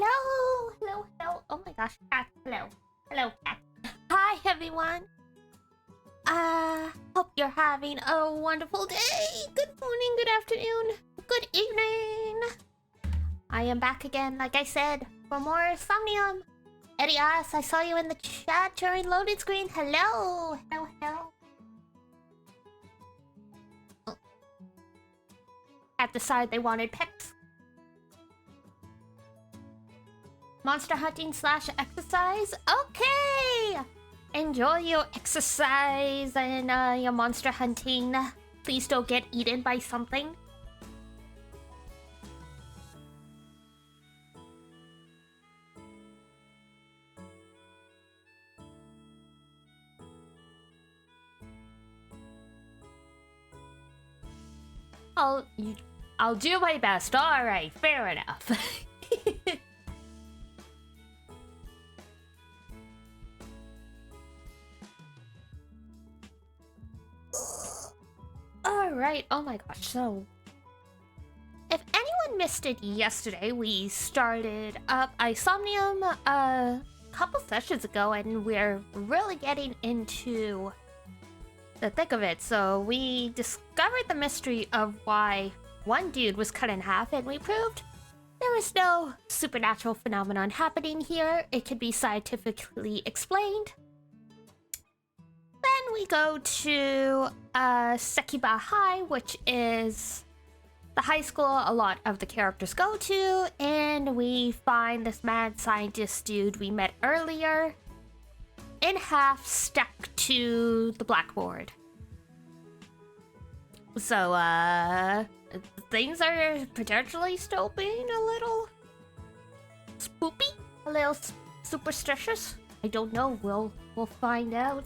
Hello, hello, hello. Oh my gosh, cat. Hello, hello, cat. Hi, everyone. Hope you're having a wonderful day. Good morning, good afternoon, good evening. I am back again, like I said, for more Somnium. Elias, I saw you in the chat during loaded screen. Hello, hello, hello. Oh. Cat decided they wanted pets. Monster hunting / exercise? Okay! Enjoy your exercise and your monster hunting. Please don't get eaten by something. I'll do my best. Alright, fair enough. Alright, oh my gosh, so... If anyone missed it yesterday, we started up Somnium a couple sessions ago, and we're really getting into the thick of it. So we discovered the mystery of why one dude was cut in half, and we proved there was no supernatural phenomenon happening here. It could be scientifically explained. Then we go to Sekiba High, which is the high school a lot of the characters go to, and we find this mad scientist dude we met earlier in half stuck to the blackboard. So, things are potentially still being a little spoopy, a little superstitious. I don't know, we'll find out.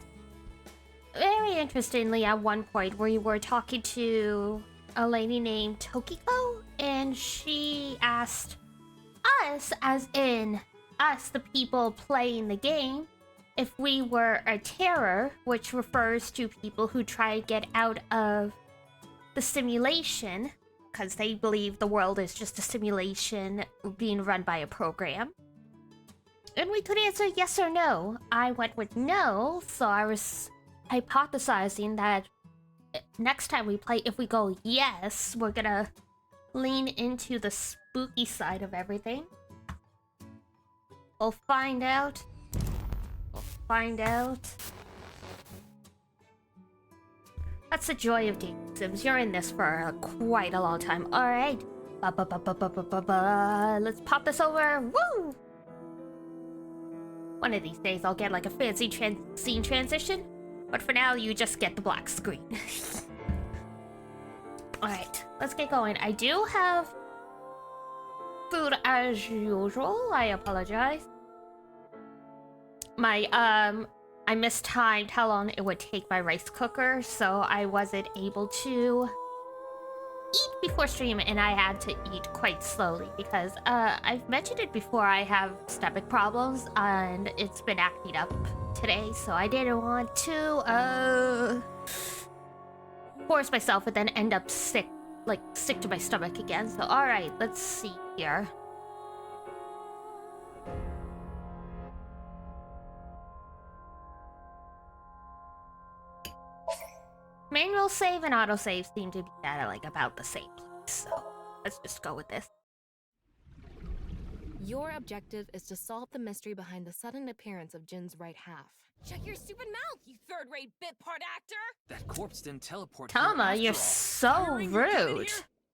Very interestingly, at one point we were talking to a lady named Tokiko, and she asked us, as in us, the people playing the game, if we were a terror, which refers to people who try to get out of the simulation, because they believe the world is just a simulation being run by a program. And we could answer yes or no. I went with no, so I was hypothesizing that next time we play, if we go yes, we're gonna lean into the spooky side of everything. We'll find out. We'll find out. That's the joy of dating sims. You're in this for quite a long time. Alright. Let's pop this over. Woo! One of these days I'll get like a fancy scene transition. But for now, you just get the black screen. Alright, let's get going. I do have food as usual. I apologize. I mistimed how long it would take my rice cooker, so I wasn't able to eat before stream, and I had to eat quite slowly because I've mentioned it before, I have stomach problems and it's been acting up today, so I didn't want to force myself and then end up sick to my stomach again. So alright, let's see here. Manual save and autosave seem to be at like about the same place, so let's just go with this. Your objective is to solve the mystery behind the sudden appearance of Jin's right half. Shut your stupid mouth, you third-rate bit part actor! That corpse didn't teleport. Tama, you're so rude.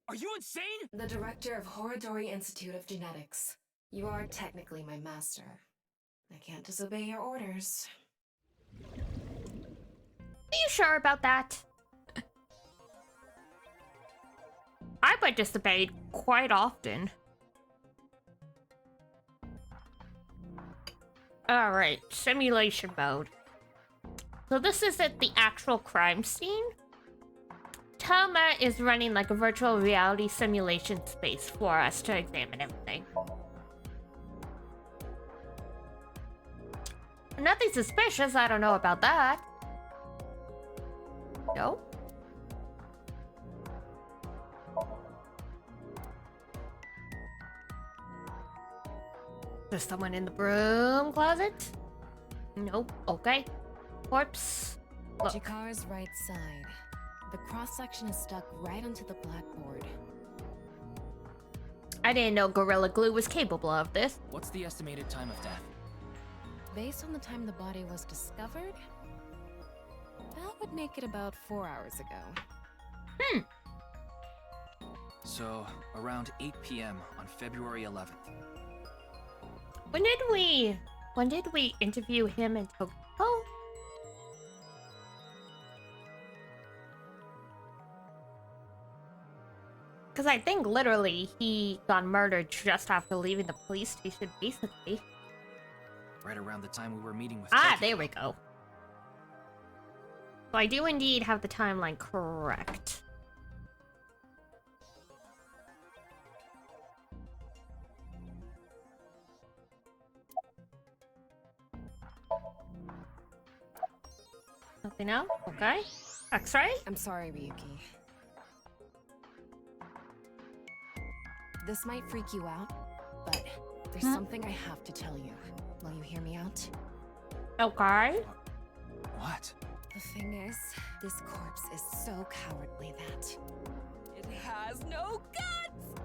Are you insane? The director of Horodori Institute of Genetics. You are technically my master. I can't disobey your orders. Are you sure about that? I participate quite often. Alright, simulation mode. So this isn't the actual crime scene. Tama is running like a virtual reality simulation space for us to examine everything. Nothing suspicious, I don't know about that. No? There's someone in the broom closet? Nope. Okay. Corpse. Look. Jakar's right side. The cross-section is stuck right onto the blackboard. I didn't know Gorilla Glue was capable of this. What's the estimated time of death? Based on the time the body was discovered, that would make it about 4 hours ago. So, around 8 p.m. on February 11th. When did we interview him in Tokyo? Because I think literally he got murdered just after leaving the police station, basically. Right around the time we were meeting with Ah, Tokyo. there we go. So I do indeed have the timeline correct. Nothing else? Okay. X-ray? I'm sorry, Ryuki. This might freak you out, but there's something I have to tell you. Will you hear me out? Okay. What? The thing is, this corpse is so cowardly that It has no guts!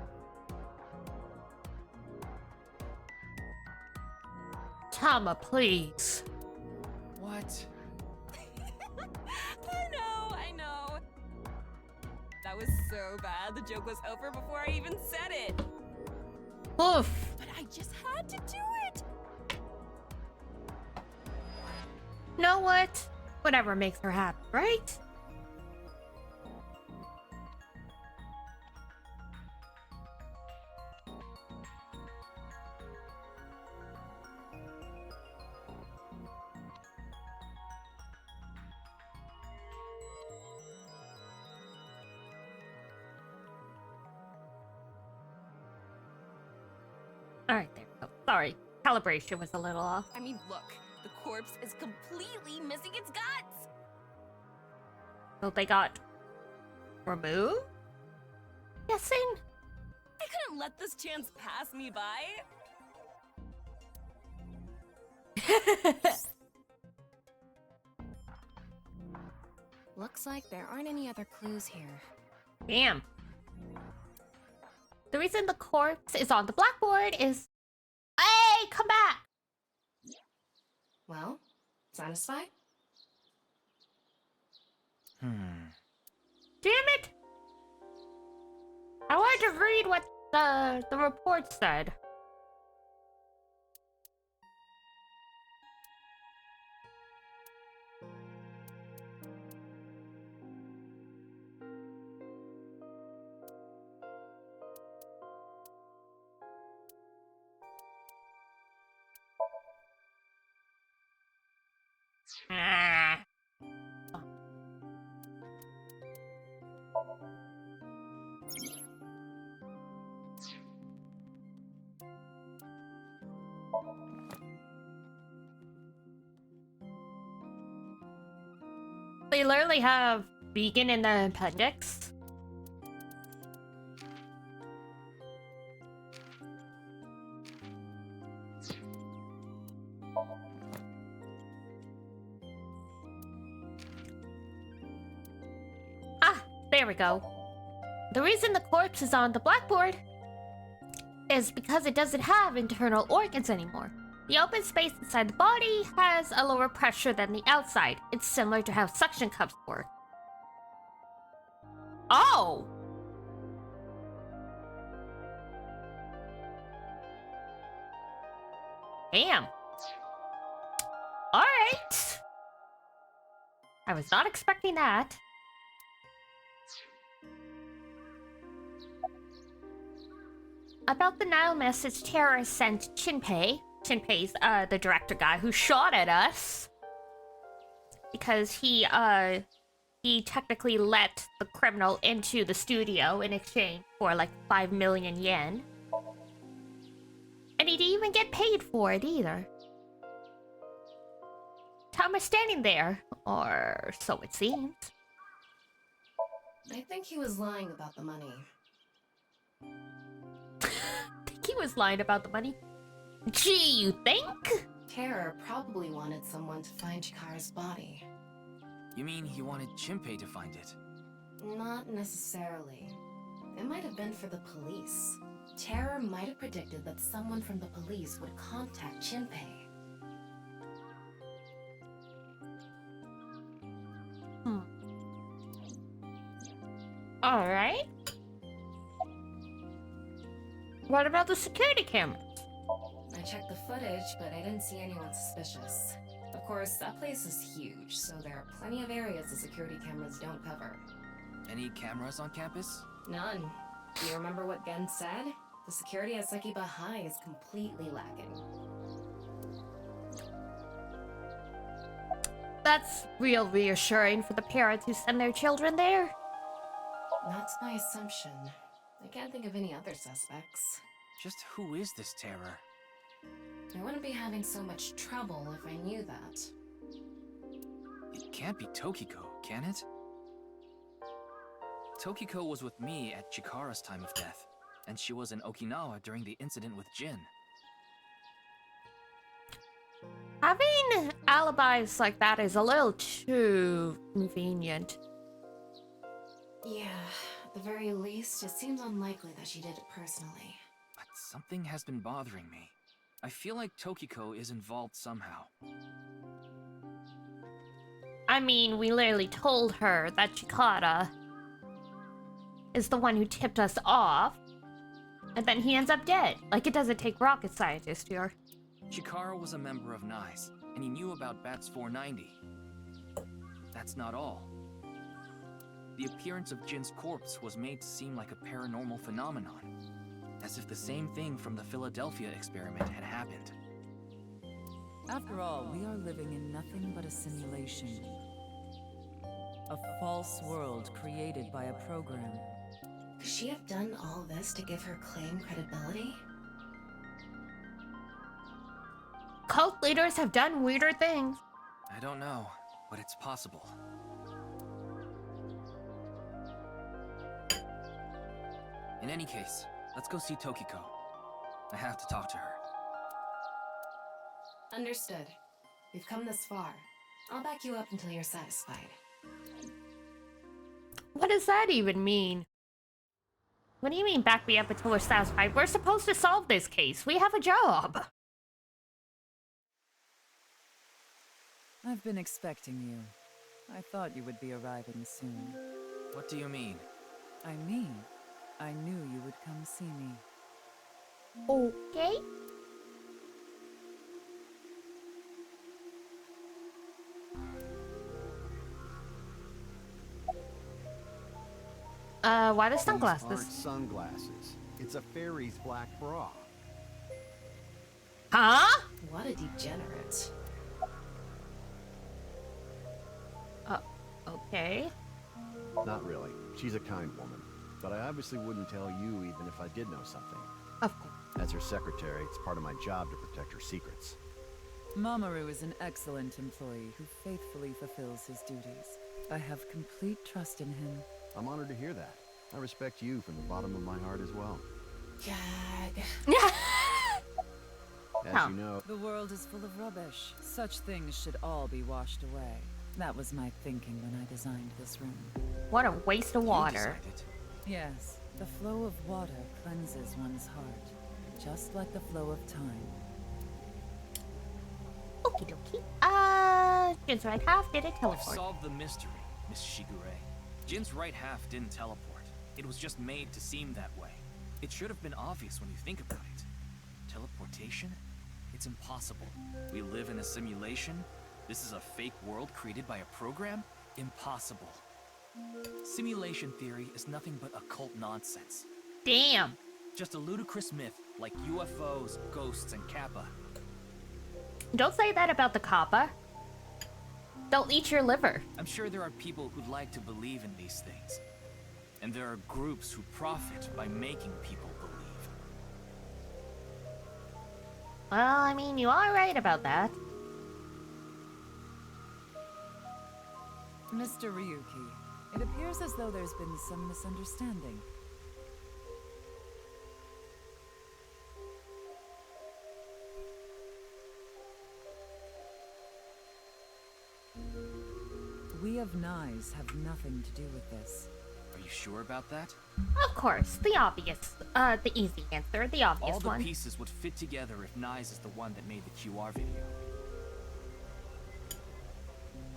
Tama, please. What? I know. That was so bad, the joke was over before I even said it. Oof. But I just had to do it! Know what? Whatever makes her happy, right? Alright, there we go. Sorry, calibration was a little off. I mean, look, the corpse is completely missing its guts! So they got removed? Guessing? I couldn't let this chance pass me by. looks like there aren't any other clues here. Damn. The reason the corpse is on the blackboard is... Hey, come back! Well, satisfied? Damn it! I wanted to read what the report said. Ah. They literally have vegan in the appendix. Ah, there we go. The reason the corpse is on the blackboard is because it doesn't have internal organs anymore. The open space inside the body has a lower pressure than the outside. It's similar to how suction cups work. Oh! Damn. Alright. I was not expecting that. About the Nile message terrorists sent Shinpei. Shinpei's the director guy who shot at us. Because he technically let the criminal into the studio in exchange for like 5 million yen. And he didn't even get paid for it either. Tom is standing there, or so it seems. I think he was lying about the money. I think he was lying about the money. Gee, you think? Terror probably wanted someone to find Chikara's body. You mean he wanted Chimpei to find it? Not necessarily. It might have been for the police. Terror might have predicted that someone from the police would contact Chimpei. Alright. What about the security cameras? I checked the footage, but I didn't see anyone suspicious. Of course, that place is huge, so there are plenty of areas the security cameras don't cover. Any cameras on campus? None. Do you remember what Gen said? The security at Sekiba High is completely lacking. That's real reassuring for the parents who send their children there. That's my assumption. I can't think of any other suspects. Just who is this terror? I wouldn't be having so much trouble if I knew that. It can't be Tokiko, can it? Tokiko was with me at Chikara's time of death, and she was in Okinawa during the incident with Jin. Having alibis like that is a little too convenient. Yeah, at the very least, it seems unlikely that she did it personally. But something has been bothering me. I feel like Tokiko is involved somehow. I mean, we literally told her that Chikara is the one who tipped us off, and then he ends up dead. Like, it doesn't take rocket scientists here. Chikara was a member of NICE, and he knew about Bats 490. That's not all. The appearance of Jin's corpse was made to seem like a paranormal phenomenon, as if the same thing from the Philadelphia experiment had happened. After all, we are living in nothing but a simulation. A false world created by a program. Could she have done all this to give her claim credibility? Cult leaders have done weirder things. I don't know, but it's possible. In any case, let's go see Tokiko. I have to talk to her. Understood. We've come this far. I'll back you up until you're satisfied. What does that even mean? What do you mean back me up until we're satisfied? We're supposed to solve this case. We have a job. I've been expecting you. I thought you would be arriving soon. What do you mean? I mean, I knew you would come see me. Okay. Why the These sunglasses? aren't sunglasses. It's a fairy's black bra. Huh? What a degenerate. Okay. Not really. She's a kind woman. But I obviously wouldn't tell you even if I did know something. Of course. As her secretary, it's part of my job to protect her secrets. Mamoru is an excellent employee who faithfully fulfills his duties. I have complete trust in him. I'm honored to hear that. I respect you from the bottom of my heart as well. Gag. As you know, The world is full of rubbish. Such things should all be washed away. That was my thinking when I designed this room. What a waste of You water. decided. Yes, the flow of water cleanses one's heart, just like the flow of time. Okie Jin's right half did it I've teleport. solved the mystery, Miss Shigure. Jin's right half didn't teleport. It was just made to seem that way. It should have been obvious when you think about it. Teleportation? It's impossible. We live in a simulation? This is a fake world created by a program? Impossible. Simulation theory is nothing but occult nonsense. Damn. Just a ludicrous myth like UFOs, ghosts, and Kappa. Don't say that about the Kappa. They'll eat your liver. I'm sure there are people who'd like to believe in these things. And there are groups who profit by making people believe. Well, I mean, you are right about that. Mr. Ryuki, it appears as though there's been some misunderstanding. We of Nyes have nothing to do with this. Are you sure about that? Of course, the easy answer, the obvious All the one. pieces would fit together if Nyes is the one that made the QR video.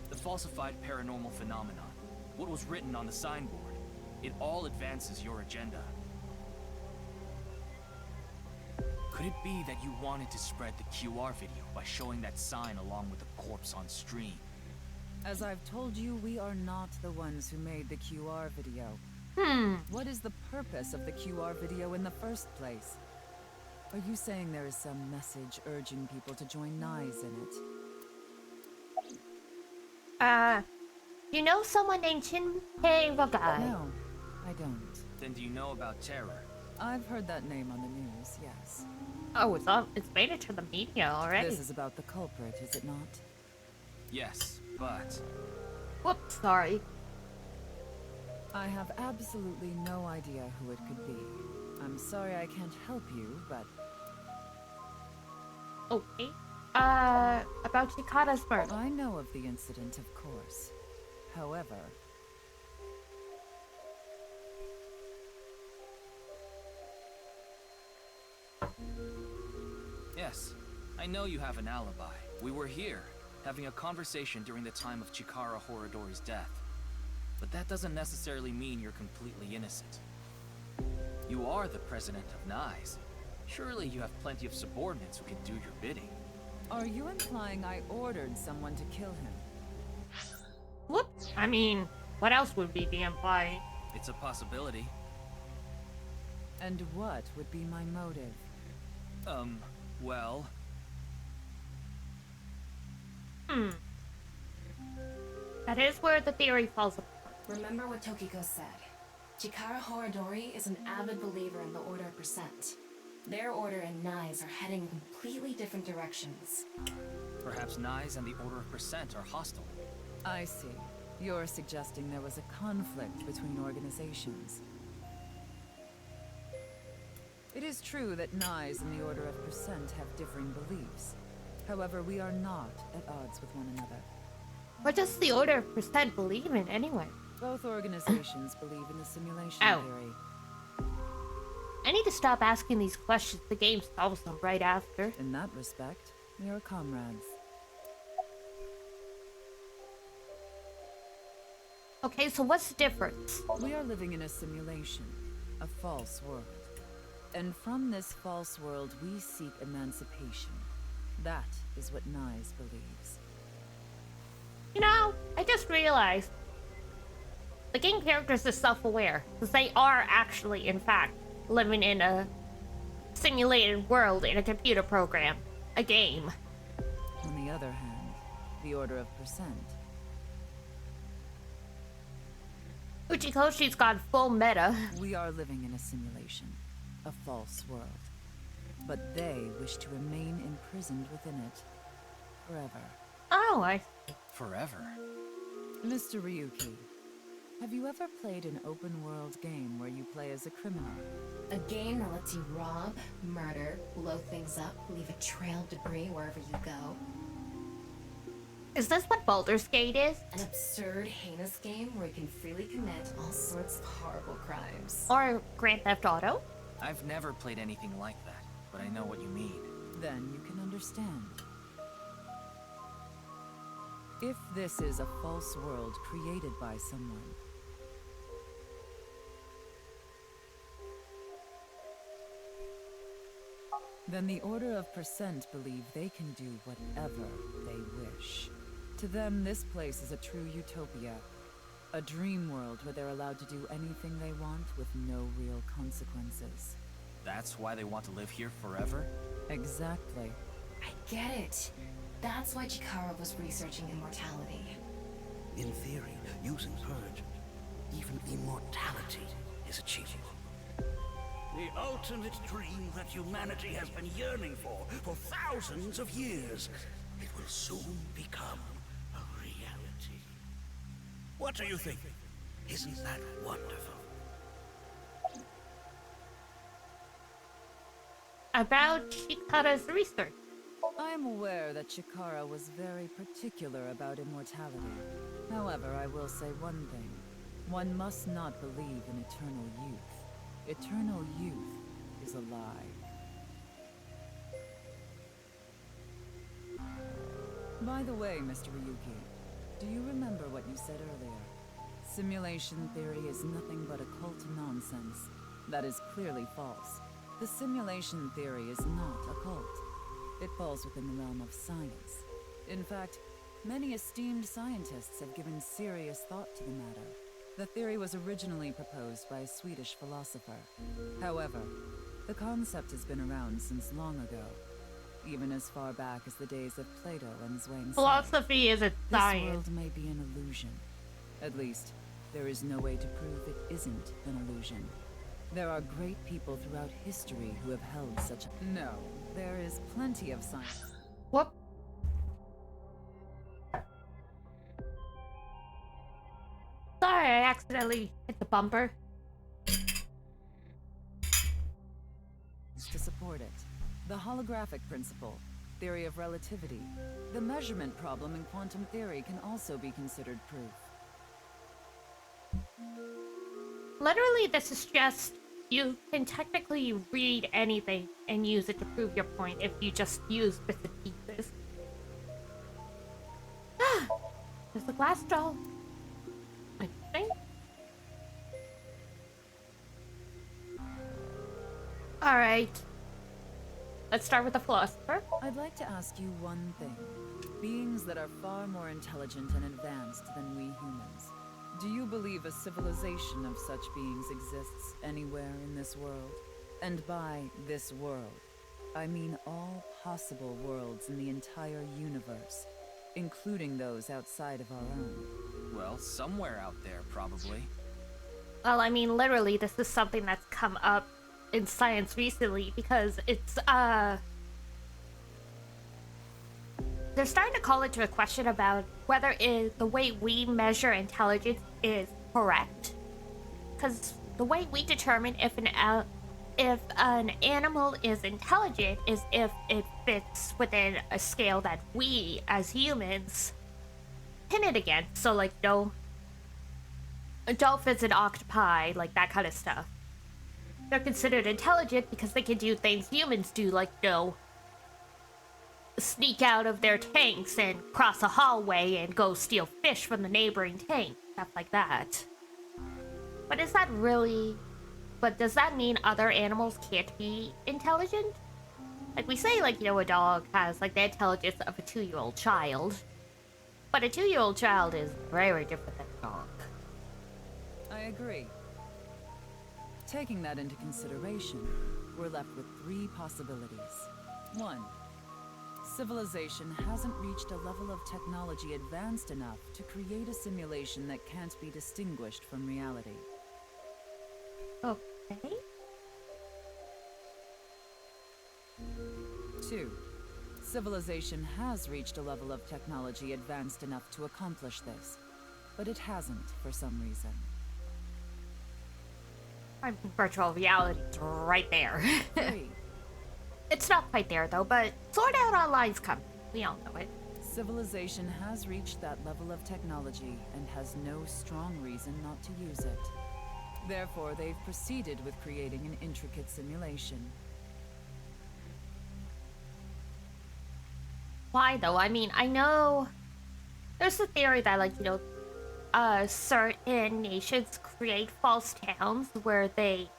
The falsified paranormal phenomenon, what was written on the signboard, it all advances your agenda. Could it be that you wanted to spread the QR video by showing that sign along with the corpse on stream? As I've told you, we are not the ones who made the QR video. What is the purpose of the QR video in the first place? Are you saying there is some message urging people to join Nyes in it? You know someone named Shinpei Ragai? No, I don't. Then do you know about Terror? I've heard that name on the news, yes. Oh, it's made it to the media already. This is about the culprit, is it not? Yes, but... Whoops, sorry. I have absolutely no idea who it could be. I'm sorry I can't help you, but... Okay. About Chikata's murder. I know of the incident, of course. However... Yes, I know you have an alibi. We were here, having a conversation during the time of Chikara Horadori's death. But that doesn't necessarily mean you're completely innocent. You are the president of Nyes. Surely you have plenty of subordinates who can do your bidding. Are you implying I ordered someone to kill him? Whoops. I mean, what else would we be implying? It's a possibility. And what would be my motive? Well... That is where the theory falls apart. Remember what Tokiko said. Chikara Horadori is an avid believer in the Order of Percent. Their order and Nyes are heading in completely different directions. Perhaps Nyes and the Order of Percent are hostile. I see. You're suggesting there was a conflict between organizations. It is true that Nyes and the Order of Percent have differing beliefs. However, we are not at odds with one another. What does the Order of Percent believe in anyway? Both organizations believe in the simulation Ow. theory. I need to stop asking these questions. The game solves them right after. In that respect, we are comrades. Okay, so what's the difference? We are living in a simulation, a false world. And from this false world, we seek emancipation. That is what Nyes believes. You know, I just realized the game characters are self-aware, because they are actually, in fact, living in a simulated world in a computer program, a game. On the other hand, the Order of Percent. Uchikoshi's gone full meta. We are living in a simulation, a false world. But they wish to remain imprisoned within it forever. Oh, I... Forever? Mr. Ryuki, have you ever played an open-world game where you play as a criminal? A game that lets you rob, murder, blow things up, leave a trail of debris wherever you go. Is this what Baldur's Gate is? An absurd, heinous game where you can freely commit all sorts of horrible crimes. Or Grand Theft Auto? I've never played anything like that, but I know what you mean. Then you can understand. If this is a false world created by someone, then the Order of Percent believe they can do whatever they wish. To them, this place is a true utopia. A dream world where they're allowed to do anything they want with no real consequences. That's why they want to live here forever? Exactly. I get it. That's why Chikara was researching immortality. In theory, using Purge, even immortality is achievable. The ultimate dream that humanity has been yearning for thousands of years. It will soon become a reality. What do you think? Isn't that wonderful? About Chikara's research. I am aware that Chikara was very particular about immortality. However, I will say one thing. One must not believe in eternal youth. Eternal youth is a lie. By the way, Mr. Ryuki, do you remember what you said earlier? Simulation theory is nothing but occult nonsense. That is clearly false. The simulation theory is not occult. It falls within the realm of science. In fact, many esteemed scientists have given serious thought to the matter. The theory was originally proposed by a Swedish philosopher. However, the concept has been around since long ago, even as far back as the days of Plato and Zhuangzi. Philosophy isn't This science. world may be an illusion. At least, there is no way to prove it isn't an illusion. There are great people throughout history who have held such a... No, there is plenty of science. Whoop. Sorry, I accidentally hit the bumper. To support it. The holographic principle, theory of relativity, the measurement problem in quantum theory can also be considered proof. Literally, this is just, you can technically read anything and use it to prove your point if you just use bits and pieces. There's the glass doll. I think. Alright. Let's start with the philosopher. I'd like to ask you one thing. Beings that are far more intelligent and advanced than we humans, do you believe a civilization of such beings exists anywhere in this world? And by this world, I mean all possible worlds in the entire universe, including those outside of our own. Well, somewhere out there, probably. Well, I mean, literally, this is something that's come up in science recently because it's, they're starting to call into a question about whether the way we measure intelligence is correct. Because the way we determine if an animal is intelligent is if it fits within a scale that we, as humans, pin it against. So, like, no dolphins and octopi, like that kind of stuff. They're considered intelligent because they can do things humans do, like, sneak out of their tanks and cross a hallway and go steal fish from the neighboring tank, stuff like that. But is that really... But does that mean other animals can't be intelligent? Like, we say, like, a dog has, like, the intelligence of a 2-year-old child. But a 2-year-old child is very different than a dog. I agree. Taking that into consideration, we're left with 3 possibilities. 1. Civilization hasn't reached a level of technology advanced enough to create a simulation that can't be distinguished from reality. Okay. 2. Civilization has reached a level of technology advanced enough to accomplish this, but it hasn't for some reason. I mean, virtual reality's right there. 3. It's not quite there, though, but Sword Art Online's coming. We all know it. Civilization has reached that level of technology and has no strong reason not to use it. Therefore, they've proceeded with creating an intricate simulation. Why, though? I mean, I know there's a theory that, like, certain nations create false towns where they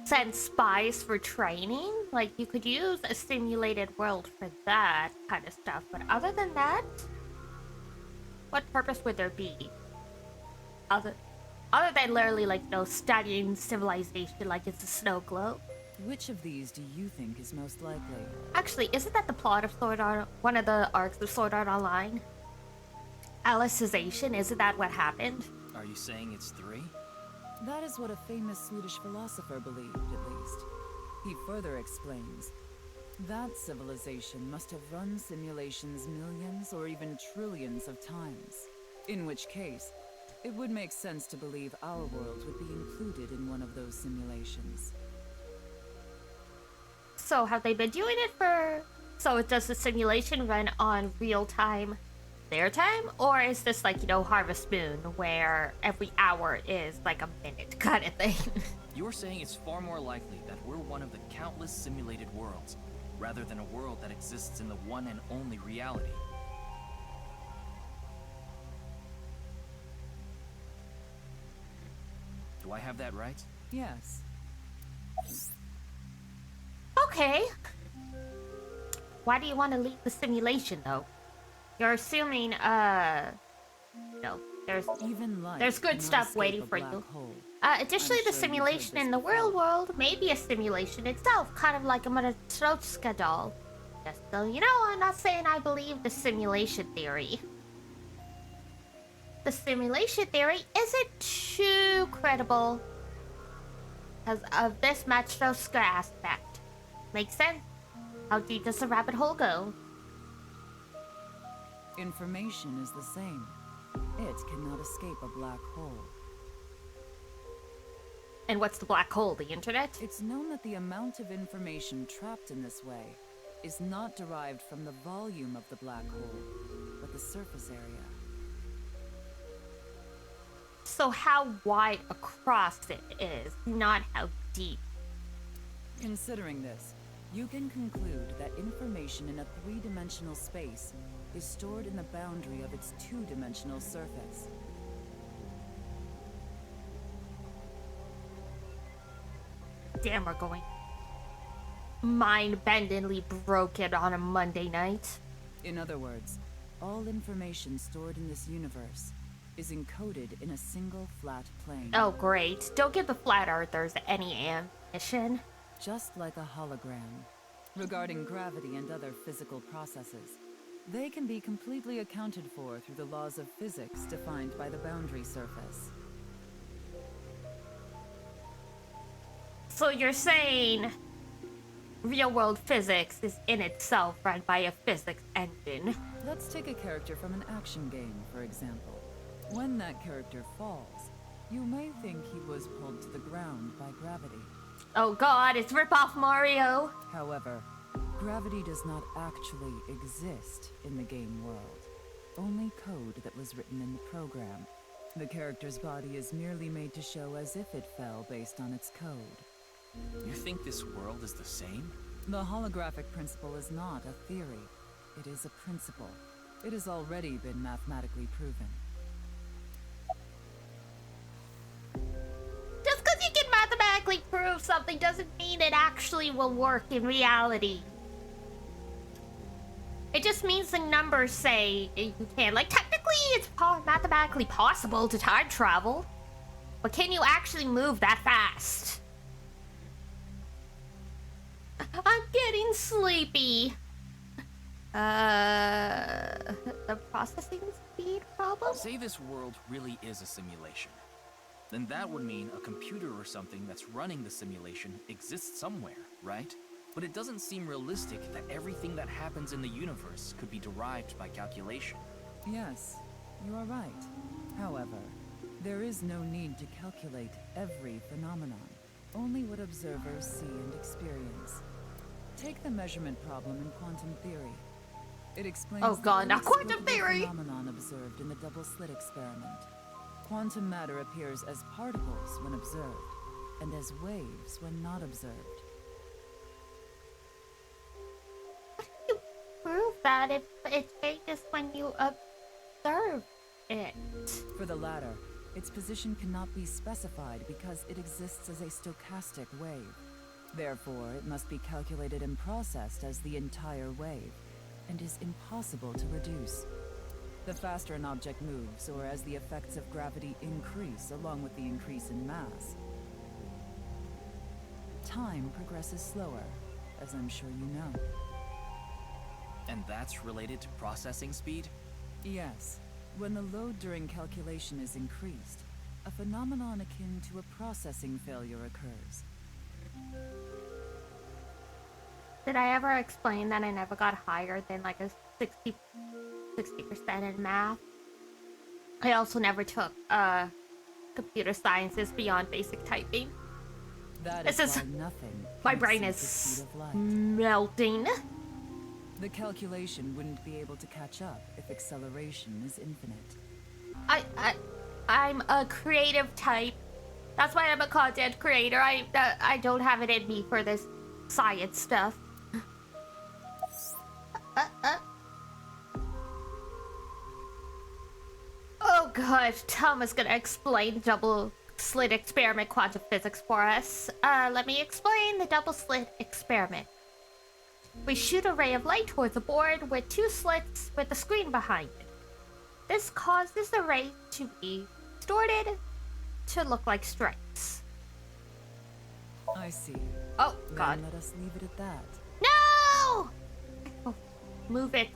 send spies for training. Like, you could use a simulated world for that kind of stuff. But other than that, what purpose would there be? Other than literally, like, studying civilization like it's a snow globe. Which of these do you think is most likely? Actually, isn't that the plot of Sword Art, one of the arcs of Sword Art Online? Alicization, isn't that what happened? Are you saying it's 3? That is what a famous Swedish philosopher believed, at least. He further explains, that civilization must have run simulations millions or even trillions of times. In which case, it would make sense to believe our world would be included in one of those simulations. So have they been doing it for So does the simulation run on real time, their time? Or is this like, Harvest Moon, where every hour is like a minute kind of thing? You're saying it's far more likely that we're one of the countless simulated worlds, rather than a world that exists in the one and only reality. Do I have that right? Yes. Okay. Why do you want to leave the simulation, though? You're assuming, there's good stuff waiting for you. Additionally, the simulation in the real world may be a simulation itself, kind of like a Matryoshka doll. Just so you know, I'm not saying I believe the simulation theory. The simulation theory isn't too credible because of this Matryoshka aspect. Makes sense? How deep does the rabbit hole go? Information is the same. It cannot escape a black hole. And what's the black hole? The internet? It's known that the amount of information trapped in this way is not derived from the volume of the black hole, but the surface area. So how wide across it is, not how deep. Considering this, you can conclude that information in a three-dimensional space is stored in the boundary of its two-dimensional surface. Damn, we're going mind-bendingly broken on a Monday night. In other words, all information stored in this universe is encoded in a single flat plane. Oh, great. Don't give the Flat Earthers any ammunition. Just like a hologram. Regarding gravity and other physical processes, they can be completely accounted for through the laws of physics defined by the boundary surface. So you're saying real-world physics is in itself run by a physics engine. Let's take a character from an action game, for example. When that character falls, you may think he was pulled to the ground by gravity. Oh god, it's rip-off Mario! However, gravity does not actually exist in the game world. Only code that was written in the program. The character's body is merely made to show as if it fell based on its code. You think this world is the same? The holographic principle is not a theory. It is a principle. It has already been mathematically proven. Just because you can mathematically prove something doesn't mean it actually will work in reality. It just means the numbers say you can. Like, technically, it's mathematically possible to time travel. But can you actually move that fast? I'm getting sleepy. The processing speed problem? Say this world really is a simulation. Then that would mean a computer or something that's running the simulation exists somewhere, right? But it doesn't seem realistic that everything that happens in the universe could be derived by calculation. Yes, you are right. However, there is no need to calculate every phenomenon, only what observers see and experience. Take the measurement problem in quantum theory. It explains oh god, not quantum the theory! phenomenon observed in the double-slit experiment. Quantum matter appears as particles when observed, and as waves when not observed. You prove that if it changes when you observe it. For the latter, its position cannot be specified because it exists as a stochastic wave. Therefore, it must be calculated and processed as the entire wave, and is impossible to reduce. The faster an object moves, or as the effects of gravity increase along with the increase in mass, time progresses slower, as I'm sure you know. And that's related to processing speed? Yes. When the load during calculation is increased, a phenomenon akin to a processing failure occurs. Did I ever explain that I never got higher than like a 60% in math? I also never took computer sciences beyond basic typing. That This is is why nothing my can brain exceed is the speed of light. melting. The calculation wouldn't be able to catch up if acceleration is infinite. I'm a creative type. That's why I'm a content creator. I don't have it in me for this science stuff. Oh god, Tom is gonna explain double slit experiment quantum physics for us. Let me explain the double slit experiment. We shoot a ray of light towards a board with two slits with a screen behind it. This causes the ray to be distorted to look like stripes. I see. Oh, God. Then let us leave it at that. No! Oh, move it.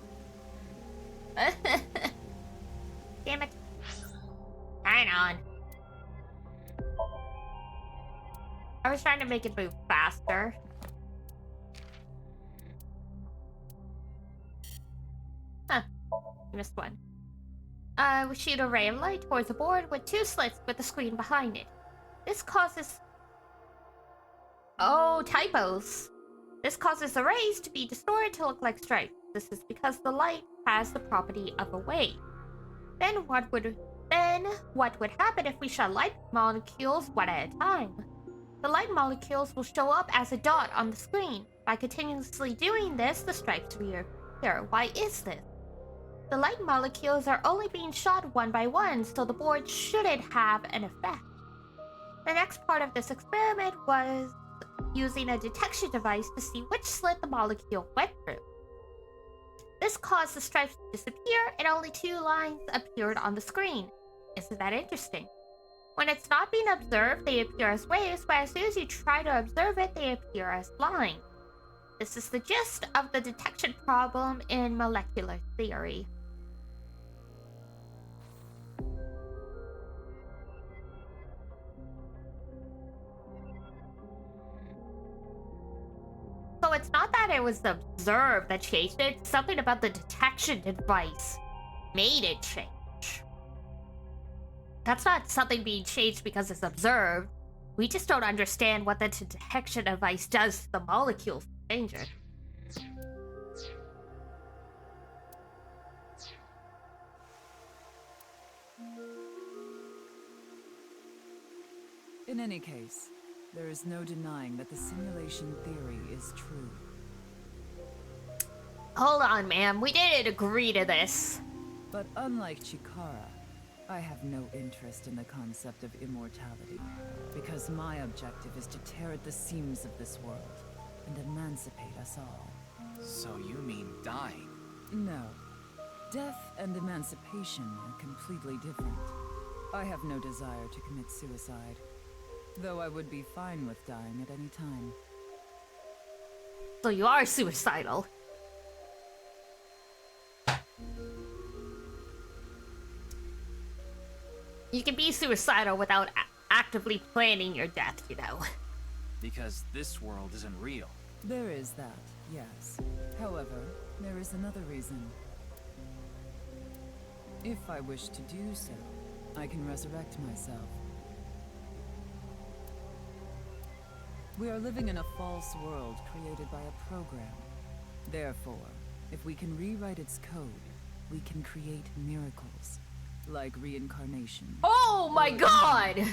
Damn it. Hang on. I was trying to make it move faster. Huh. Missed one. We shoot a ray of light towards a board with two slits with a screen behind it. This causes... Oh, typos. This causes the rays to be distorted to look like stripes. This is because the light has the property of a wave. Then what would happen if we shot light molecules one at a time? The light molecules will show up as a dot on the screen. By continuously doing this, the stripes reappear. Why is this? The light molecules are only being shot one by one, so the board shouldn't have an effect. The next part of this experiment was using a detection device to see which slit the molecule went through. This caused the stripes to disappear and only two lines appeared on the screen. Isn't that interesting? When it's not being observed, they appear as waves, but as soon as you try to observe it, they appear as lines. This is the gist of the detection problem in molecular theory. So it's not that it was observed that changed it, something about the detection device made it change. That's not something being changed because it's observed. We just don't understand what the detection device does to the molecules to change it. In any case, there is no denying that the simulation theory is true. Hold on, ma'am. We didn't agree to this. But unlike Chikara, I have no interest in the concept of immortality, because my objective is to tear at the seams of this world and emancipate us all. So you mean dying? No. Death and emancipation are completely different. I have no desire to commit suicide, though I would be fine with dying at any time. So you are suicidal. You can be suicidal without actively planning your death, you know. Because this world isn't real. There is that, yes. However, there is another reason. If I wish to do so, I can resurrect myself. We are living in a false world created by a program. Therefore, if we can rewrite its code, we can create miracles, like reincarnation. Oh my god!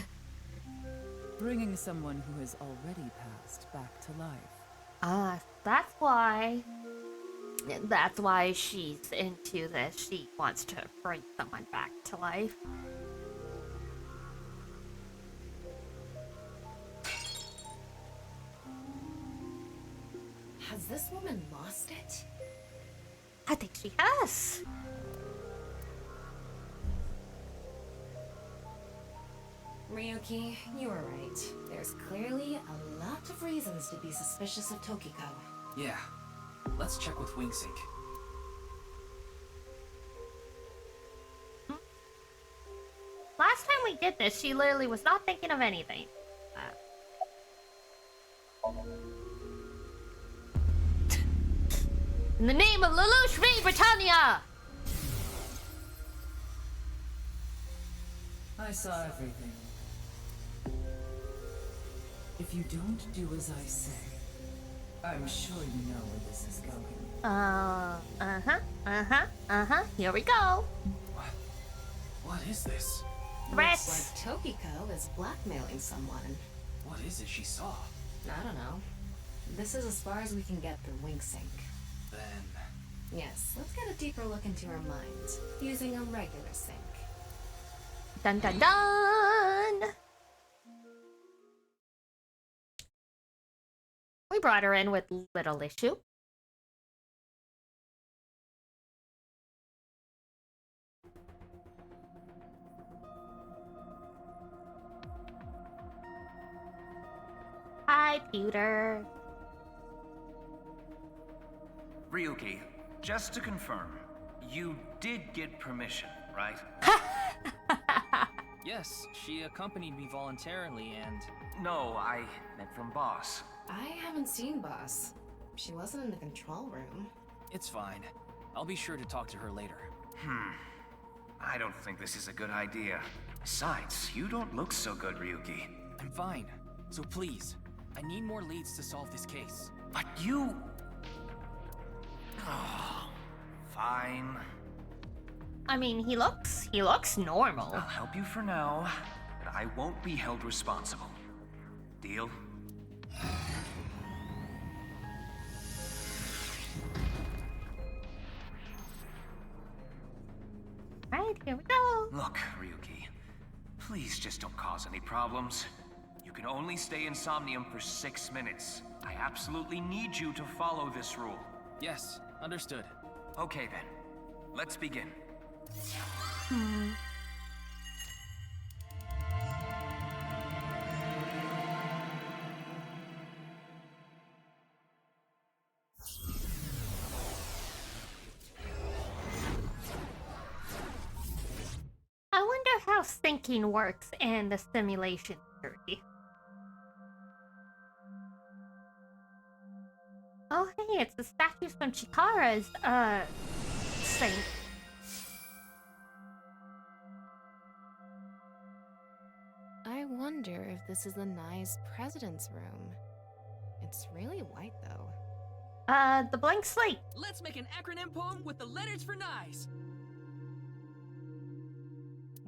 Bringing someone who has already passed back to life. Ah, that's why. That's why she's into this. She wants to bring someone back to life. Has this woman lost it? I think she has. Ryuki, you were right. There's clearly a lot of reasons to be suspicious of Tokiko. Yeah. Let's check with Wingsync. Last time we did this, she literally was not thinking of anything. In the name of Lelouch V. Britannia! I saw everything. If you don't do as I say, I'm sure you know where this is going. Here we go. What is this? Threats. Looks like Tokiko is blackmailing someone. What is it she saw? I don't know. This is as far as we can get through WinkSync. Then... Yes, let's get a deeper look into her mind, using a regular sync. Dun dun dun! We brought her in with little issue. Hi, Peter. Ryuki, just to confirm, you did get permission, right? Yes, she accompanied me voluntarily and... No, I meant from boss. I haven't seen Boss. She wasn't in the control room. It's fine. I'll be sure to talk to her later. I don't think this is a good idea. Besides, you don't look so good, Ryuki. I'm fine. So please, I need more leads to solve this case. But you... Oh, fine. I mean, he looks normal. I'll help you for now, but I won't be held responsible. Deal? Right, here we go. Look, Ryuki, please just don't cause any problems. You can only stay in Somnium for 6 minutes. I absolutely need you to follow this rule. Yes, understood. Okay then, let's begin. I wonder how syncing works in the simulation theory. Oh, hey, it's the statues from Chikara's, sync. I wonder if this is the Nye's president's room. It's really white, though. The blank slate. Let's make an acronym poem with the letters for Nyes.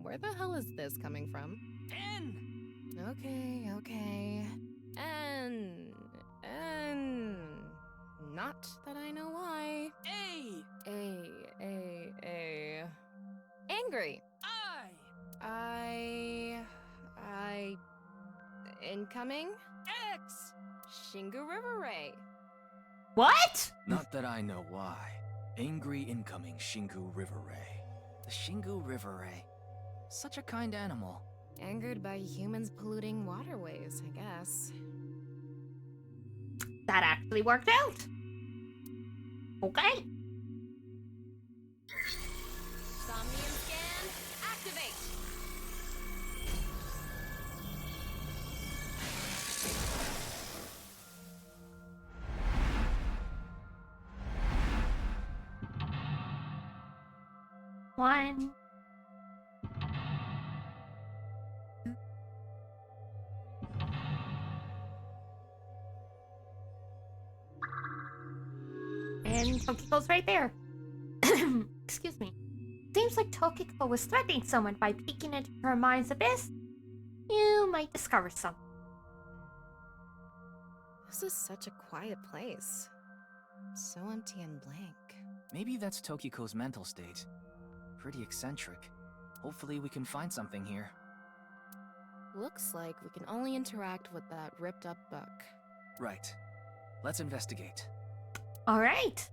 Where the hell is this coming from? N. Okay. N. Not that I know why. A. Angry. I. Incoming? X. Shingu River Ray. What? Not that I know why. Angry incoming Shingu River Ray. The Shingu River Ray. Such a kind animal. Angered by humans polluting waterways, I guess. That actually worked out. Okay. Somnium scan, activate! One. And Tokiko's right there. Excuse me. Seems like Tokiko was threatening someone by peeking into her mind's abyss. You might discover something. This is such a quiet place. So empty and blank. Maybe that's Tokiko's mental state. Pretty eccentric. Hopefully we can find something here. Looks like we can only interact with that ripped up book. Right. Let's investigate. All right.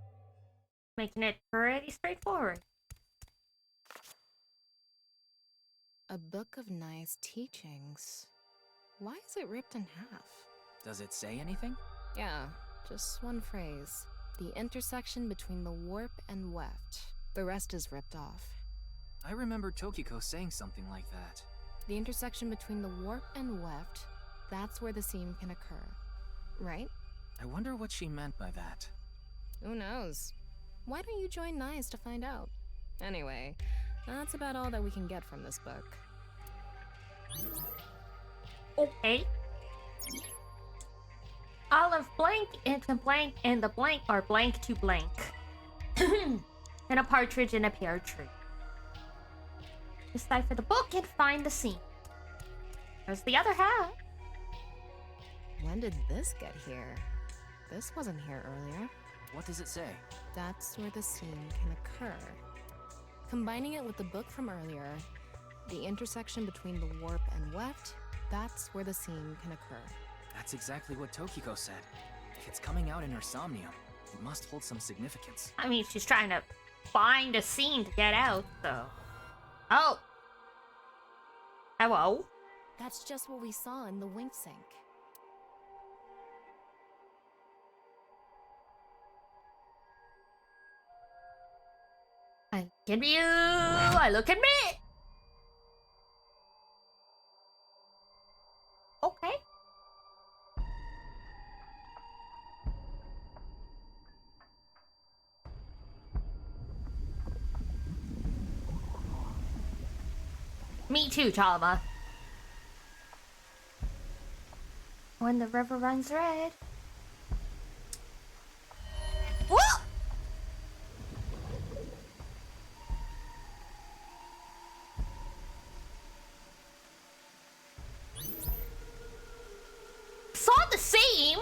Making it pretty straightforward. A book of Nye's teachings. Why is it ripped in half? Does it say anything? Yeah, just one phrase. The intersection between the warp and weft. The rest is ripped off. I remember Tokiko saying something like that. The intersection between the warp and weft, that's where the seam can occur. Right? I wonder what she meant by that. Who knows? Why don't you join Nye's to find out? Anyway, that's about all that we can get from this book. Okay. Olive blank into blank, and the blank are blank to blank. And a partridge in a pear tree. Decipher the book and find the scene. There's the other half. When did this get here? This wasn't here earlier. What does it say? That's where the scene can occur. Combining it with the book from earlier, the intersection between the warp and weft, that's where the scene can occur. That's exactly what Tokiko said. If it's coming out in her Somnium, it must hold some significance. I mean, she's trying to find a scene to get out, so... Oh! Hello? That's just what we saw in the wink sink. I look at you! I look at me! Okay. Me too, Chalma. When the river runs red. Whoa! Saw the same.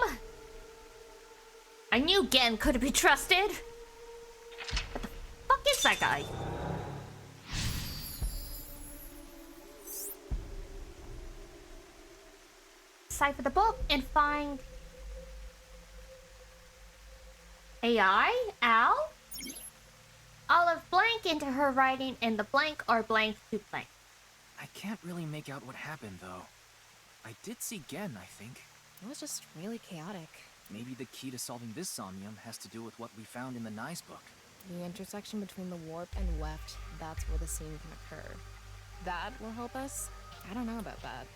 I knew Gen couldn't be trusted. What the fuck is that guy? Decipher the book and find AI? Al? Olive blank into her writing, and the blank are blank to blank. I can't really make out what happened, though. I did see Gen, I think. It was just really chaotic. Maybe the key to solving this Somnium has to do with what we found in the Nyes book. The intersection between the warp and weft, that's where the scene can occur. That will help us? I don't know about that.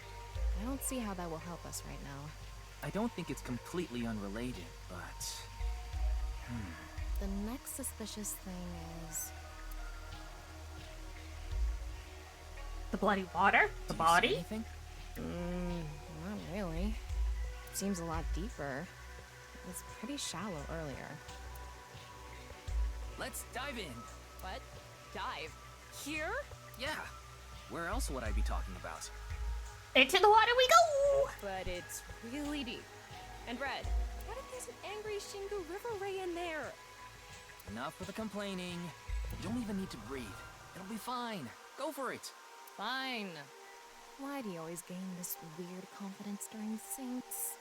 I don't see how that will help us right now. I don't think it's completely unrelated, but... The next suspicious thing is... The bloody water? The Do you see body? anything? Not really. Seems a lot deeper. It was pretty shallow earlier. Let's dive in. What? Dive? Here? Yeah. Where else would I be talking about? Into the water we go! But it's really deep. And red. What if there's an angry Shingu River Ray in there? Enough with the complaining. You don't even need to breathe. It'll be fine. Go for it. Fine. Why do you always gain this weird confidence during sinks?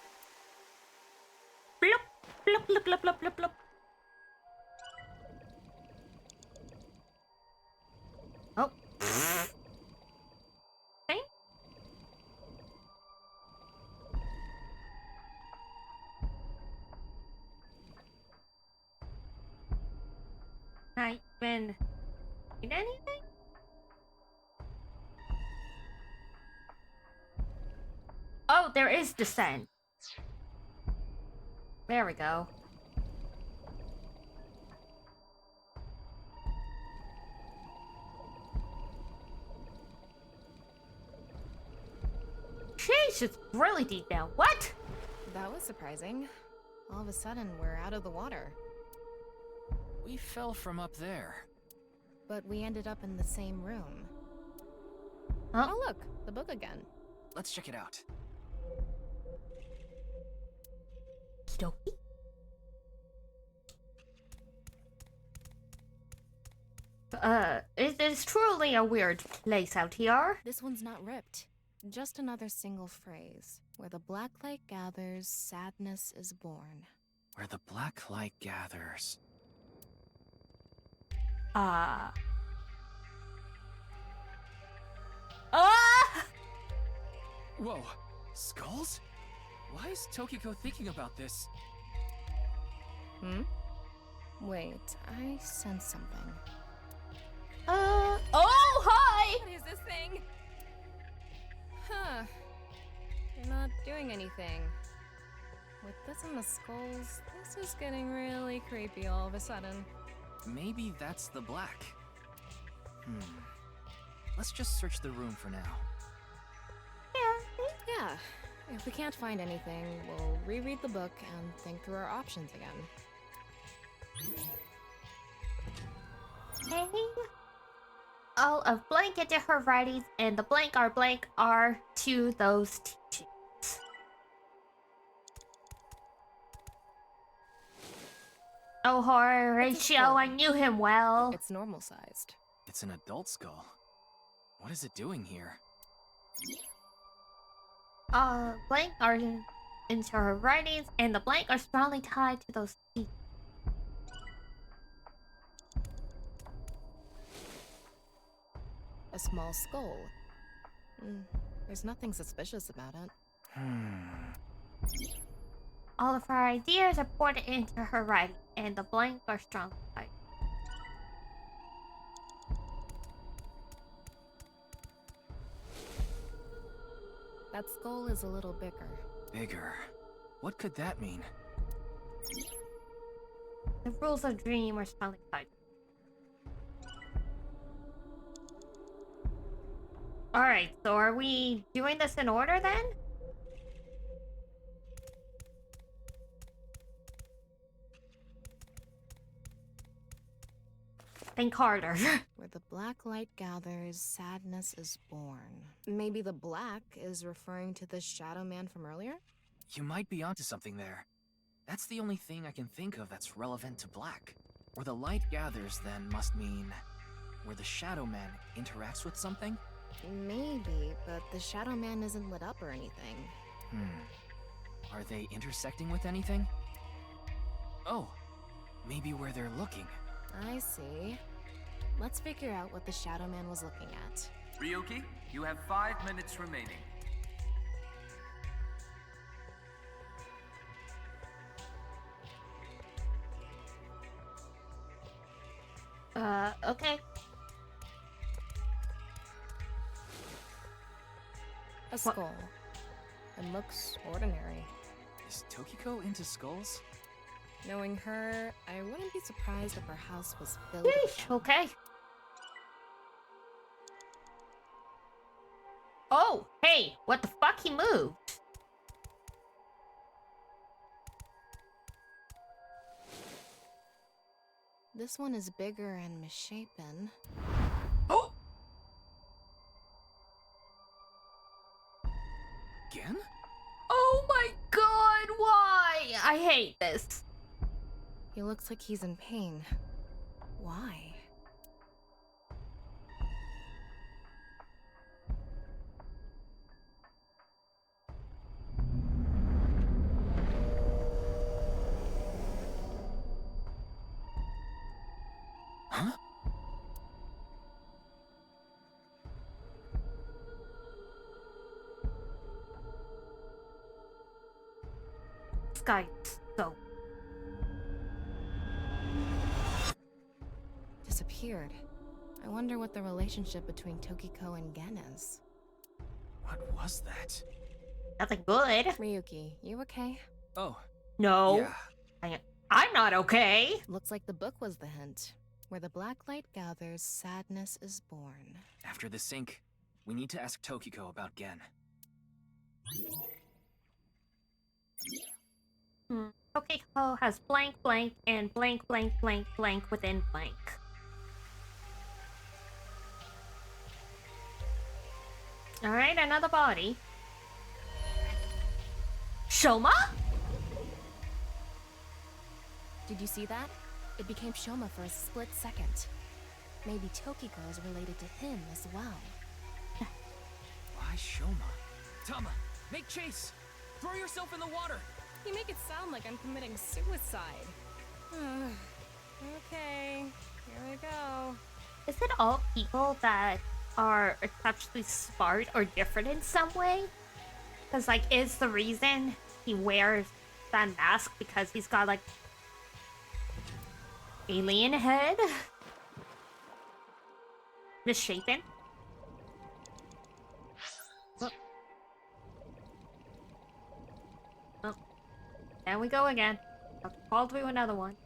Blop, blop, blop, blop, blop, blop, blop. Oh. Okay. Not even in anything? Oh, there is descent. There we go. Jeez, it's really deep now. What? That was surprising. All of a sudden, we're out of the water. We fell from up there. But we ended up in the same room. Huh? Oh look, the book again. Let's check it out. Okey-dokey. It is truly a weird place out here. This one's not ripped. Just another single phrase. Where the black light gathers, sadness is born. Where the black light gathers. Ah! Whoa, skulls? Why is Tokiko thinking about this? Wait, I sense something. Oh, hi! What is this thing? Huh. You're not doing anything. With this and the skulls, this is getting really creepy all of a sudden. Maybe that's the black. Let's just search the room for now. Yeah, If we can't find anything, we'll reread the book and think through our options again. Okay. All of blank into her writings, and the blank are to those teachings. Oh, Horatio, I knew him well. It's normal sized. It's an adult skull. What is it doing here? Blank are into her writings, and the blank are strongly tied to those teachings. A small skull. There's nothing suspicious about it. All of her ideas are poured into her writing, and the blank are strongly tied. That skull is a little bigger. Bigger. What could that mean? The rules of dream are strongly tied. Alright, so are we doing this in order then? Think harder. Where the black light gathers, sadness is born. Maybe the black is referring to the Shadow Man from earlier? You might be onto something there. That's the only thing I can think of that's relevant to black. Where the light gathers then must mean where the Shadow Man interacts with something? Maybe, but the Shadow Man isn't lit up or anything. Are they intersecting with anything? Oh, maybe where they're looking. I see. Let's figure out what the Shadow Man was looking at. Ryuki, you have 5 minutes remaining. Okay. A skull. It looks ordinary. Is Tokiko into skulls? Knowing her, I wouldn't be surprised if her house was filled with Yeesh, okay. Oh, hey, what the fuck? He moved. This one is bigger and misshapen. Oh! Again? Oh my god, why? I hate this. He looks like he's in pain. Why? Huh? This guy, so. Disappeared. I wonder what the relationship between Tokiko and Gen is. What was that? Nothing good. Ryuki, you okay? Oh, No. yeah. I'm not okay. Looks like the book was the hint. Where the black light gathers, sadness is born. After the sync, we need to ask Tokiko about Gen. Tokiko has blank blank and blank blank blank blank within blank. Alright, another body. Shoma? Did you see that? It became Shoma for a split second. Maybe Tokiko is related to him as well. Why Shoma? Tama, make chase! Throw yourself in the water! You make it sound like I'm committing suicide. Okay, here we go. Is it all people that are exceptionally smart or different in some way? Because, like, is the reason he wears that mask because he's got, like, alien head? Misshapen? Oh. There we go again. I'll call through another one.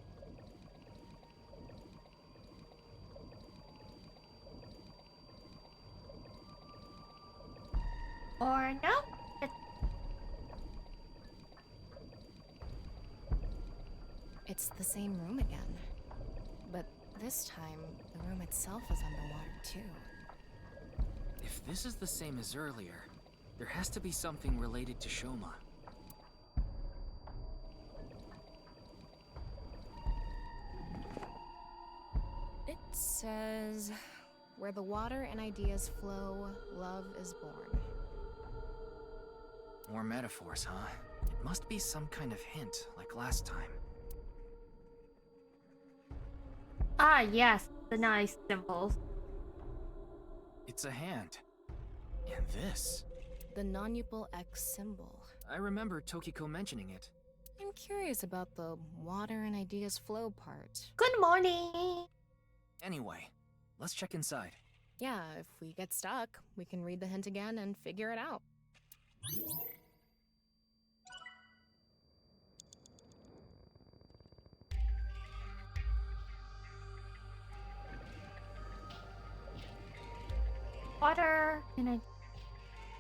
Or no? It's the same room again. But this time, the room itself is underwater too. If this is the same as earlier, there has to be something related to Shoma. It says, where the water and ideas flow, love is born. More metaphors, huh? It must be some kind of hint, like last time. Ah, yes, the nice symbols. It's a hand. And this. The non-upal X symbol. I remember Tokiko mentioning it. I'm curious about the water and ideas flow part. Good morning! Anyway, let's check inside. Yeah, if we get stuck, we can read the hint again and figure it out. Water and I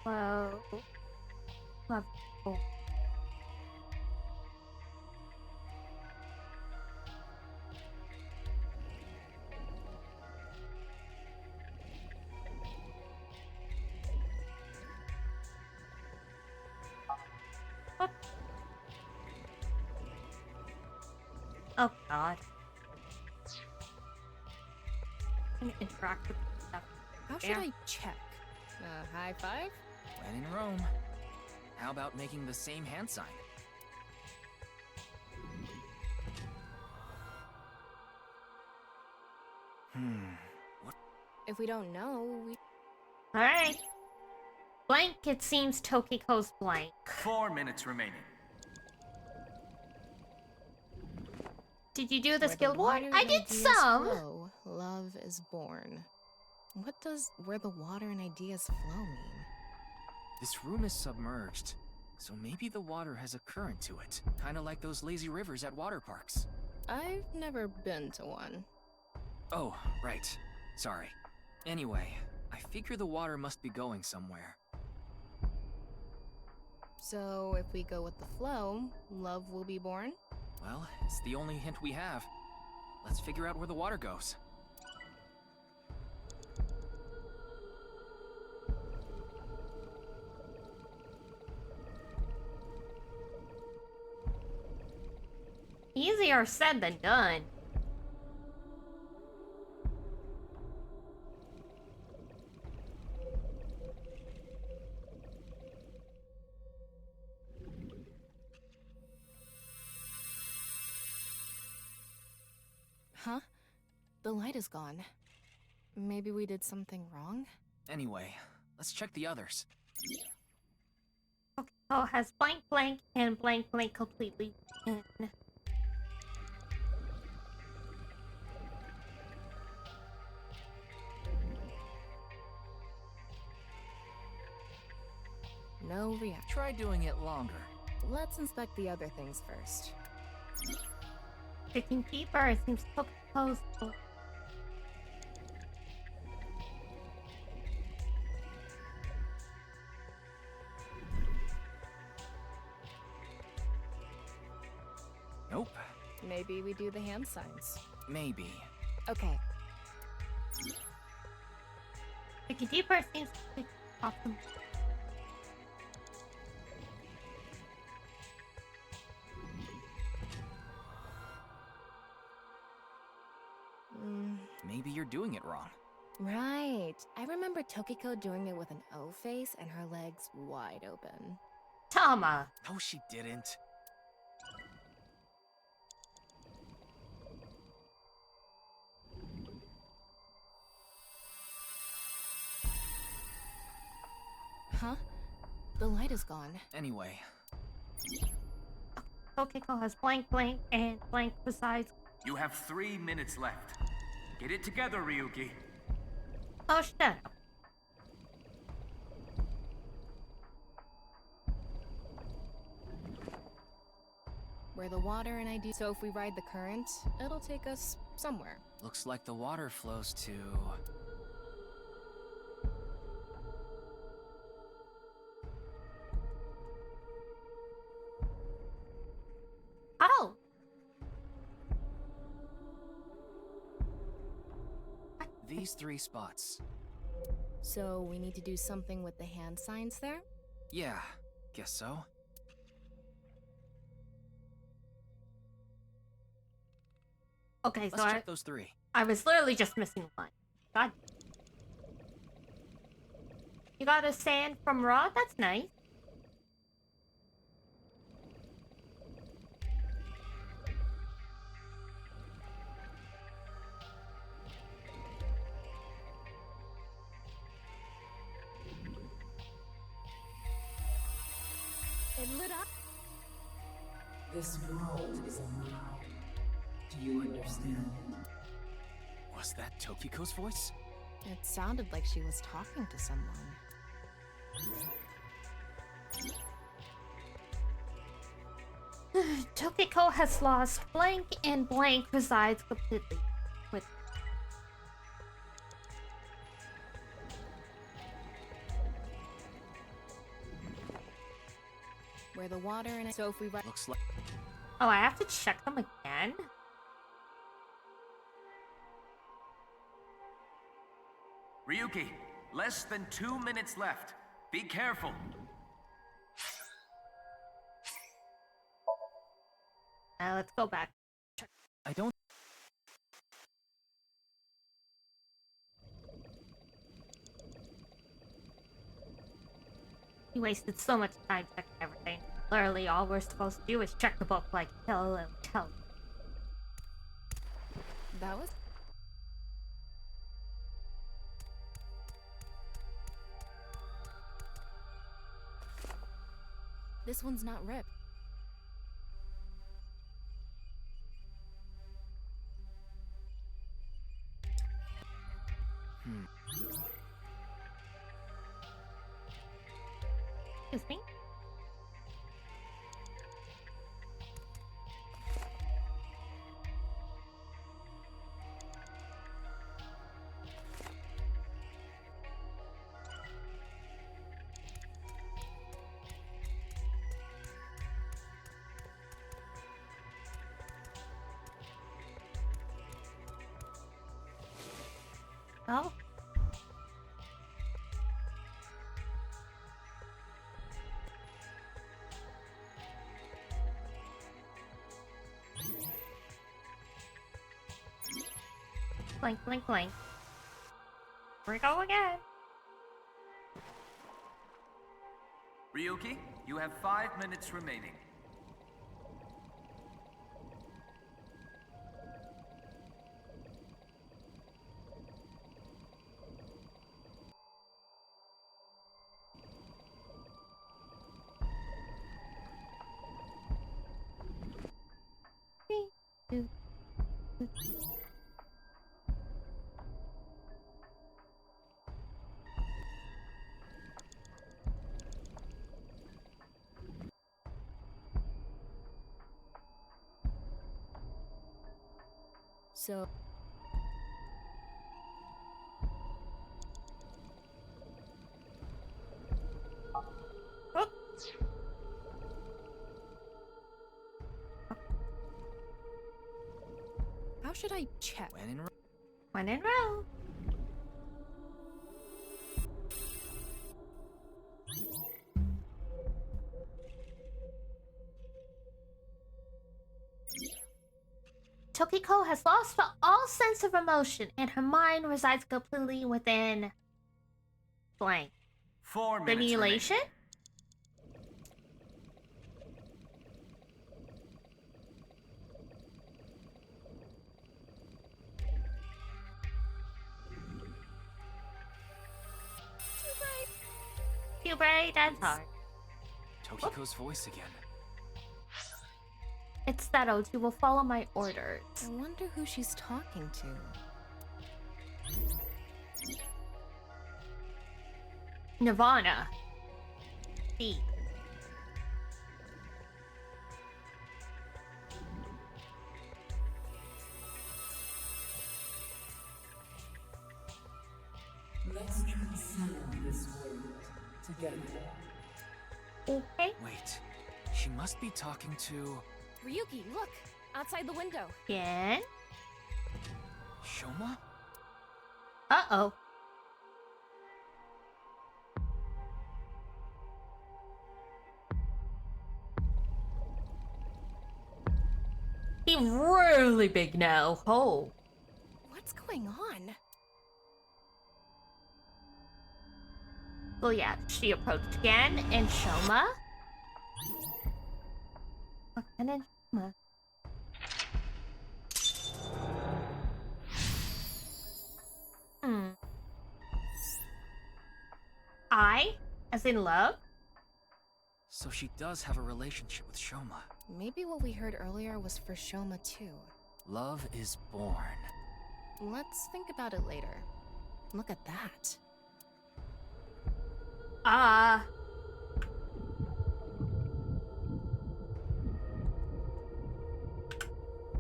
flow. Love. Oh. What? Oh god. I'm gonna interact with stuff. How should I check? High five? When in Rome. How about making the same hand sign? What? If we don't know, we... Alright. Blank, it seems Tokiko's blank. 4 minutes remaining. Did you do the Where skill board? water I and did ideas some! flow, love is born. What does where the water and ideas flow mean? This room is submerged, so maybe the water has a current to it. Kinda like those lazy rivers at water parks. I've never been to one. Oh, right. Sorry. Anyway, I figure the water must be going somewhere. So if we go with the flow, love will be born? Well, it's the only hint we have. Let's figure out where the water goes. Easier said than done. Huh? The light is gone. Maybe we did something wrong? Anyway, let's check the others. Tokiko has blank blank and blank blank completely in. No reaction. Try doing it longer. Let's inspect the other things first. Digging deeper, it seems Tokiko's. Nope. Maybe we do the hand signs. Maybe. Okay. Digging deeper, it seems awesome. Maybe you're doing it wrong. Right. I remember Tokiko doing it with an O face and her legs wide open. Tama. No, she didn't. Huh? The light is gone. Anyway, Tokiko has blank blank and blank besides. You have 3 minutes left. Get it together, Ryuki. Oh, shut up. Where the water and ID. So if we ride the current, it'll take us somewhere. looks like the water flows to... Oh! These 3 spots. So we need to do something with the hand signs there? Yeah, guess so. Okay, Let's so check those 3. I was literally just missing one. God. You got a sand from Raw? That's nice. It lit up. This world is a lie. Do you understand? Was that Tokiko's voice? It sounded like she was talking to someone. Tokiko has lost blank and blank resides completely with. Where the water and so if we write. Looks like... Oh, I have to check them again? Ryuki, less than 2 minutes left. Be careful. Let's go back. I don't... You wasted so much time checking everything. Literally, all we're supposed to do is check the book like tell. That was. This one's not ripped. Excuse me? Oh. Blank, blank, blank. Here we go again. Ryuki, you have 5 minutes remaining. So. Oh. How should I check? When in Rome. Tokiko has lost all sense of emotion, and her mind resides completely within blank. 4 minutes Simulation? remaining. Too bright, that's hard. Tokiko's voice again. It's settled. You will follow my orders. I wonder who she's talking to. Nirvana. B. Let's transcend this world together. Okay. Wait, she must be talking to... Ryuki, look! Outside the window. Again. Shoma? Uh-oh. He's really big now. Oh. What's going on? So yeah, she approached again, and Shoma. And then Shoma. I, as in love? So she does have a relationship with Shoma. Maybe what we heard earlier was for Shoma too. Love is born. Let's think about it later. Look at that.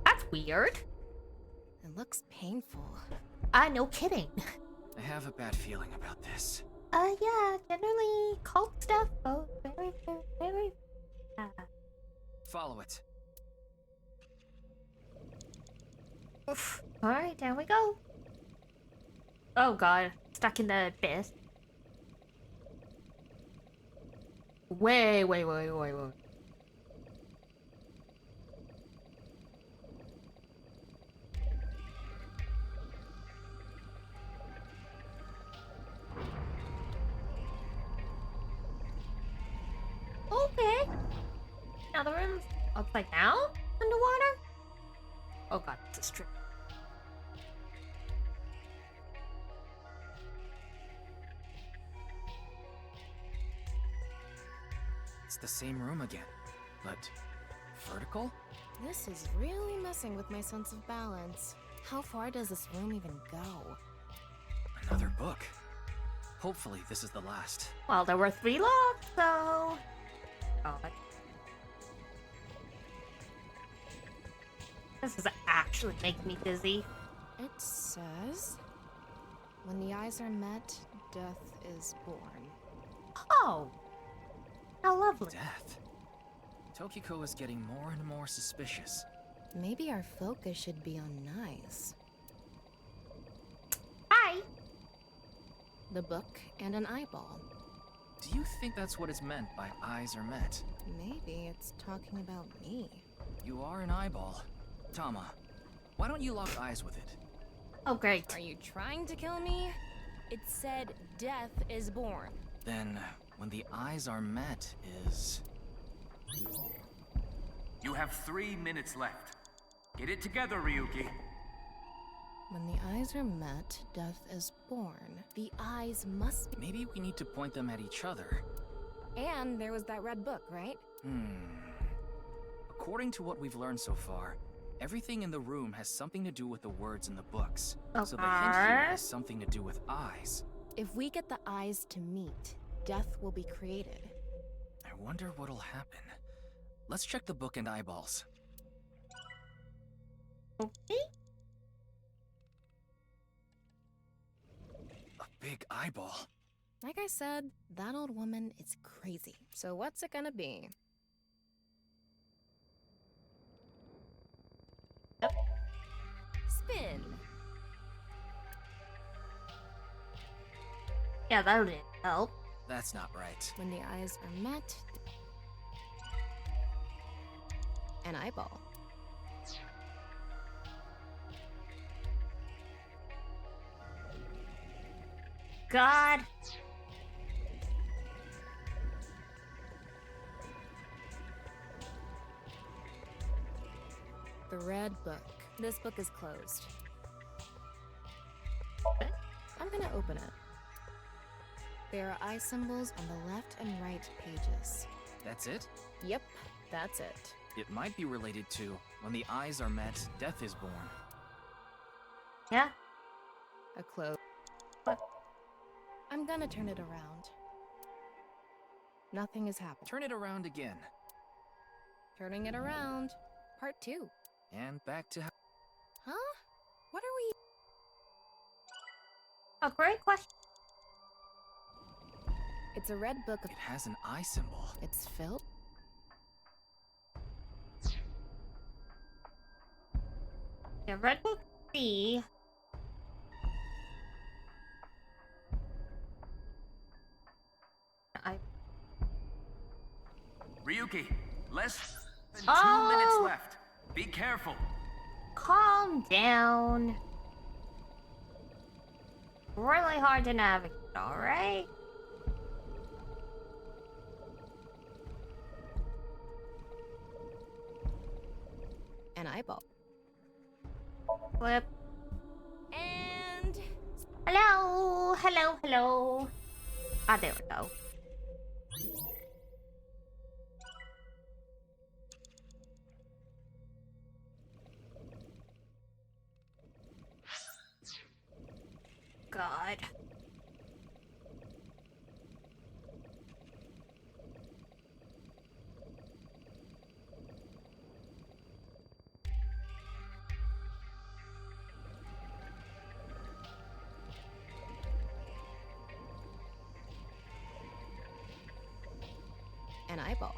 That's weird. It looks painful. No kidding. I have a bad feeling about this. Yeah, generally cult stuff goes very, very, very bad. Follow it. Oof. Alright, down we go. Oh god, stuck in the abyss. Wait. Okay. Now the room's upside down? Underwater? Oh god, this is true. It's the same room again, but vertical? This is really messing with my sense of balance. How far does this room even go? Another book. Hopefully this is the last. Well, there were 3 locks, so... God. This is actually making me dizzy. It says, when the eyes are met, death is born. Oh! How lovely. Death. Tokiko is getting more and more suspicious. Maybe our focus should be on Nice. Hi! The book and an eyeball. Do you think that's what is meant by eyes are met? Maybe it's talking about me. You are an eyeball. Tama, why don't you lock eyes with it? Oh, great. Are you trying to kill me? It said death is born. Then, when the eyes are met is... You have 3 minutes left. Get it together, Ryuki. When the eyes are met, death is born. The eyes must be... Maybe we need to point them at each other. And there was that red book, right? According to what we've learned so far, everything in the room has something to do with the words in the books. So the hint here has something to do with eyes. If we get the eyes to meet, death will be created. I wonder what'll happen. Let's check the book and eyeballs. Okay. A big eyeball. Like I said, that old woman is crazy. So what's it gonna be? Spin. Yeah, that would help. That's not right. When the eyes are met, an eyeball. God. The red book. This book is closed. I'm gonna open it. There are eye symbols on the left and right pages. That's it? Yep, that's it. It might be related to when the eyes are met, death is born. Yeah. A close. I'm gonna turn it around. Nothing has happened. Turn it around again. Turning it around. Part 2. And back to... Huh? What are we... A great question. It's a red book of... It has an eye symbol. It's filled? Yeah, red book C. Ryuki, less than 2 Oh. minutes left. Be careful. Calm down. Really hard to navigate, alright? An eyeball. Flip. And Hello, hello, hello. Ah, there we go. God. an eyeball.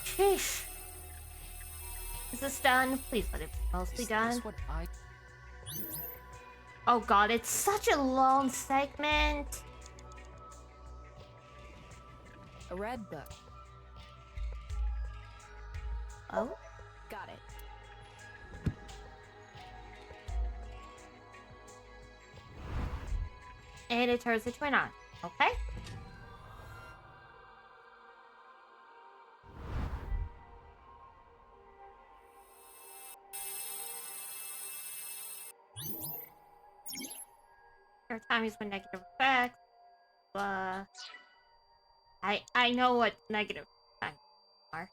Sheesh. Is this done? Please let it be mostly done. Is this what I... Oh god, it's such a long segment. A red book. Oh? Got it. And it turns into an eye. Okay? There are times when negative effects. I know what negative effects are.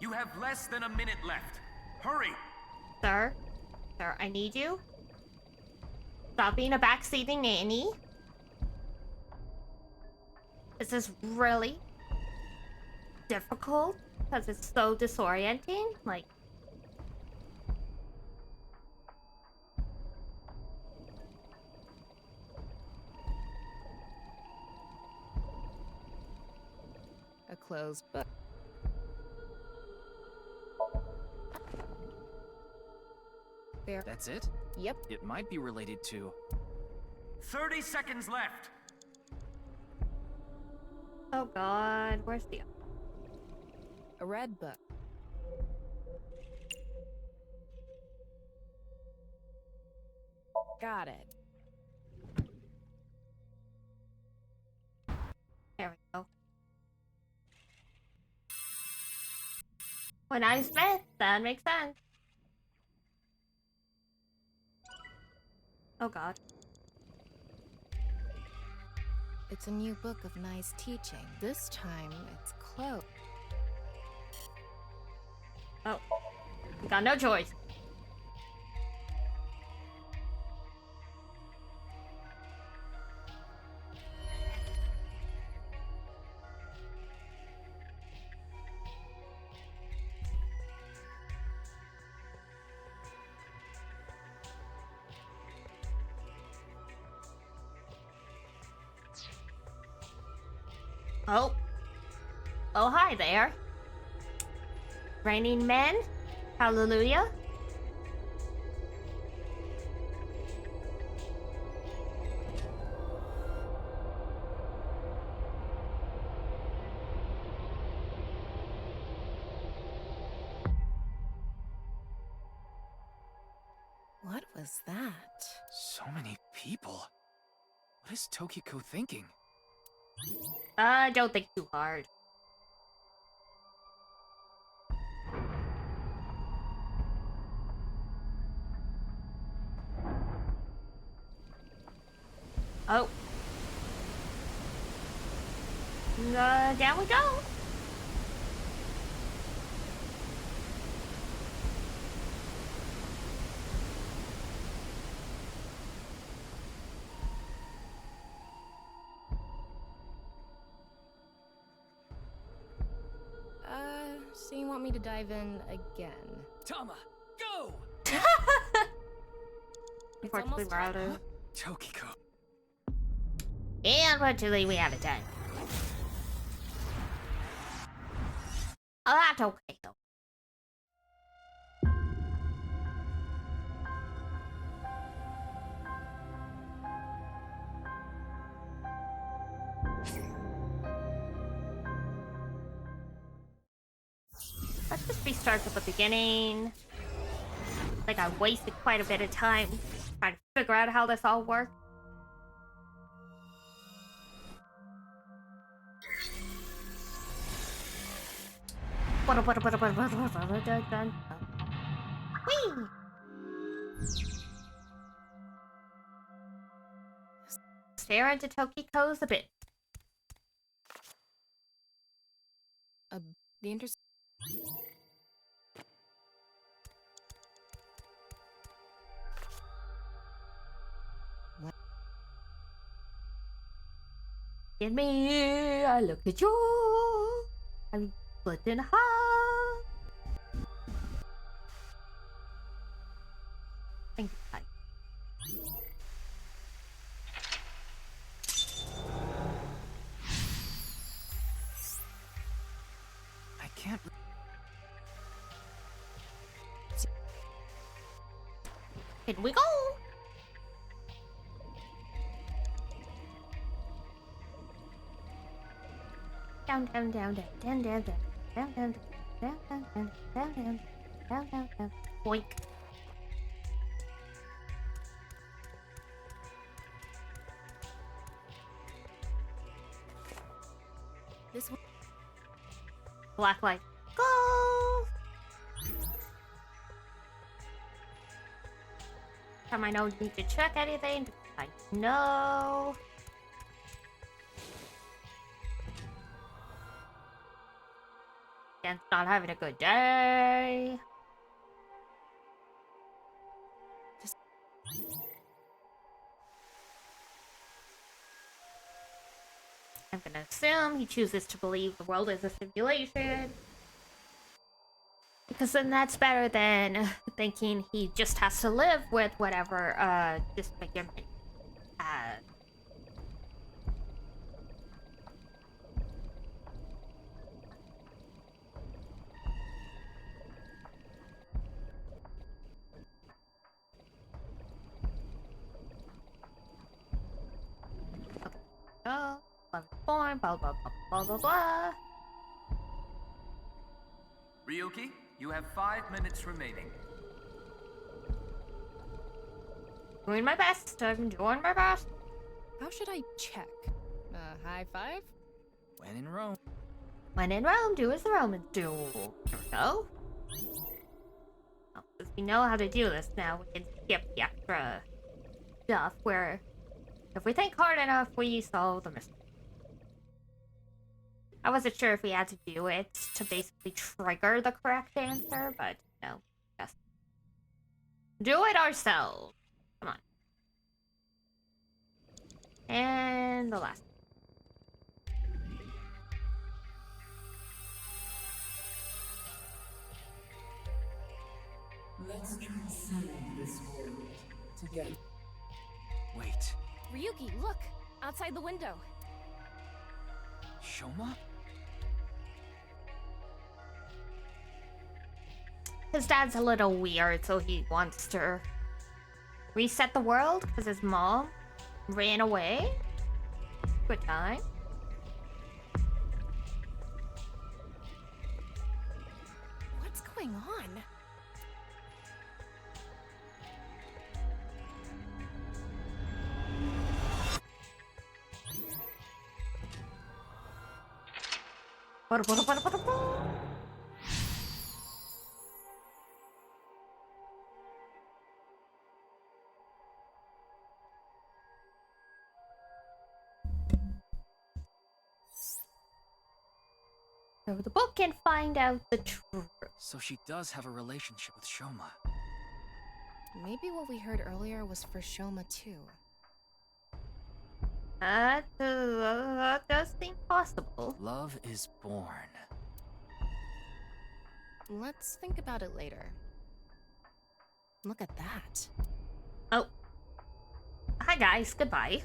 You have less than a minute left. Hurry! Sir, I need you. Stop being a backseating nanny. This is really difficult because it's so disorienting. Like, A closed book. There. That's it? Yep. It might be related to... 30 seconds left. oh god, where's the... A red book. Got it. There we go. When I Smith, that makes sense. Oh god. It's a new book of nice teaching. This time, it's closed. Oh. We got no choice. Oh. Oh, hi there. Raining men? Hallelujah. What was that? So many people. What is Tokiko thinking? Don't think too hard. Oh. Down we go. So you want me to dive in again? Tama, go! Unfortunately, we're out of... Tokiko. And unfortunately, we have a time. Oh, that's okay, though. Let's just restart at the beginning. Like I wasted quite a bit of time trying to figure out how this all works. Whee! Stare into Tokiko's a bit. The inter. Get me, I look at you. I'm split in half. Thank you. I can't. Here we go. Down, down, down, down, down, down, down, down, down, down, down, down, down, down, down, down. Boink. This one. Black light. Go! Time I don't need to check anything. I know. Dan's not having a good day. I'm gonna assume he chooses to believe the world is a simulation. Because then that's better than thinking he just has to live with whatever, disfigurement. Oh, love is born, blah blah blah blah blah blah. Ryuki, you have 5 minutes remaining. Doing my best. I'm doing my best. How should I check? High five? When in Rome. When in Rome, do as the Romans do. Here we go. Oh, since we know how to do this now, we can skip the extra stuff where if we think hard enough, we solve the mystery. I wasn't sure if we had to do it to basically trigger the correct answer, but no. Yes. Do it ourselves. Come on. And the last. Let's transcend this world together. Wait. Ryuki, look! Outside the window. Shoma? His dad's a little weird, so he wants to reset the world because his mom ran away. Good time. What's going on? So the book can find out the truth. So she does have a relationship with Shoma. Maybe what we heard earlier was for Shoma too. That does seem possible. Love is born. Let's think about it later. Look at that. Oh. Hi guys, goodbye.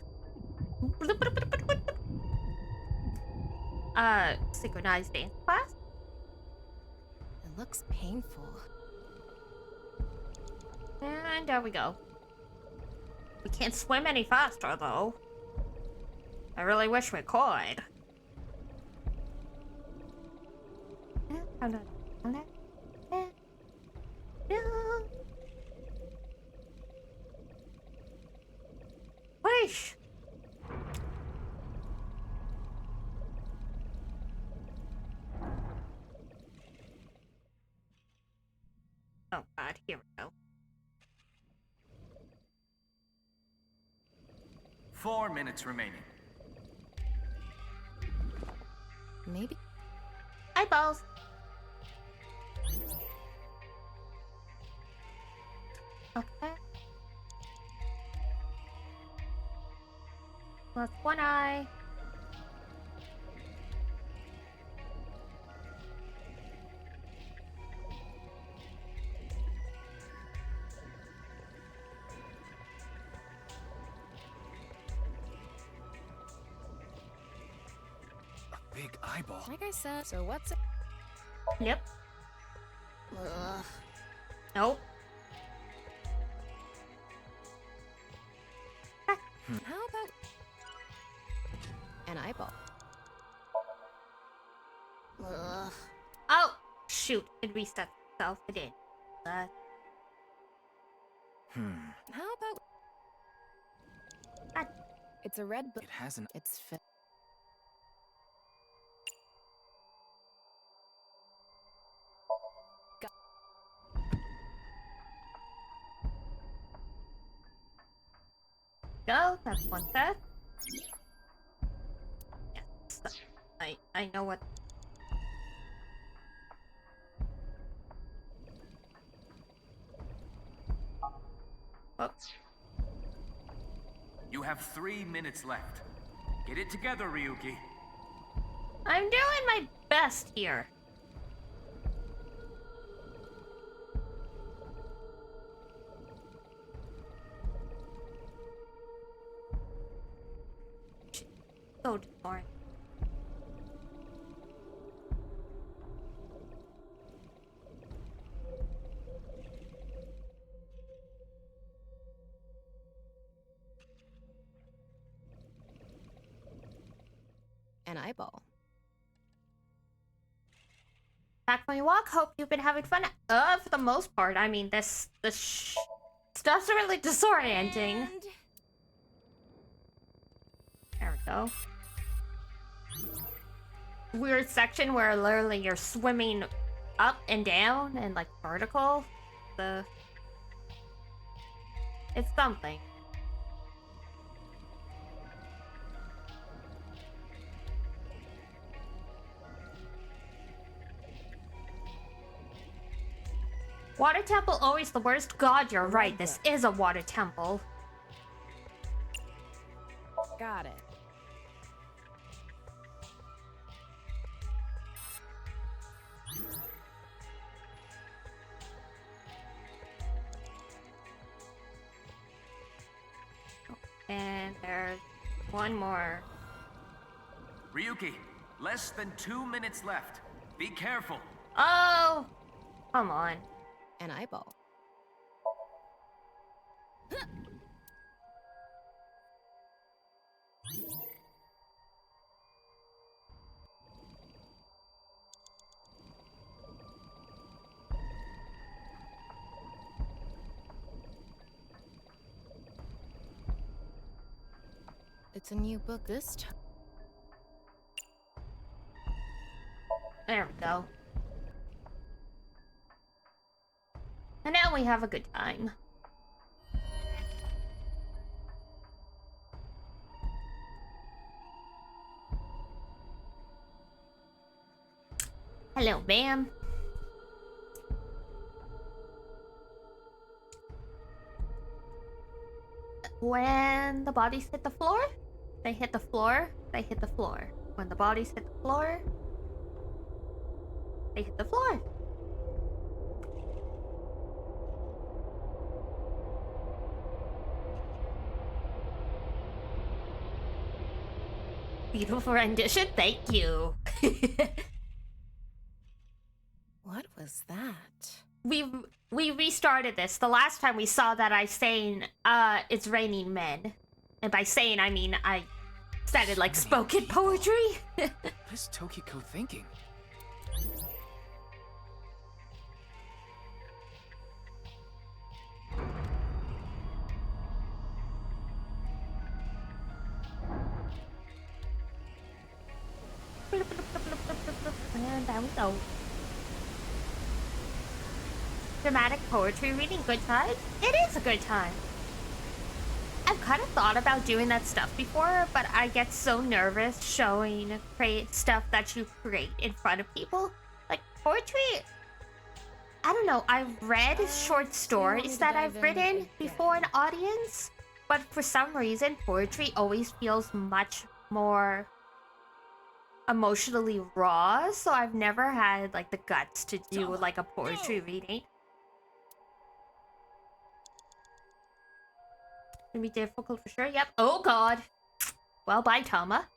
Synchronized dance class? It looks painful. And there we go. We can't swim any faster though. I really wish we could. Oh god, here we go. 4 minutes remaining. Maybe. Eyeballs. Okay. That's one eye. A big eyeball. Like I said, so what's it? Yep. Ugh. Nope. How about an eyeball? Ugh. Oh, shoot. It resets itself. It did. How about? God. It's a red book. It hasn't. It's fit. Go. That's one set. Yes. I know what. Oops. You have 3 minutes left. Get it together, Ryuki. I'm doing my best here. So boring. An eyeball. Back from your walk. Hope you've been having fun. For the most part. I mean, this stuff's really disorienting. And There we go. Weird section where literally you're swimming up and down and like vertical. It's something. Water temple always the worst. God, you're right. This is a water temple. got it. And there's one more. Ryuki, less than 2 minutes left. Be careful. Oh! Come on. An eyeball. It's a new book this time. There we go. And now we have a good time. Hello, ma'am. When the bodies hit the floor, they hit the floor, they hit the floor. When the bodies hit the floor, they hit the floor. Beautiful rendition, thank you. What was that? We restarted this. The last time we saw that I saying it's raining men. And by saying I mean I sounded like spoken poetry. What is Tokiko thinking? And down we go. dramatic poetry reading good time? It is a good time. I've kind of thought about doing that stuff before, but I get so nervous showing stuff that you create in front of people. Like, poetry, I don't know, I've read short stories that I've written before an audience, but for some reason, poetry always feels much more emotionally raw, so I've never had, like, the guts to do, like, a poetry reading. Gonna be difficult for sure, yep. Oh god! Well, bye, Tama.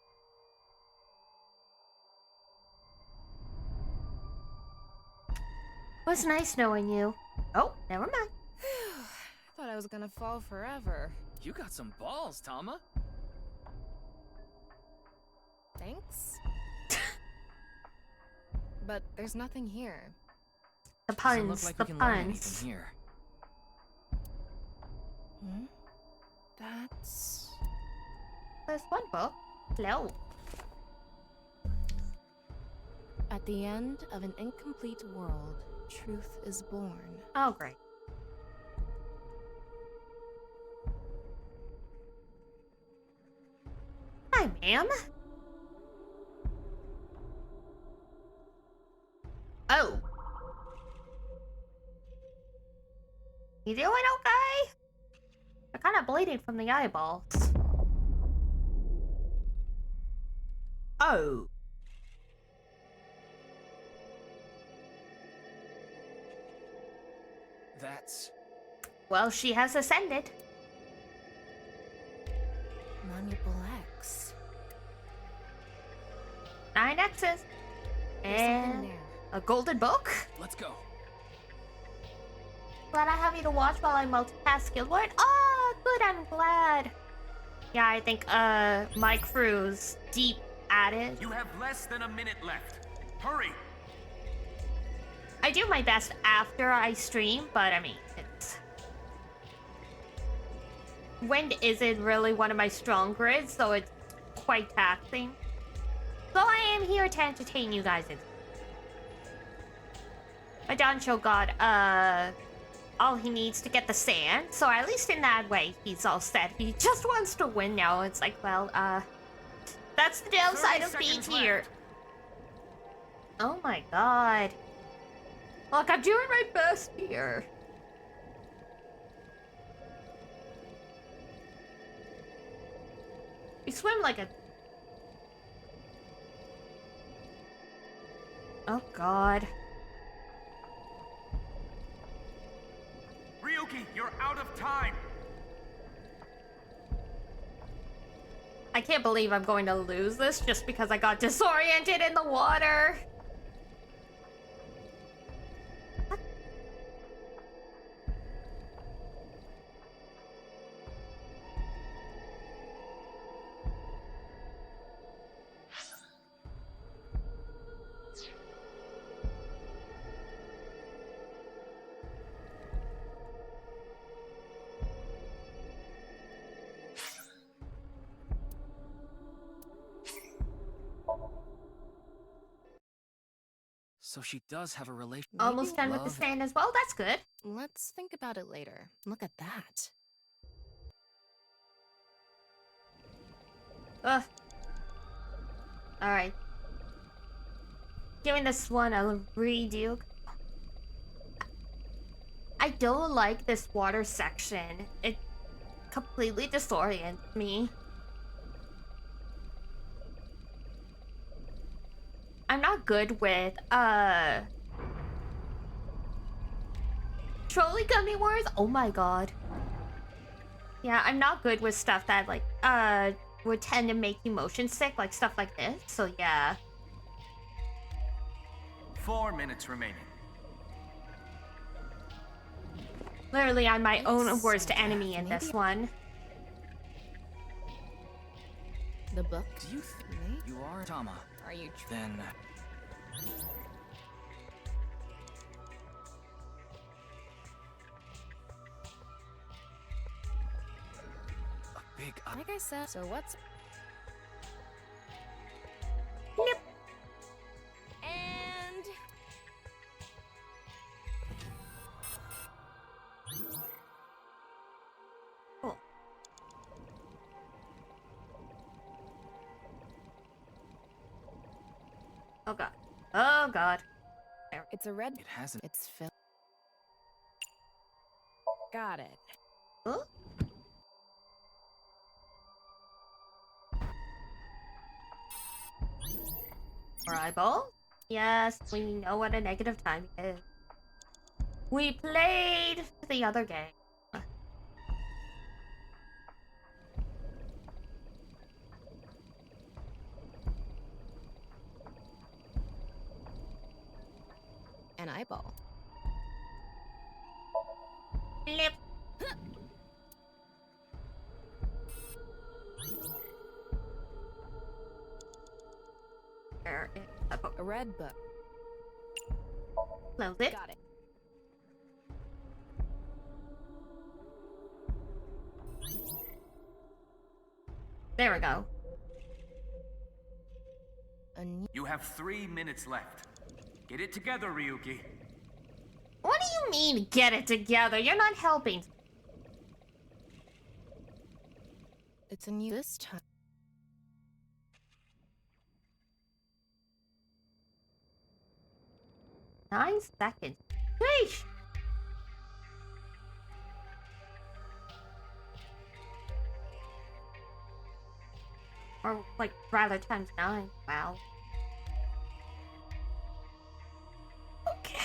Was nice knowing you. Oh, never mind. I thought I was gonna fall forever. You got some balls, Tama. Thanks. But there's nothing here. The Doesn't puns, look like the we can learn puns. anything here. Hmm? That's... There's one book. Hello. At the end of an incomplete world, truth is born. Oh, great. Hi, ma'am. Oh. You doing okay? I'm kind of bleeding from the eyeballs. Oh. That's... Well, she has ascended. Manipul X. 9 X's. There's something And there. a golden book. Let's go. Glad I have you to watch while I multitask Skillward. Oh, good, I'm glad. Yeah, I think, my crew's deep at it. You have less than a minute left. Hurry! I do my best after I stream, but I mean, it's... Wind isn't really one of my strong grids, so it's quite taxing. So I am here to entertain you guys. My Doncho got, all he needs to get the sand, so at least in that way, he's all set. He just wants to win now. It's like, well, that's the downside of being here. Oh my god. Look, I'm doing my best here. You swim like a... Oh god. Ryuki, you're out of time! I can't believe I'm going to lose this just because I got disoriented in the water. What? So she does have a relation. Almost done with the sand as well. That's good. Let's think about it later. Look at that. Ugh. Alright. Giving this one a redo. I don't like this water section. It completely disorients me. I'm not good with, trolley gummy words? Oh my god. Yeah, I'm not good with stuff that, like, would tend to make you motion sick, like stuff like this, so yeah. 4 minutes remaining. Literally, I'm my own worst enemy in this one. The book? Do you think you are Tama? Are you Then... a big... Like I said, so what's... Yep. And... Oh god. It's a red. It hasn't. It's filled. Got it. Huh? More eyeball? Yes, we know what a negative time is. We played the other game. An eyeball. Flip. There is a book. A red book. Close it. Got it. There we go. A new. You have 3 minutes left. Get it together, Ryuki. What do you mean, get it together? You're not helping. It's a new. This time. 9 seconds. Sheesh! Or, like, rather times 9. Wow. Okay.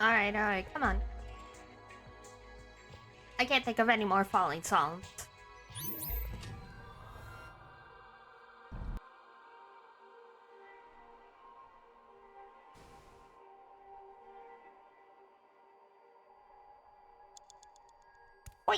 Alright, come on. I can't think of any more falling songs. Oi!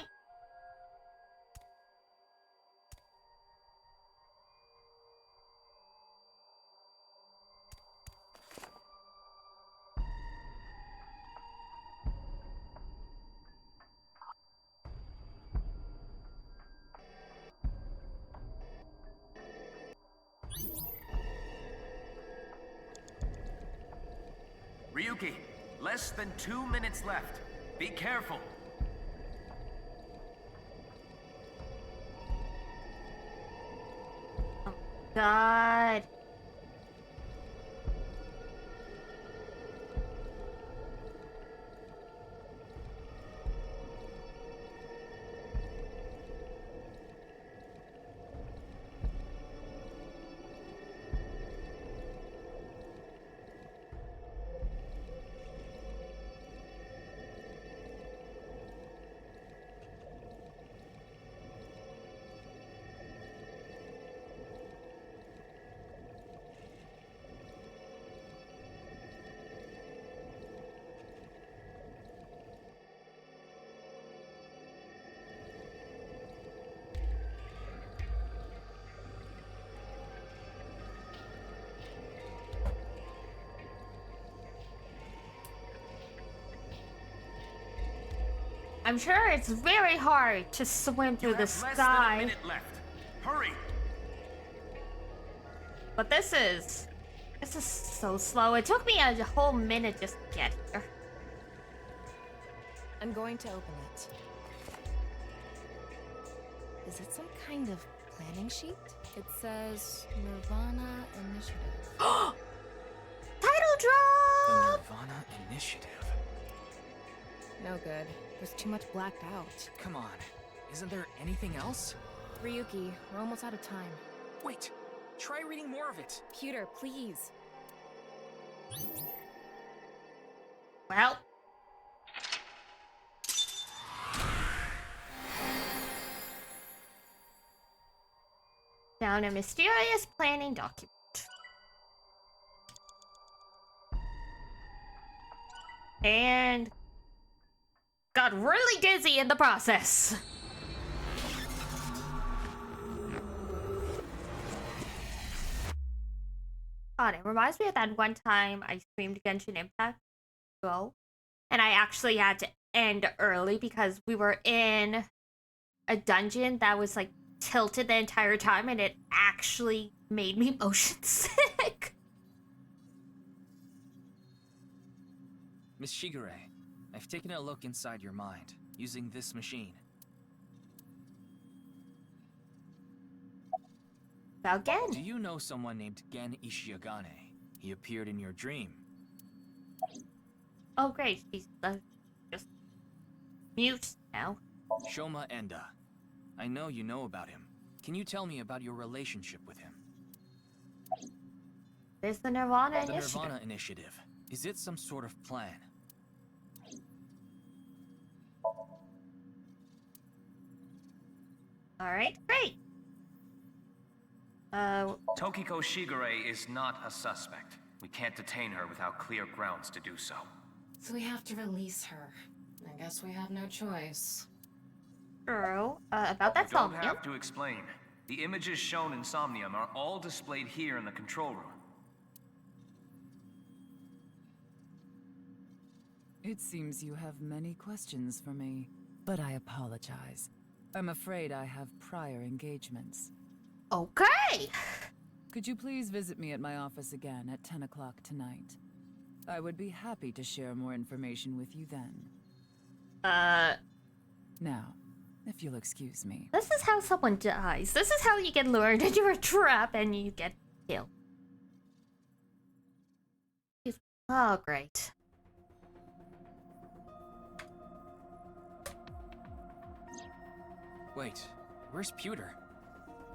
Ryuki, less than 2 minutes left. Be careful. God. I'm sure it's very hard to swim through the Less than a sky, minute left. Hurry. but this is so slow. It took me a whole minute just to get here. I'm going to open it. Is it some kind of planning sheet? It says Nirvana Initiative. Title The drop! Nirvana Initiative. No good. There's too much blacked out. Come on. Isn't there anything else? Ryuki, we're almost out of time. Wait. Try reading more of it. Computer, please. Well. Found a mysterious planning document. And got really dizzy in the process. God, it reminds me of that one time I streamed Genshin Impact Go, and I actually had to end early because we were in a dungeon that was like tilted the entire time, and it actually made me motion sick. Miss Shigure, I've taken a look inside your mind, using this machine. About Gen. Do you know someone named Gen Ishiagane? He appeared in your dream. Oh great, he's just mute now. Shoma Enda. I know you know about him. Can you tell me about your relationship with him? There's the Nirvana The Initiative. Nirvana Initiative. Is it some sort of plan? Alright, great. Tokiko Shigure is not a suspect. We can't detain her without clear grounds to do so. So we have to release her. I guess we have no choice. True. About that You don't Somnium. have to explain. The images shown in Somnium are all displayed here in the control room. It seems you have many questions for me, but I apologize. I'm afraid I have prior engagements. Okay. Could you please visit me at my office again at 10 o'clock tonight? I would be happy to share more information with you then. Now, if you'll excuse me. This is how someone dies. This is how you get lured into a trap and you get killed. Oh, great. Wait, where's Pewter?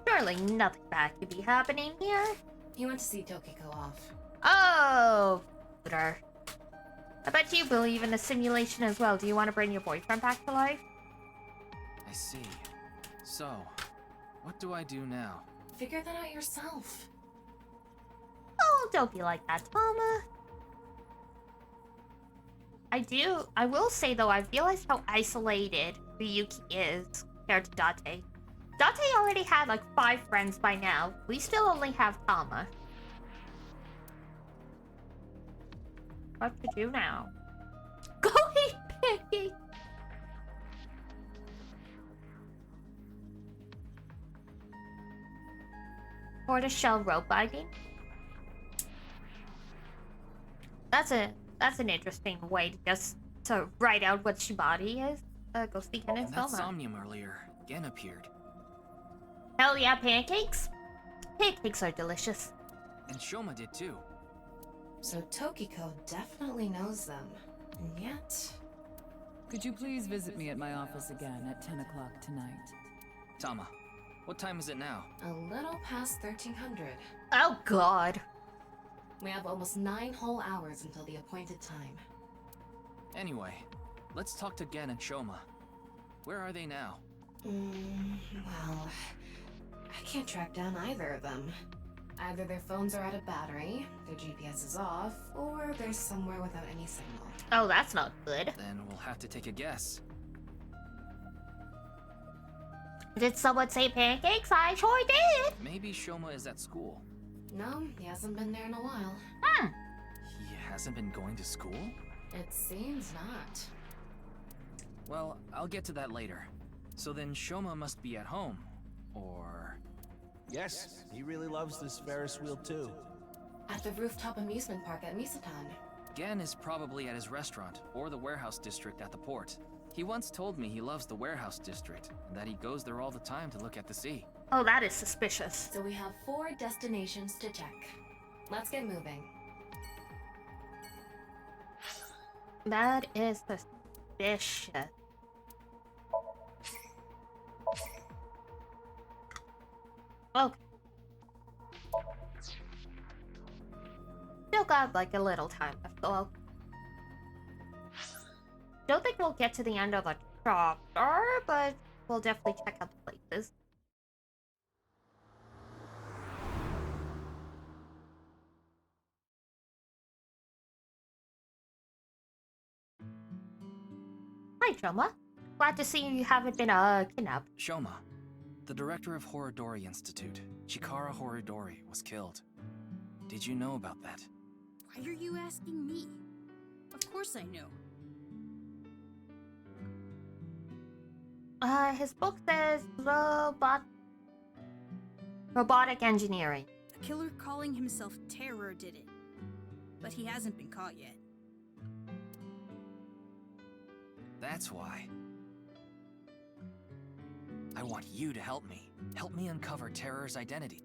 Surely nothing bad could be happening here. He went to see Tokiko off. Oh, Peter. I bet you believe in a simulation as well. Do you want to bring your boyfriend back to life? I see. So, what do I do now? Figure that out yourself. Oh, don't be like that, Tama. I will say though, I've realized how isolated Ryuki is compared to Date. Date already had like 5 friends by now. We still only have Tama. What to do now? Go eat pancake! Tortoiseshell rope binding? That's an interesting way to just to write out what Shibari is. Go speak in In that Soma. Somnium earlier, Gen appeared. Hell yeah, pancakes! Pancakes are delicious. And Shoma did too. So Tokiko definitely knows them. And yet... Could you please visit me at my office again at 10 o'clock tonight? Tama, what time is it now? a little past 1300. Oh god. We have almost 9 whole hours until the appointed time. Anyway, let's talk to Gen and Shoma. Where are they now? Well... I can't track down either of them. Either their phones are out of battery, their GPS is off, or they're somewhere without any signal. Oh, that's not good. Then we'll have to take a guess. Did someone say pancakes? I sure did! Maybe Shoma is at school. No, he hasn't been there in a while. He hasn't been going to school? It seems not. Well, I'll get to that later. So then Shoma must be at home. Or... Yes, he really loves this Ferris wheel too. At the rooftop amusement park at Misatan. Gen is probably at his restaurant, or the warehouse district at the port. He once told me he loves the warehouse district, and that he goes there all the time to look at the sea. Oh, that is suspicious. So we have 4 destinations to check. Let's get moving. That is suspicious. Okay. Still got like a little time left, so don't think we'll get to the end of the chapter, but we'll definitely check out the places. Hi, Choma. Glad to see you haven't been kidnapped. Shoma, the director of Horodori Institute, Chikara Horodori, was killed. Did you know about that? Why are you asking me? Of course I know. His book says robotic engineering. A killer calling himself Terror did it. But he hasn't been caught yet. That's why. I want you to help me. Help me uncover Terror's identity.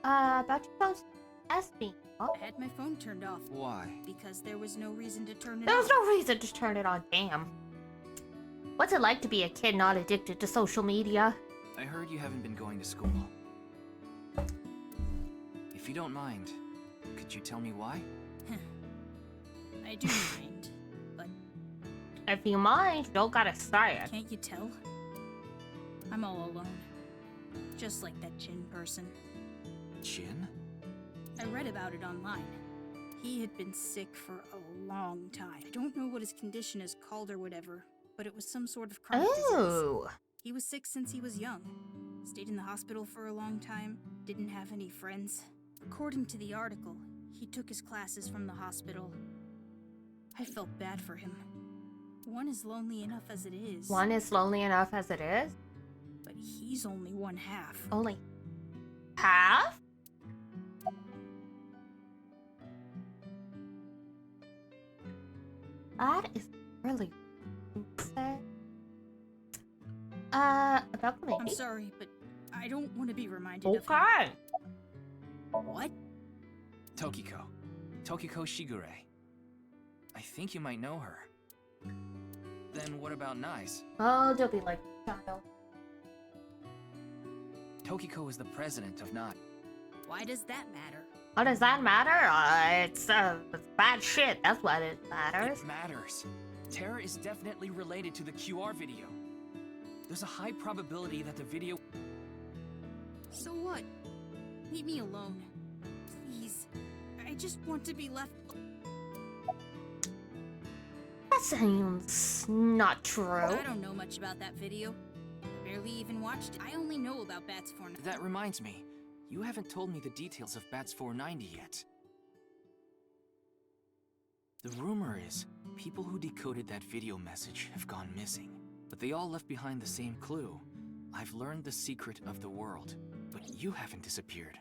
About your phone's SB. Oh. I had my phone turned off. Why? Because there was no reason to turn it There on. was no reason to turn it on, damn. What's it like to be a kid not addicted to social media? I heard you haven't been going to school. If you don't mind, could you tell me why? I do mind, but... If you mind, you don't gotta say it. Can't you tell? I'm all alone. Just like that Jin person. Jin? I read about it online. He had been sick for a long time. I don't know what his condition is called or whatever, but it was some sort of chronic disease. He was sick since he was young. Stayed in the hospital for a long time. Didn't have any friends. According to the article, he took his classes from the hospital. I felt bad for him. One is lonely enough as it is. One is lonely enough as it is? But he's only one half. Only half? That is really sad. About me. I'm sorry, but I don't want to be reminded of him. Okay. What? Tokiko. Tokiko Shigure. I think you might know her. Then what about Nice? Oh, don't be like child. Tokiko is the president of NAI. Why does that matter? What does that matter? It's bad shit. That's what it matters. It matters. Terror is definitely related to the QR video. There's a high probability that the video... So what? Leave me alone. Please. I just want to be left... That sounds not true. I don't know much about that video. I barely even watched it. I only know about Bats 490. That reminds me. You haven't told me the details of Bats 490 yet. The rumor is, people who decoded that video message have gone missing. But they all left behind the same clue. I've learned the secret of the world. But you haven't disappeared.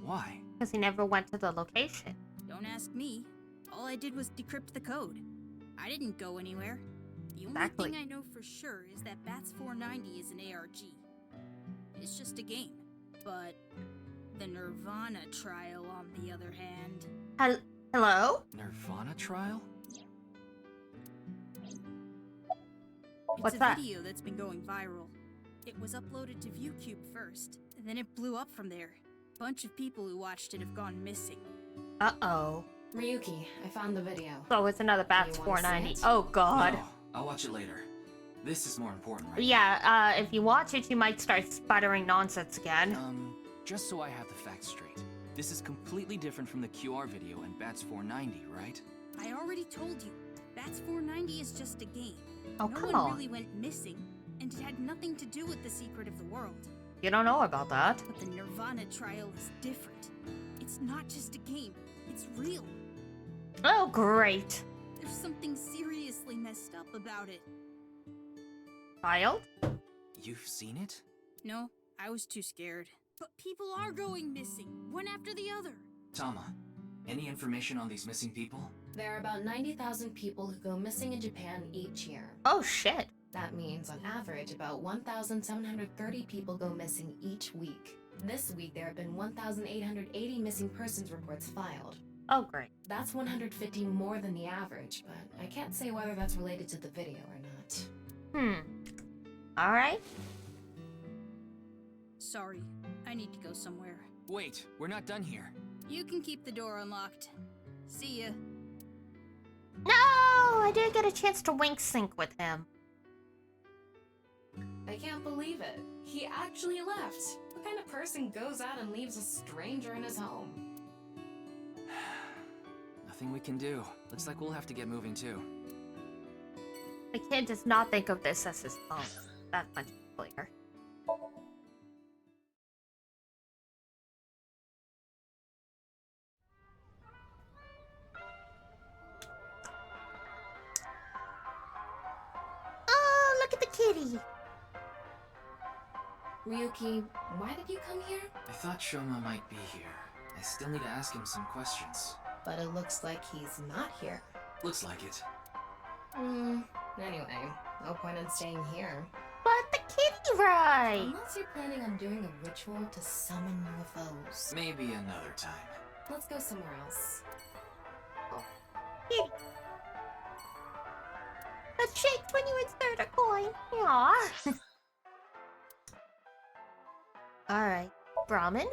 Why? Because he never went to the location. Don't ask me. All I did was decrypt the code. I didn't go anywhere. The only thing I know for sure is that Bats 490 is an ARG. It's just a game. But the Nirvana trial, on the other hand... Hello? Nirvana trial? What's it's a that? video that's been going viral. It was uploaded to ViewCube first, and then it blew up from there. A bunch of people who watched it have gone missing. Uh-oh. Ryuki, I found the video. So it's another Bats You wanna 490. see it? Oh god. No, I'll watch it later. This is more important, right? Yeah, if you watch it, you might start sputtering nonsense again. Just so I have the facts straight. This is completely different from the QR video and Bats 490, right? I already told you. Bats 490 is just a game. Oh, no come one on. really went missing, and it had nothing to do with the secret of the world. You don't know about that. But the Nirvana trial is different. It's not just a game. It's real. Oh, great. There's something seriously messed up about it. Child? You've seen it? No, I was too scared. But people are going missing, one after the other. Tama, any information on these missing people? There are about 90,000 people who go missing in Japan each year. Oh, shit. That means, on average, about 1,730 people go missing each week. This week, there have been 1,880 missing persons reports filed. Oh, great. That's 150 more than the average, but I can't say whether that's related to the video or not. Alright. Sorry, I need to go somewhere. Wait, we're not done here. You can keep the door unlocked. See ya. No! I didn't get a chance to wink sync with him. I can't believe it. He actually left. What kind of person goes out and leaves a stranger in his home? Nothing we can do. Looks like we'll have to get moving too. The kid does not think of this as his home. That's much clearer. kitty. Ryuki, why did you come here? I thought Shoma might be here. I still need to ask him some questions. But it looks like he's not here. Looks like it. Anyway, no point in staying here. But the kitty ride! Unless you're planning on doing a ritual to summon UFOs. Maybe another time. Let's go somewhere else. Kitty. It shakes when you insert a coin. Aww. Alright, Brahmin?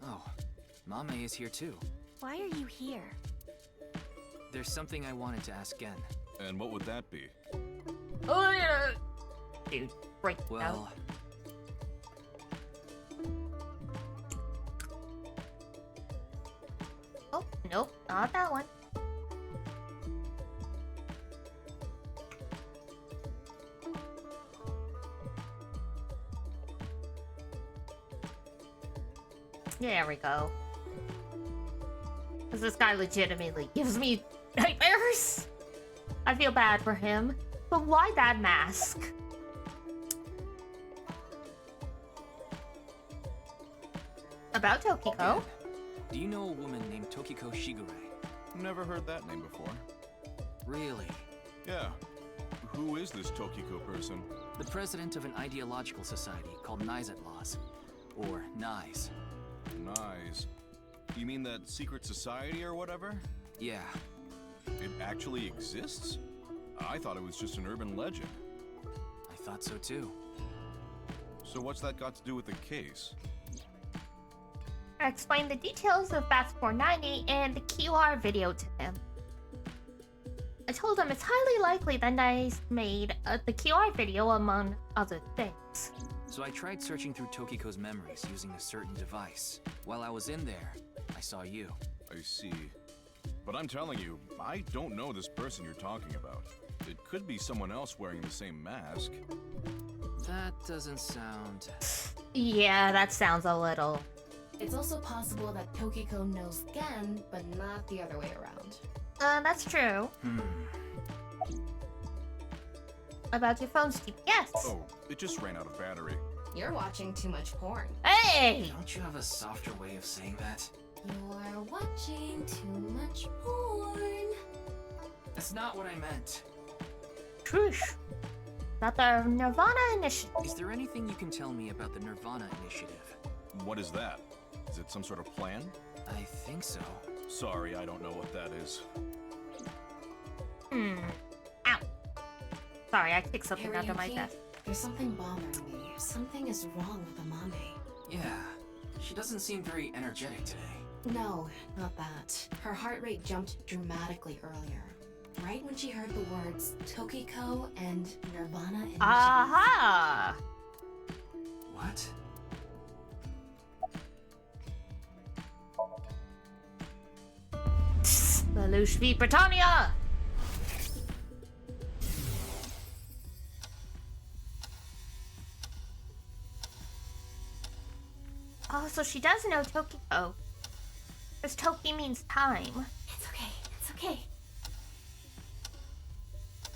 Oh, Mame is here too. Why are you here? There's something I wanted to ask Gen. And what would that be? Oh, yeah. Dude, break Well, out. Oh, nope, not that one. There we go. Because this guy legitimately gives me nightmares. I feel bad for him. But why that mask? About Tokiko? Do you know a woman named Tokiko Shigure? Never heard that name before. Really? Yeah. Who is this Tokiko person? The president of an ideological society called Nizet Laws. Or NISE. Nice. You mean that secret society or whatever? Yeah. It actually exists? I thought it was just an urban legend. I thought so too. So what's that got to do with the case? I explained the details of Bats 490 and the QR video to him. I told him it's highly likely that NICE made the QR video among other things. So I tried searching through Tokiko's memories using a certain device. While I was in there, I saw you. I see. But I'm telling you, I don't know this person you're talking about. It could be someone else wearing the same mask. That doesn't sound... Yeah, that sounds a little... It's also possible that Tokiko knows Gen, but not the other way around. That's true. About your phone's GPS. Oh, it just ran out of battery. You're watching too much porn. Hey! Don't you have a softer way of saying that? You're watching too much porn. That's not what I meant. Trush. About the Nirvana Initiative. Is there anything you can tell me about the Nirvana Initiative? What is that? Is it some sort of plan? I think so. Sorry, I don't know what that is. Ow. Sorry, I kicked something under my Hiroyuki, desk. there's something bothering me. Something is wrong with Amame. Yeah, she doesn't seem very energetic today. No, not that. Her heart rate jumped dramatically earlier. Right when she heard the words Tokiko and Nirvana Initiative. Aha! What? Lelouch v. Britannia! Oh, so she does know Tokiko. Because Toki means time. It's okay. It's okay.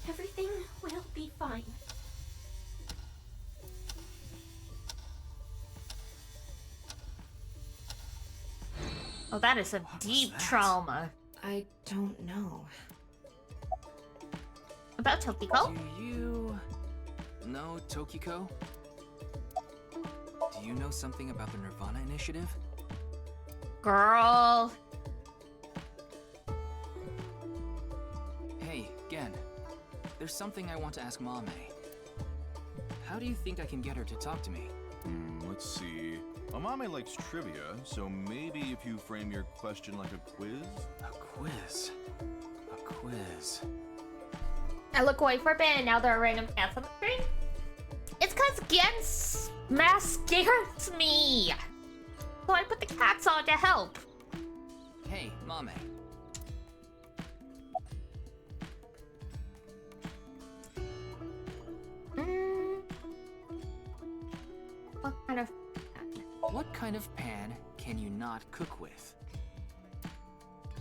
Everything will be fine. Oh, that is some deep trauma. I don't know. About Tokiko? Do you know Tokiko? Do you know something about the Nirvana Initiative? Girl. Hey, Gen. There's something I want to ask Mame. How do you think I can get her to talk to me? Let's see. Amame likes trivia, so maybe if you frame your question like a quiz? A quiz? A quiz. I look away for a bit and now there are random cats on the screen. It's cause Gen's mask scares me. So I put the cats on to help. Hey, Mame. What kind of... What kind of pan can you not cook with?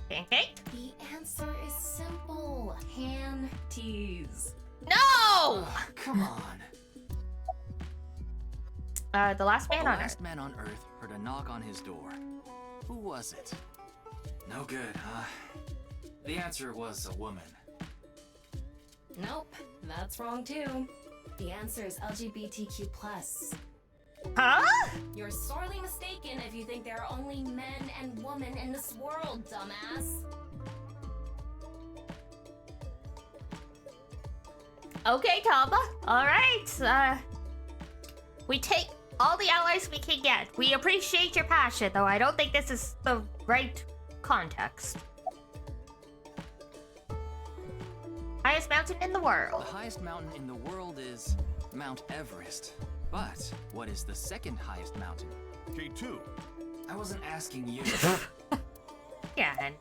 Pancake? The answer is simple. Panties. No! Come on. The last man The on last Earth. man on Earth heard a knock on his door. Who was it? No good, huh? The answer was a woman. Nope, that's wrong too. The answer is LGBTQ+. Huh? You're sorely mistaken if you think there are only men and women in this world, dumbass. Okay, Tamba. Alright, we take all the allies we can get. We appreciate your passion, though I don't think this is the right context. Highest mountain in the world. The highest mountain in the world is Mount Everest. But what is the second highest mountain? K2. I wasn't asking you. Yeah, and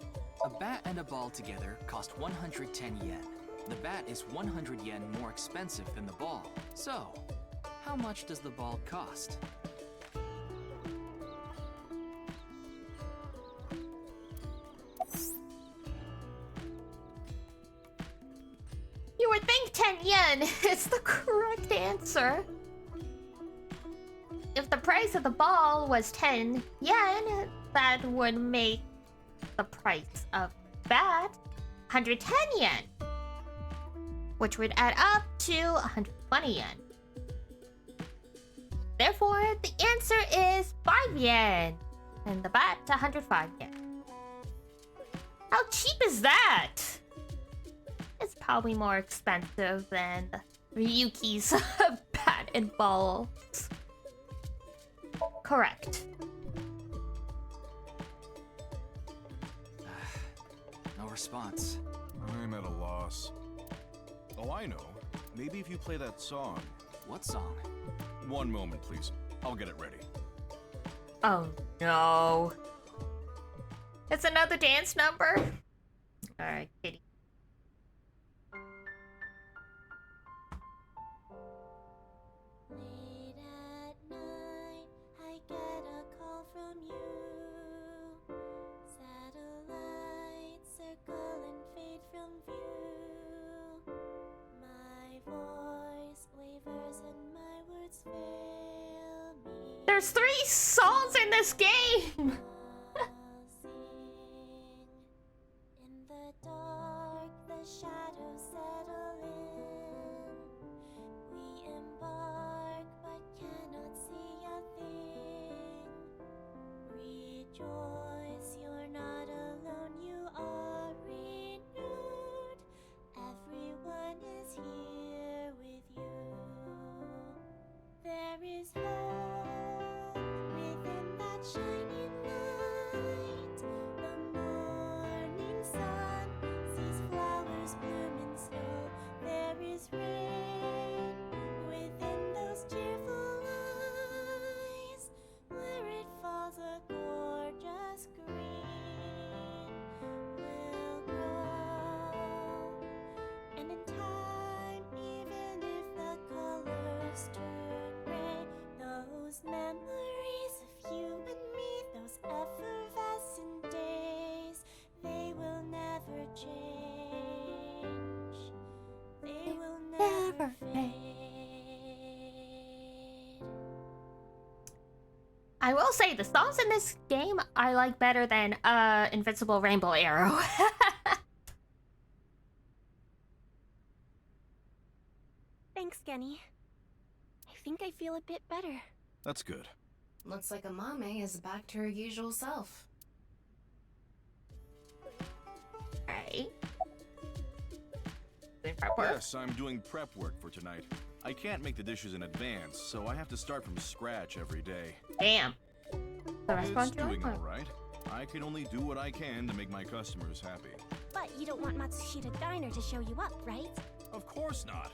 A bat and a ball together cost 110 yen. The bat is 100 yen more expensive than the ball. So, how much does the ball cost? you would think 10 yen is the correct answer. If the price of the ball was 10 yen, that would make the price of bat 110 yen, which would add up to 120 yen. Therefore, the answer is 5 yen, and the bat 105 yen. How cheap is that? It's probably more expensive than the Ryuki's bat and balls. Correct. No response. I'm at a loss. Oh, I know. Maybe if you play that song. What song? One moment, please. I'll get it ready. Oh no. It's another dance number? Alright, kitty. Late at night, I get a call from you. Satellites circle and fade from view. My voice wavers and my words fail me. There's 3 songs in this game! In the dark, the shadows settle in. We embark, but cannot see a thing. Rejoice, you're not alone, you are renewed. Everyone is here with you. There is hope within that shining light. The morning sun sees flowers bloom in snow. There is rain within those cheerful eyes. Where it falls, a gorgeous green will grow. And in time, even if the colors turn gray, those memories of you and me, those effervescent days, they will never change. They will never fade. I will say, the songs in this game I like better than Invincible Rainbow Arrow. Thanks, Genny. I think I feel a bit better. That's good. Looks like Amame is back to her usual self. Right. Doing prep work? Yes, I'm doing prep work for tonight. I can't make the dishes in advance, so I have to start from scratch every day. Damn. The It's restaurant doing joint? all right. I can only do what I can to make my customers happy. But you don't want Matsushita Diner to show you up, right? Of course not.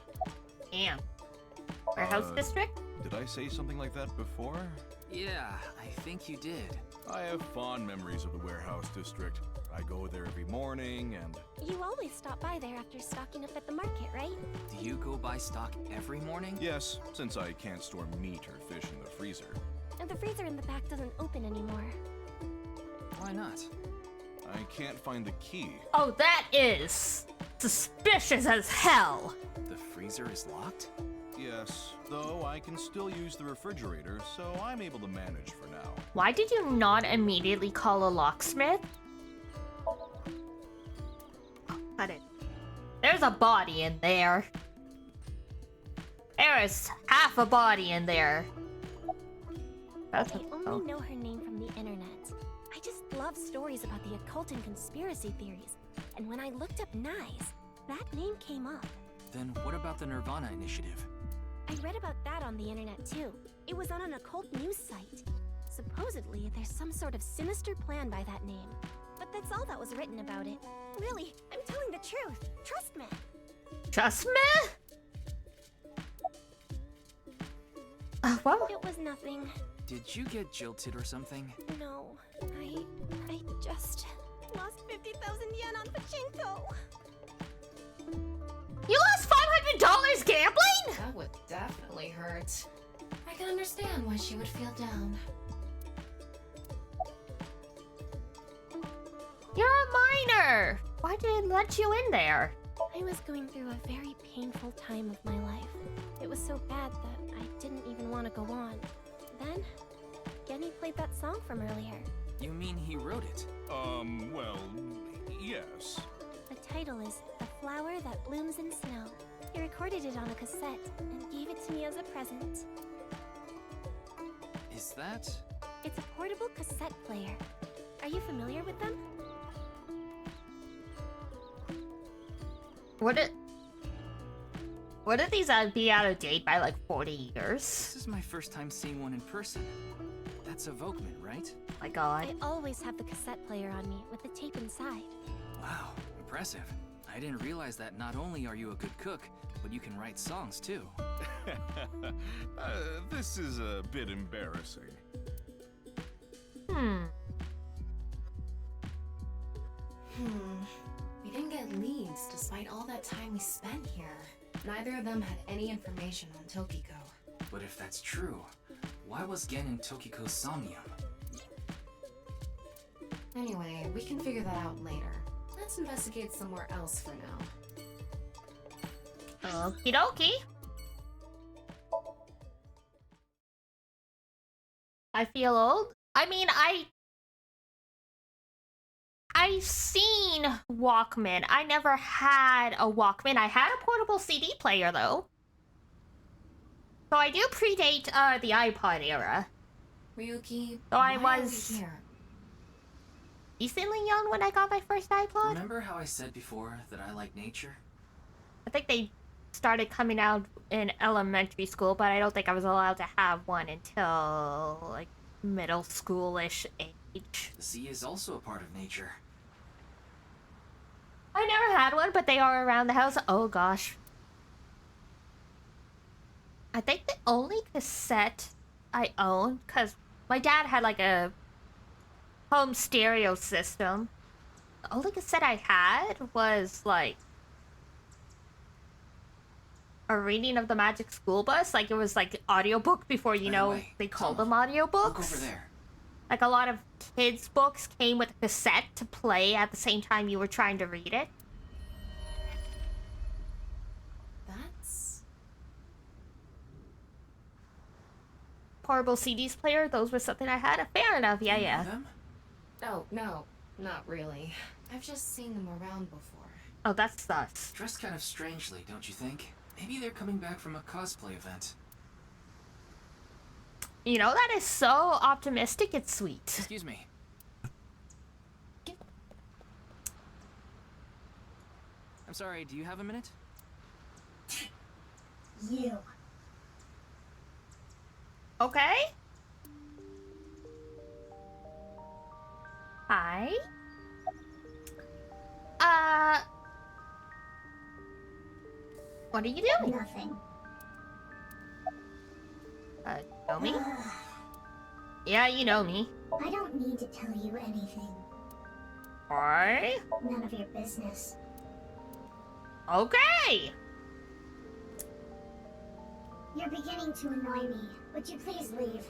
Damn. Warehouse district? Did I say something like that before? Yeah, I think you did. I have fond memories of the warehouse district. I go there every morning and... You always stop by there after stocking up at the market, right? Do you go buy stock every morning? Yes, since I can't store meat or fish in the freezer. And the freezer in the back doesn't open anymore. Why not? I can't find the key. Oh, that is suspicious as hell. The freezer is locked? Yes, though I can still use the refrigerator, so I'm able to manage for now. Why did you not immediately call a locksmith? Cut it. There's a body in there. There is half a body in there. That's I only know her name from the internet. I just love stories about the occult and conspiracy theories. And when I looked up Nyes, that name came up. Then what about the Nirvana Initiative? I read about that on the internet too. It was on an occult news site. Supposedly, there's some sort of sinister plan by that name. But that's all that was written about it. Really, I'm telling the truth. Trust me. Trust me? What? It was nothing. Did you get jilted or something? No, I just lost 50,000 yen on pachinko. You lost $500 gambling? That would definitely hurt. I can understand why she would feel down. You're a minor. Why did it let you in there? I was going through a very painful time of my life. It was so bad that I didn't even want to go on. Then, Genny played that song from earlier. You mean he wrote it? Well, yes. The title is The Flower That Blooms in Snow. He recorded it on a cassette and gave it to me as a present. Is that? It's a portable cassette player. Are you familiar with them? Wouldn't these be out of date by like 40 years? This is my first time seeing one in person. That's a Volkman, right? My god. I always have the cassette player on me with the tape inside. Wow, impressive. I didn't realize that not only are you a good cook, but you can write songs too. This is a bit embarrassing. We didn't get leads despite all that time we spent here. Neither of them had any information on Tokiko. But if that's true, why was Gen in Tokiko's Somnium? Anyway, we can figure that out later. Let's investigate somewhere else for now. Okie dokie. I feel old. I mean, I've seen Walkman. I never had a Walkman. I had a portable CD player though. So I do predate the iPod era. Ryuki, so I why was are we here? decently young when I got my first iPod. Remember how I said before that I like nature? I think they started coming out in elementary school, but I don't think I was allowed to have one until like middle schoolish age. The sea is also a part of nature. I never had one, but they are around the house. Oh gosh. I think the only cassette I own, because my dad had like a home stereo system. The only cassette I had was like a reading of the Magic School Bus. Like it was like audiobook before, you know, they called them audiobooks. Look over there. Like a lot of kids' books came with a cassette to play at the same time you were trying to read it. That's... Portable CDs player, those were something I had. Fair enough, yeah, yeah. Oh, no, not really. I've just seen them around before. Oh, that's sus. Dressed kind of strangely, don't you think? Maybe they're coming back from a cosplay event. You know, that is so optimistic, it's sweet. Excuse me. I'm sorry, do you have a minute? You. Okay. Hi. What are you doing? Nothing. Know me? Yeah, you know me. I don't need to tell you anything. Why? None of your business. Okay. You're beginning to annoy me. Would you please leave?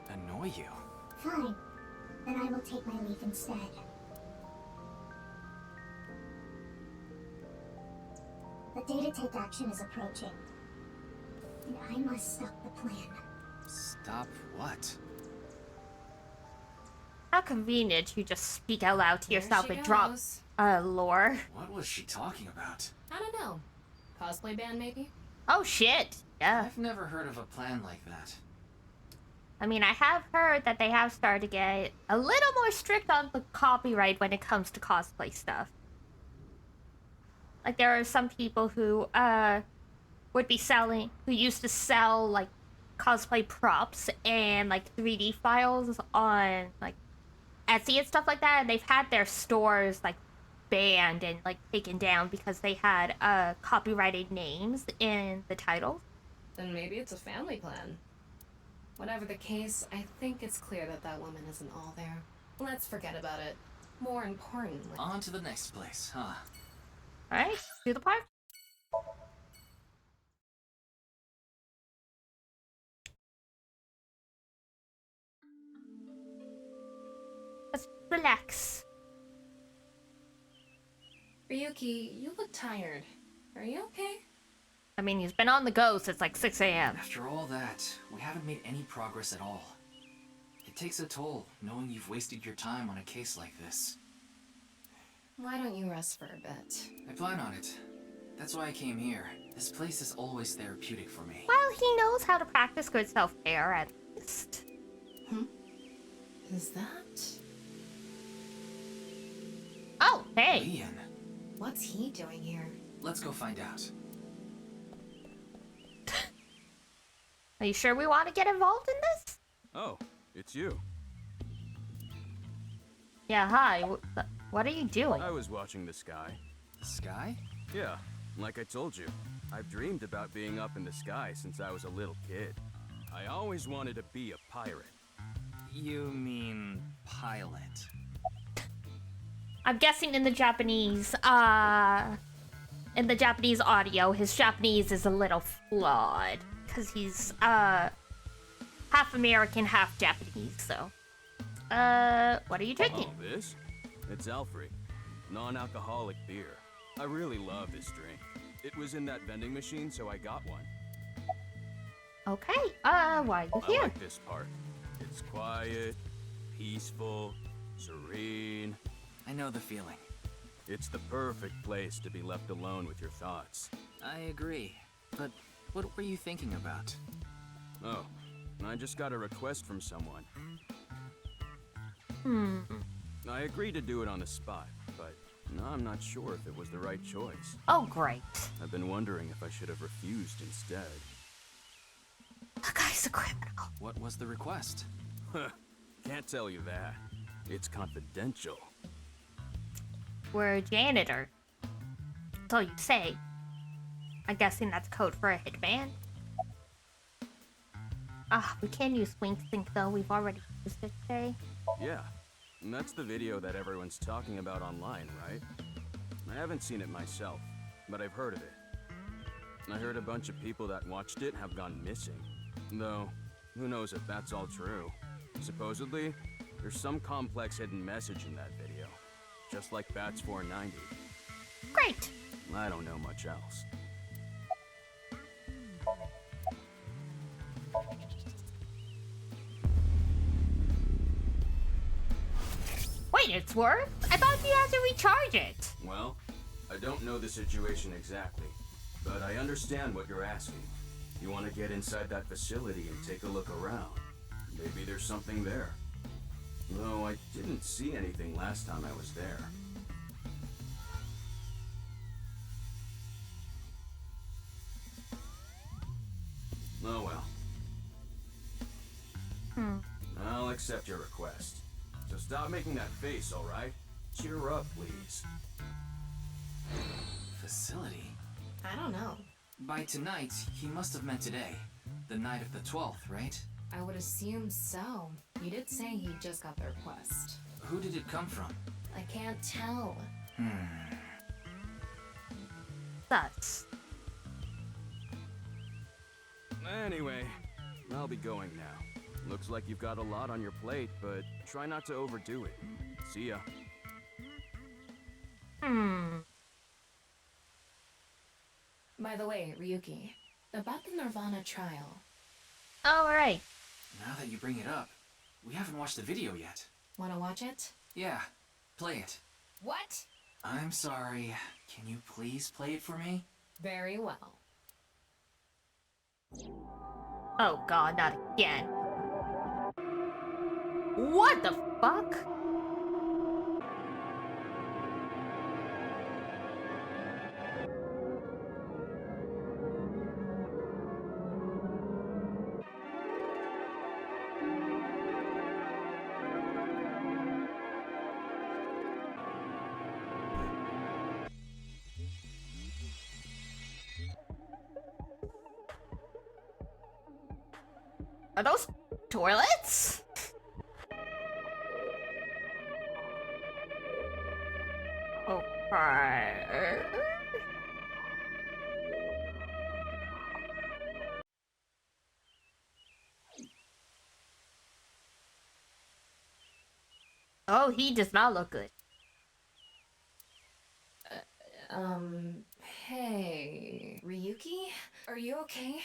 Annoy annoy you. Fine. Then I will take my leave instead. The day to take action is approaching. And I must stop the plan. Stop what? How convenient you just speak out loud to There yourself she and drop goes. lore. What was she talking about? I don't know. Cosplay band, maybe? Oh shit. Yeah. I've never heard of a plan like that. I mean, I have heard that they have started to get a little more strict on the copyright when it comes to cosplay stuff. Like, there are some people who, would be selling, who used to sell, like, cosplay props and, like, 3D files on, like, Etsy and stuff like that, and they've had their stores, like, banned and, like, taken down because they had, copyrighted names in the title. Then maybe it's a family plan. Whatever the case, I think it's clear that that woman isn't all there. Let's forget about it. More importantly... On to the next place, huh? Alright, do the part. Let's relax. Ryuki, you look tired. Are you okay? I mean, he's been on the go since like 6 a.m. After all that, we haven't made any progress at all. It takes a toll, knowing you've wasted your time on a case like this. Why don't you rest for a bit? I plan on it. That's why I came here. This place is always therapeutic for me. Well, he knows how to practice good self-care, at least. Is that... Oh, hey! Ian. What's he doing here? Let's go find out. Are you sure we want to get involved in this? Oh, it's you. Yeah, hi. What are you doing? I was watching the sky. The sky? Yeah, like I told you. I've dreamed about being up in the sky since I was a little kid. I always wanted to be a pirate. You mean pilot? I'm guessing in the Japanese audio, his Japanese is a little flawed. Because he's, half American, half Japanese, so. What are you drinking? Oh, this? It's Alfred. Non-alcoholic beer. I really love this drink. It was in that vending machine, so I got one. Okay, why are you here? I like this part. It's quiet, peaceful, serene. I know the feeling. It's the perfect place to be left alone with your thoughts. I agree, but what were you thinking about? Oh, I just got a request from someone. I agreed to do it on the spot, but I'm not sure if it was the right choice. Oh, great. I've been wondering if I should have refused instead. That guy's a criminal. What was the request? Can't tell you that. It's confidential. We're a janitor. That's all you say. I'm guessing that's code for a hitman. We can use Wink Sync though. We've already used it today. Yeah, and that's the video that everyone's talking about online, right? I haven't seen it myself, but I've heard of it. I heard a bunch of people that watched it have gone missing. Though, who knows if that's all true. Supposedly, there's some complex hidden message in that video. Just like Bats 490. Great! I don't know much else. Wait, it's worked? I thought you had to recharge it. Well, I don't know the situation exactly, but I understand what you're asking. You want to get inside that facility and take a look around. Maybe there's something there. Though I didn't see anything last time I was there. Oh well. I'll accept your request. So stop making that face, alright? Cheer up, please. Facility? I don't know. By tonight, he must have meant today. The night of the 12th, right? I would assume so. You did say he just got the request. Who did it come from? I can't tell. That's... Anyway, I'll be going now. Looks like you've got a lot on your plate, but try not to overdo it. See ya. By the way, Ryuki, about the Nirvana trial. Alright. Now that you bring it up, we haven't watched the video yet. Wanna watch it? Yeah, play it. What? I'm sorry. Can you please play it for me? Very well. Oh god, not again. What the fuck? Are those toilets? Okay. Oh, he does not look good. Hey, Ryuki? Are you okay?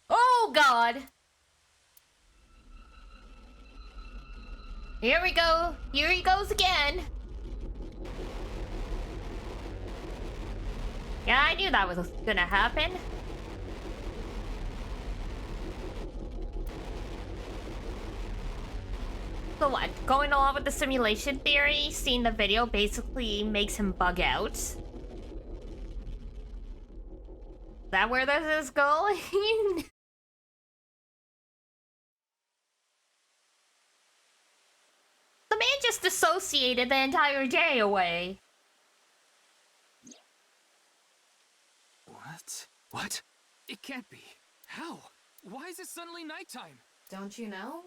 Oh god! Here we go. Here he goes again. Yeah, I knew that was gonna happen. So what? Going along with the simulation theory, seeing the video basically makes him bug out. Is that where this is going? The man just dissociated the entire day away. What? What? It can't be. How? Why is it suddenly nighttime? Don't you know?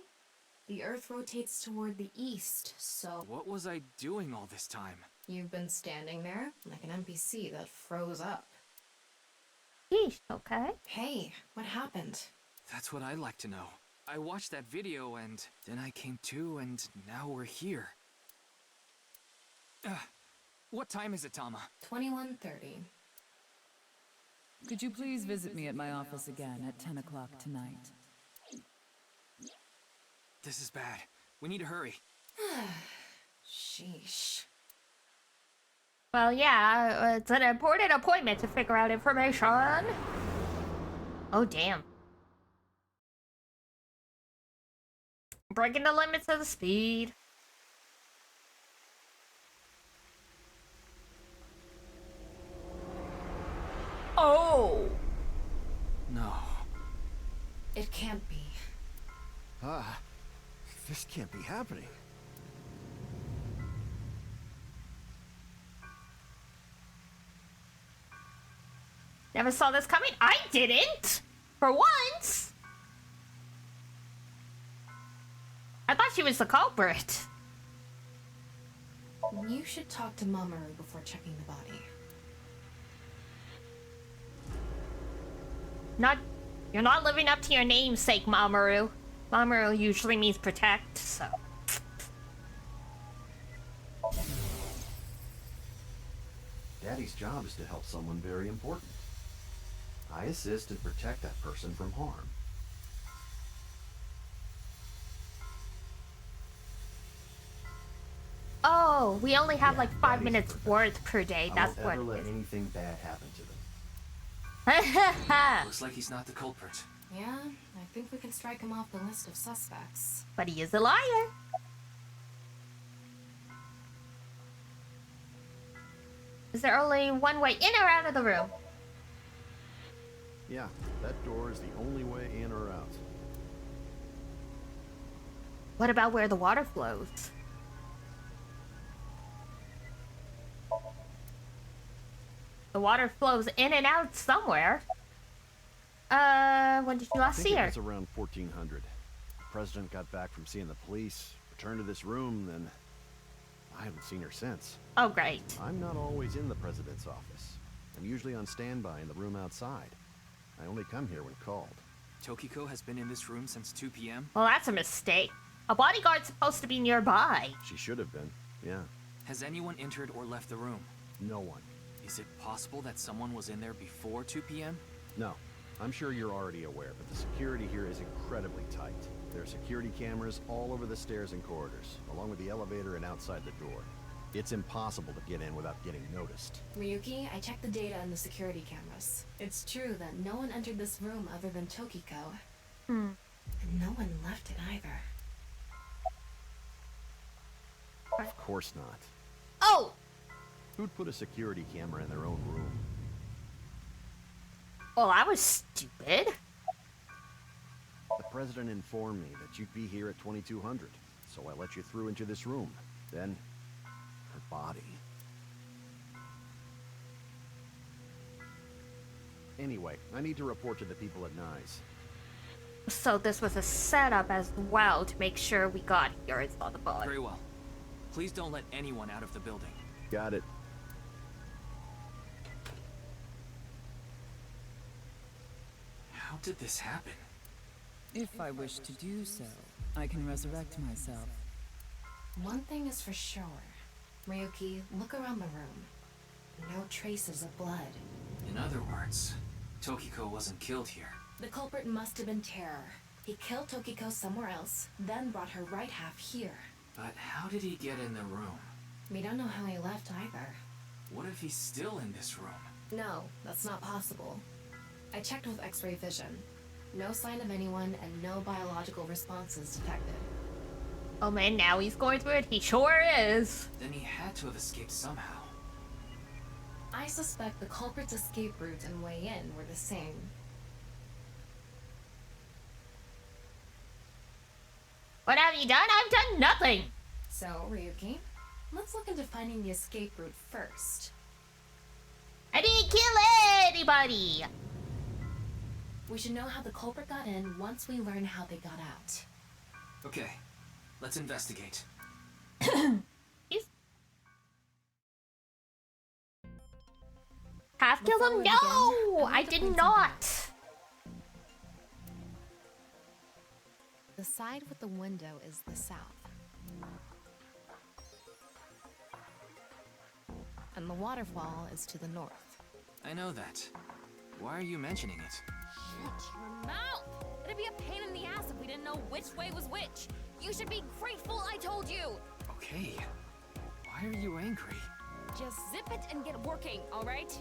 The Earth rotates toward the east, so... What was I doing all this time? You've been standing there, like an NPC that froze up. Yeesh, okay. Hey, what happened? That's what I'd like to know. I watched that video and then I came to and now we're here. What time is it, Tama? 21:30. Could you please visit me at my office again at 10 o'clock tonight? This is bad. We need to hurry. Sheesh. Well, yeah, it's an important appointment to figure out information. Oh, damn. Breaking the limits of the speed. Oh! No. It can't be. This can't be happening. Never saw this coming. I didn't! For once! I thought she was the culprit. You should talk to Mamoru before checking the body. You're not living up to your namesake, Mamoru. Mamoru usually means protect, so... Daddy's job is to help someone very important. I assist and protect that person from harm. Oh, we only have like 5 minutes worth per day. That's I what won't ever it let is. anything bad happen to them. Looks like he's not the culprit. Yeah, I think we can strike him off the list of suspects. But he is a liar. Is there only one way in or out of the room? Yeah, that door is the only way in or out. What about where the water flows? The water flows in and out somewhere. When did you last see I her? think it was around 1400. The president got back from seeing the police, returned to this room, then I haven't seen her since. Oh, great. I'm not always in the president's office. I'm usually on standby in the room outside. I only come here when called. Tokiko has been in this room since 2 p.m.? Well, that's a mistake. A bodyguard's supposed to be nearby. She should have been, yeah. Has anyone entered or left the room? No one. Is it possible that someone was in there before 2 p.m.? No. I'm sure you're already aware, but the security here is incredibly tight. There are security cameras all over the stairs and corridors, along with the elevator and outside the door. It's impossible to get in without getting noticed. Ryuki, I checked the data on the security cameras. It's true that no one entered this room other than Tokiko. And no one left it either. Of course not. Oh! Who'd put a security camera in their own room? Well, I was stupid. The president informed me that you'd be here at 2200, so I let you through into this room. Then, her body. Anyway, I need to report to the people at Nye's. So this was a setup as well to make sure we got here and saw the body. Very well. Please don't let anyone out of the building. Got it. How did this happen? If I wish to do so, I can resurrect myself. One thing is for sure. Ryuki, look around the room. No traces of blood. In other words, Tokiko wasn't killed here. The culprit must have been Terror. He killed Tokiko somewhere else, then brought her right half here. But how did he get in the room? We don't know how he left either. What if he's still in this room? No, that's not possible. I checked with X-ray vision. No sign of anyone and no biological responses detected. Oh man, now he's going through it. He sure is. Then he had to have escaped somehow. I suspect the culprit's escape route and way in were the same. What have you done? I've done nothing. So, Ryuki, let's look into finding the escape route first. I didn't kill anybody. We should know how the culprit got in once we learn how they got out. Okay, let's investigate. Half kill him? No! I did not. The side with the window is the south. And the waterfall is to the north. I know that. Why are you mentioning it? Shut your mouth! It'd be a pain in the ass if we didn't know which way was which. You should be grateful I told you. Okay. Why are you angry? Just zip it and get working, all right?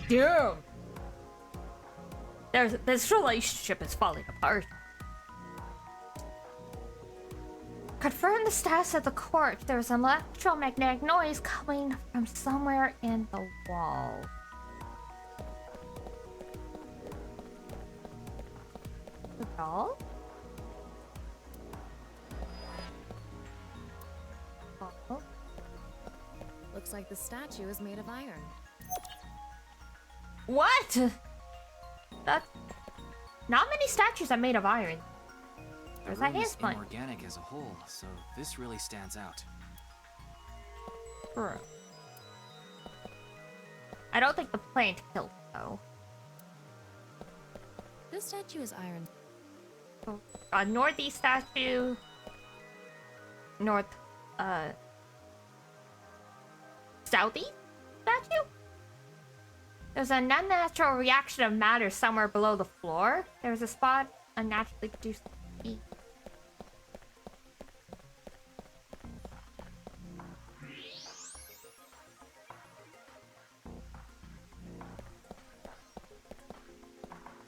Damn. This relationship is falling apart. Confirm the status of the court. There's an electromagnetic noise coming from somewhere in the wall. The doll? Oh. Looks like the statue is made of iron. What? That's not many statues are made of iron. There's that room is hand plant. inorganic as a whole, so this really stands out. Bro. I don't think the plant killed though. This statue is iron. Northeast statue. North, southeast statue? There's an unnatural reaction of matter somewhere below the floor. There's a spot unnaturally produced heat.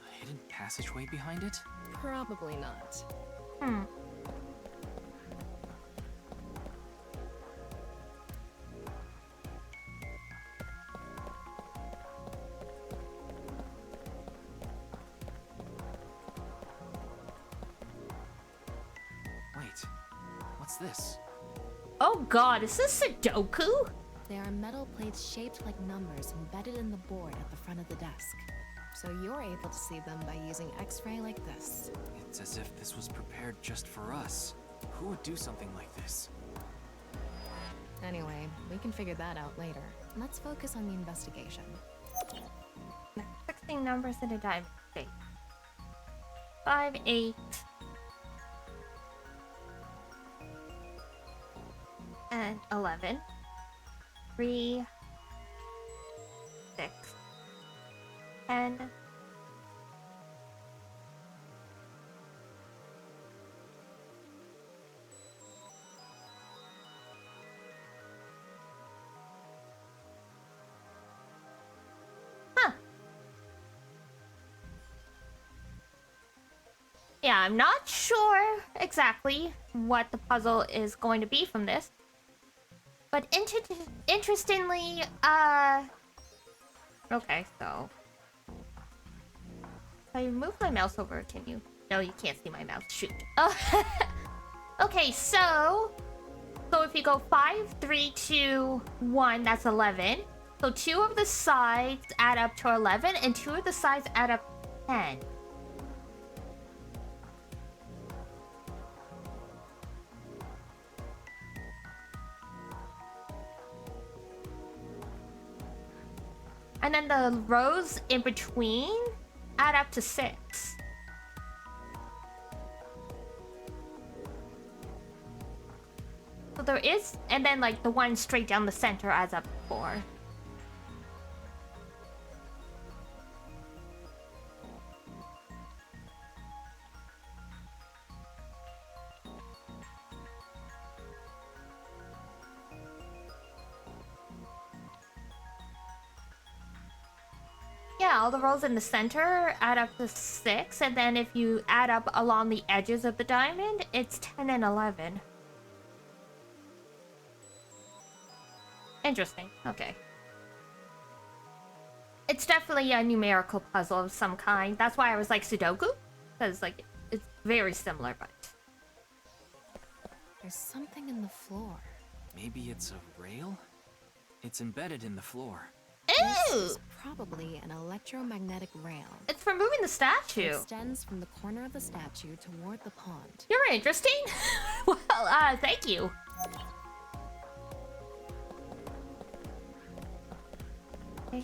A hidden passageway behind it? Probably not. Wait, what's this? Oh god, is this Sudoku? There are metal plates shaped like numbers embedded in the board at the front of the desk. So you're able to see them by using X-ray like this. It's as if this was prepared just for us. Who would do something like this? Anyway, we can figure that out later. Let's focus on the investigation. 16 numbers in a diamond shape. 5, 8. And 11. 3, 6, 10. Yeah, I'm not sure exactly what the puzzle is going to be from this. But interestingly, okay, so... If I move my mouse over, can you? No, you can't see my mouse. Shoot. Oh. Okay, so... So if you go 5, 3, 2, 1, that's 11. So 2 of the sides add up to 11, and 2 of the sides add up to 10. And then the rows in between add up to 6. So there is, and then like the one straight down the center adds up to 4. Yeah, all the rows in the center add up to 6, and then if you add up along the edges of the diamond, it's 10 and 11. Interesting. Okay. It's definitely a numerical puzzle of some kind. That's why I was like Sudoku, because like it's very similar, but There's something in the floor. Maybe it's a rail? It's embedded in the floor. This is probably an electromagnetic rail. It's for moving the statue. It extends from the corner of the statue toward the pond. You're interesting. Well, thank you. Okay.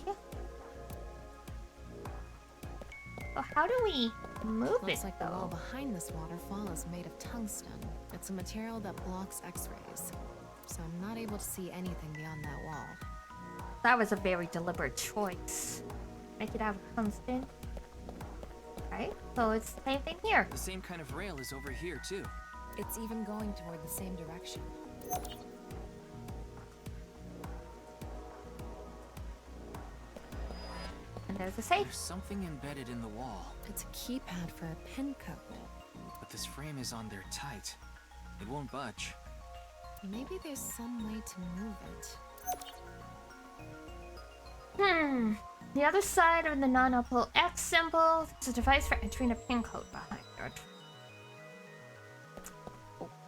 Well, how do we move it? Looks like the wall behind this waterfall is made of tungsten. It's a material that blocks X-rays, so I'm not able to see anything beyond that wall. That was a very deliberate choice. Make it out of tungsten. Right? So it's the same thing here. The same kind of rail is over here too. It's even going toward the same direction. And there's a safe. There's something embedded in the wall. It's a keypad for a pin code. But this frame is on there tight. It won't budge. Maybe there's some way to move it. The other side of the non-opal X symbol is a device for entering a pin code behind it.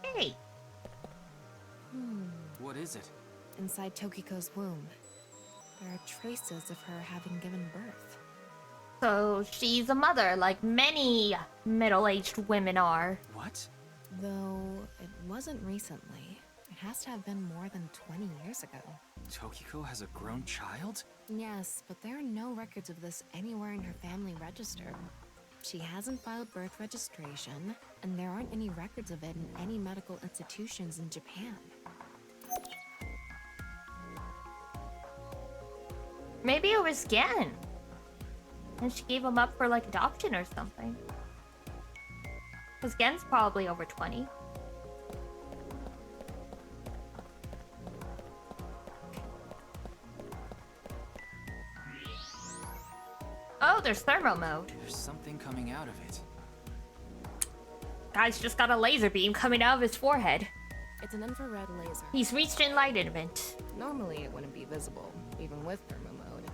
Okay. What is it? Inside Tokiko's womb, there are traces of her having given birth. So she's a mother, like many middle-aged women are. What? Though it wasn't recently. It has to have been more than 20 years ago. Tokiko has a grown child? Yes, but there are no records of this anywhere in her family register. She hasn't filed birth registration, and there aren't any records of it in any medical institutions in Japan. Maybe it was Gen. And she gave him up for like adoption or something. Because Gen's probably over 20. Oh, there's thermo mode. There's something coming out of it. Guy's just got a laser beam coming out of his forehead. It's an infrared laser. He's reached enlightenment. Normally it wouldn't be visible, even with thermo mode.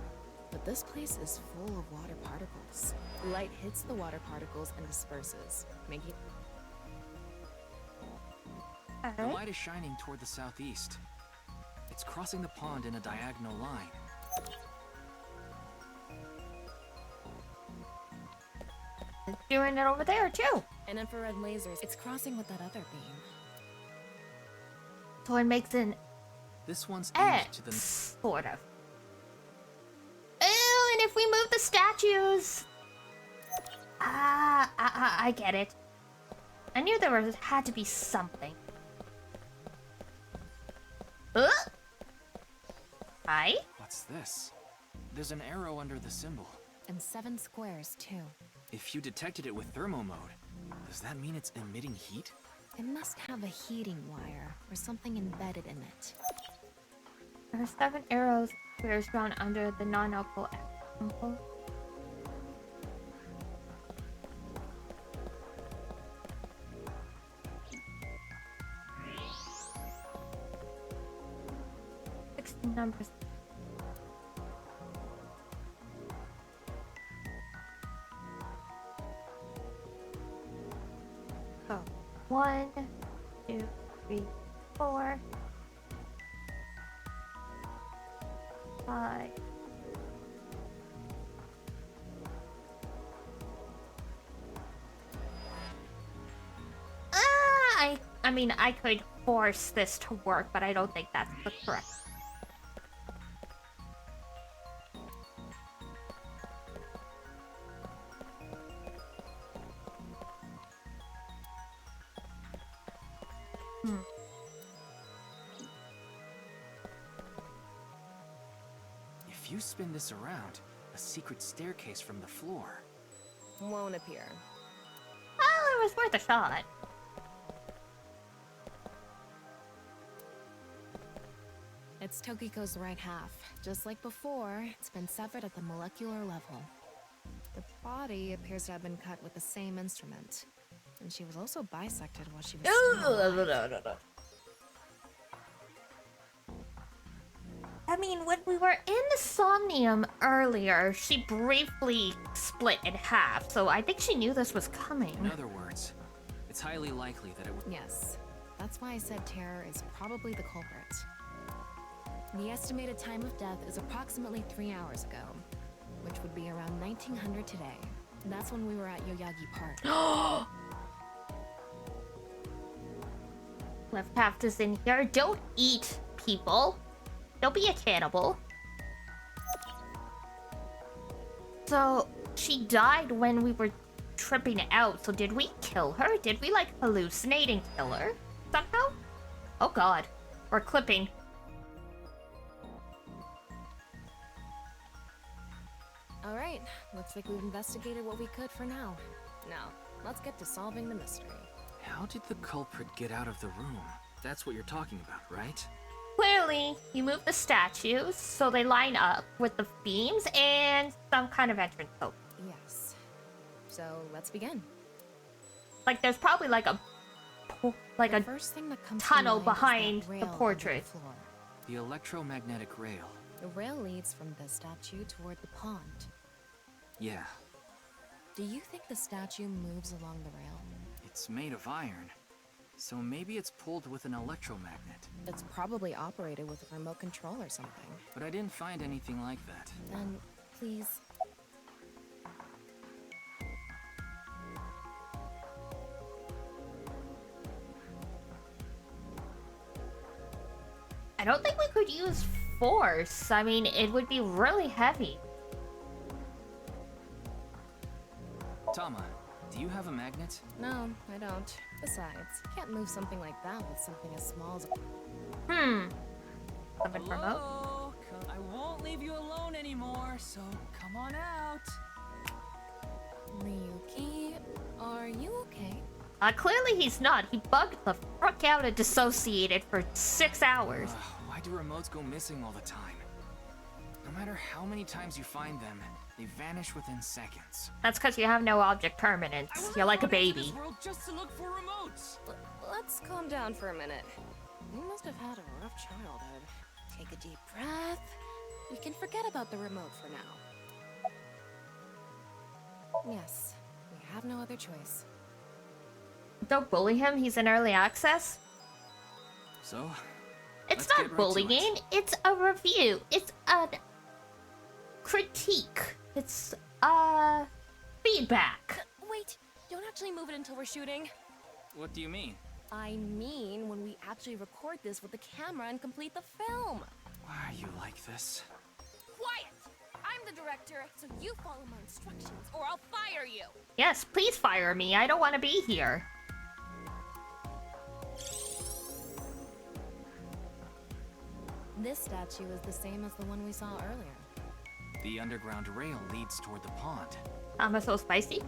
But this place is full of water particles. Light hits the water particles and disperses, making... The light is shining toward the southeast. It's crossing the pond in a diagonal line. It's doing it over there too. An infrared laser. It's crossing with that other beam. So it makes an This one's aimed to the sort of. Oh, and if we move the statues, I get it. I knew there had to be something. Hi? What's this? There's an arrow under the symbol. And 7 squares, too. If you detected it with thermo mode, does that mean it's emitting heat? It must have a heating wire or something embedded in it. There are 7 arrows squares drawn under the non-alcohol symbol. Numbers. Oh, 1, 2, 3, 4, 5. I mean, I could force this to work, but I don't think that's the correct. If you spin this around, a secret staircase from the floor won't appear. Well, it was worth a shot. It's Tokiko's right half. Just like before, it's been severed at the molecular level. The body appears to have been cut with the same instrument. And she was also bisected while she was still alive. I mean, when we were in the Somnium earlier, she briefly split in half, so I think she knew this was coming. In other words, it's highly likely that it would. Yes. That's why I said terror is probably the culprit. The estimated time of death is approximately 3 hours ago, which would be around 1900 today. That's when we were at Yoyagi Park. Left half is in here. Don't eat people. Don't be a cannibal. So, she died when we were tripping out, so did we kill her? Did we, like, hallucinate and kill her? Somehow? Oh god. We're clipping. Alright, looks like we've investigated what we could for now. Now, let's get to solving the mystery. How did the culprit get out of the room? That's what you're talking about, right? Clearly, you move the statues so they line up with the beams and some kind of entrance hope. Yes. So, let's begin. Like, there's probably like a first thing that comes tunnel to mind behind is that the rail under portrait. the floor. The electromagnetic rail. The rail leads from the statue toward the pond. Yeah, Do you think the statue moves along the rail? it's made of iron. So maybe it's pulled with an electromagnet. It's probably operated with a remote control or something. But I didn't find anything like that. Then, please. I don't think we could use force. I mean, it would be really heavy. Tama, do you have a magnet? No, I don't. Besides, can't move something like that with something as small as a... Something remote? Hello? I won't leave you alone anymore, so come on out. Ryuki, are you okay? Clearly he's not. He bugged the frick out and dissociated for 6 hours. Why do remotes go missing all the time? No matter how many times you find them, they vanish within seconds. That's because you have no object permanence. You're like a baby. Just to look for remotes. Let's calm down for a minute. You must have had a rough childhood. Take a deep breath. We can forget about the remote for now. Yes, we have no other choice. Don't bully him. He's in early access. So, It's let's get not right to bullying. it. It's a review. It's a critique. It's feedback. Wait, don't actually move it until we're shooting. What do you mean? I mean when we actually record this with the camera and complete the film. Why are you like this? Quiet! I'm I'm the director, so you follow my instructions, or I'll fire you. Yes, please fire me. I don't want to be here. This statue is the same as the one we saw earlier. The underground rail leads toward the pond. So spicy.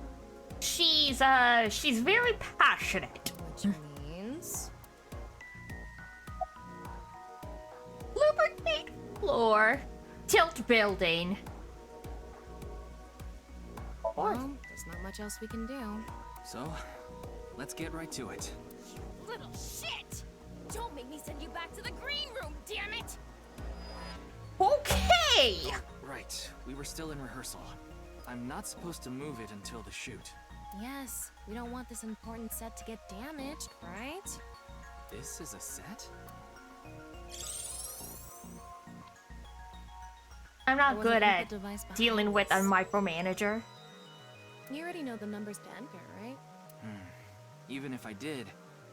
She's very passionate. Which means... Lubricate floor. Tilt building. Well, there's not much else we can do. So, let's get right to it. You little shit! Don't make me send you back to the green room, damn it! Okay! Right, we were still in rehearsal. I'm not supposed to move it until the shoot. Yes, we don't want this important set to get damaged, right? This is a set? I'm not good at device behind dealing with a this. micromanager. You already know the numbers to enter, right? Even if I did,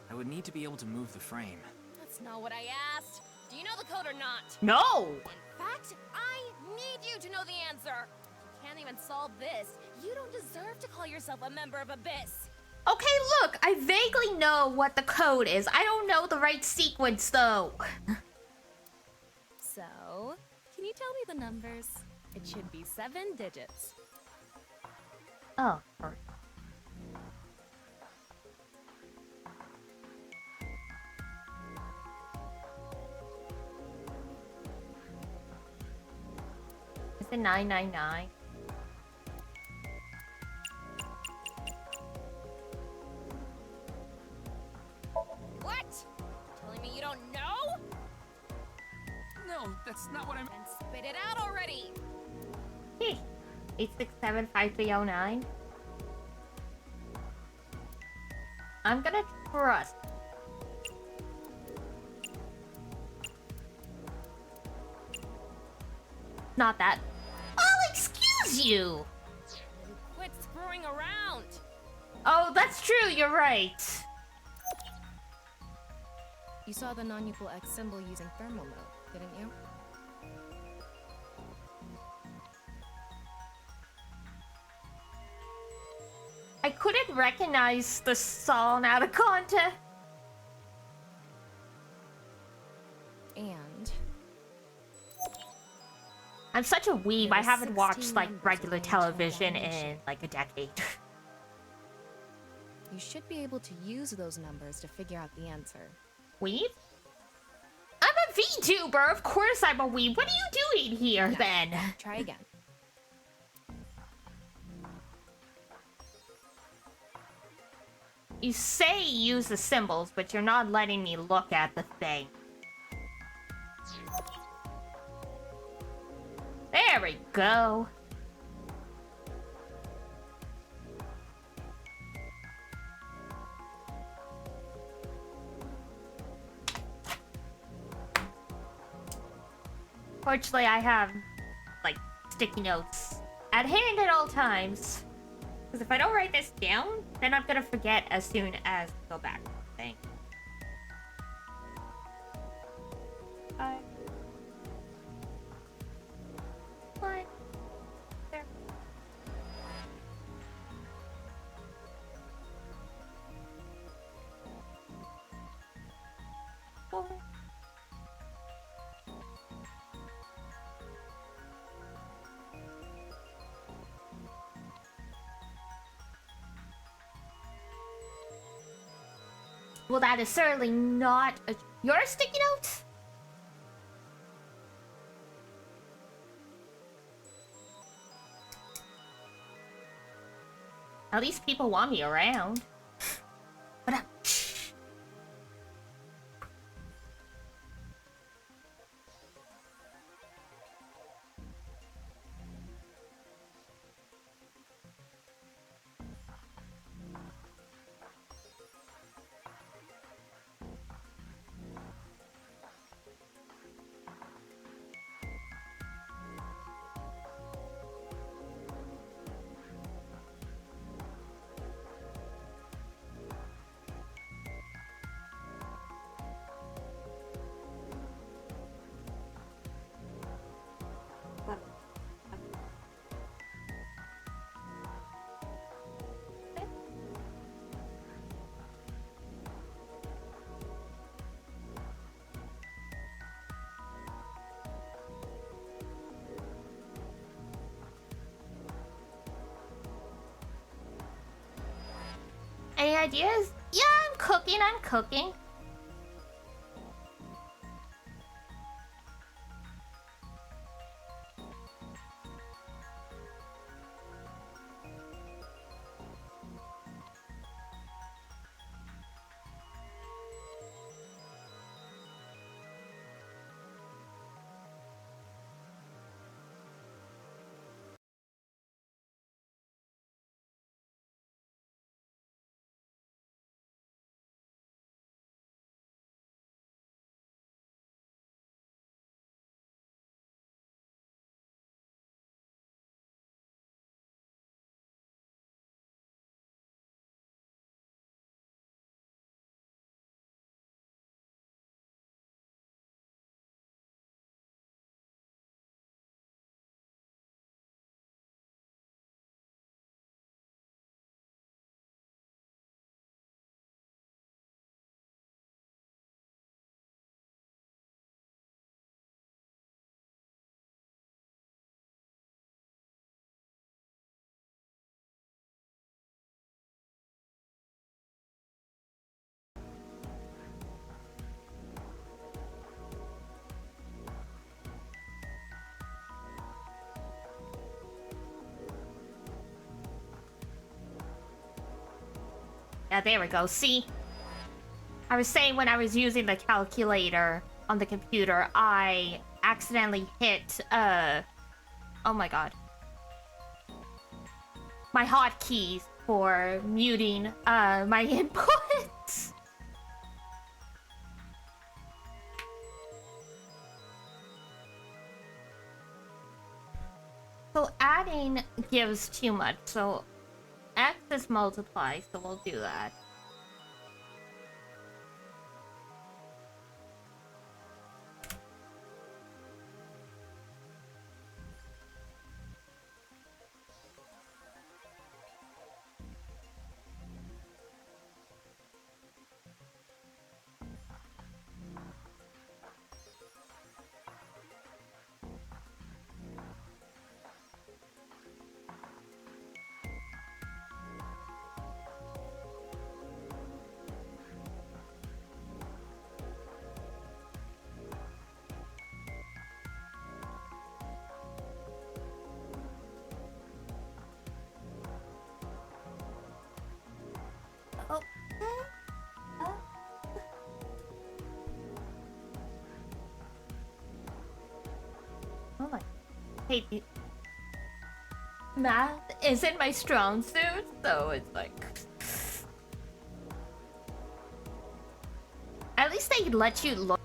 I would need to be able to move the frame. That's not what I asked. Do you know the code or not? No! In fact, I need you to know the answer. If you can't even solve this, you don't deserve to call yourself a member of Abyss. Okay, look, I vaguely know what the code is. I don't know the right sequence, though. So, can you tell me the numbers? It should be 7 digits. Oh. Is it 999? What? Telling me you don't know? No, that's not what I'm... Then spit it out already. 8675309. I'm gonna trust. Not that. Oh, excuse you! You quit screwing around. Oh, that's true, you're right. You saw the non-equal X symbol using thermal mode, didn't you? I couldn't recognize the song out of context. And I'm such a weeb. There I are haven't watched 16 like members regular of the Angel television Nation. in like a decade. you should be able to use those numbers to figure out the answer. Weeb? I'm a VTuber. Of course I'm a weeb. What are you doing here then? Try again. You say use the symbols, but you're not letting me look at the thing. There we go. Fortunately, I have, like, sticky notes at hand at all times. Because if I don't write this down, then I'm gonna forget as soon as I go back to the thing. What? There. Four. Well, that is certainly not a... You're a sticky note? At least people want me around. But ideas? Yeah, I'm cooking. Yeah, there we go. See? I was saying when I was using the calculator on the computer, I accidentally hit, oh my god. My hotkeys for muting, my inputs. So adding gives too much, so X is multiply, so we'll do that. Oh my. Hey, math isn't my strong suit, so it's like. At least they let you look.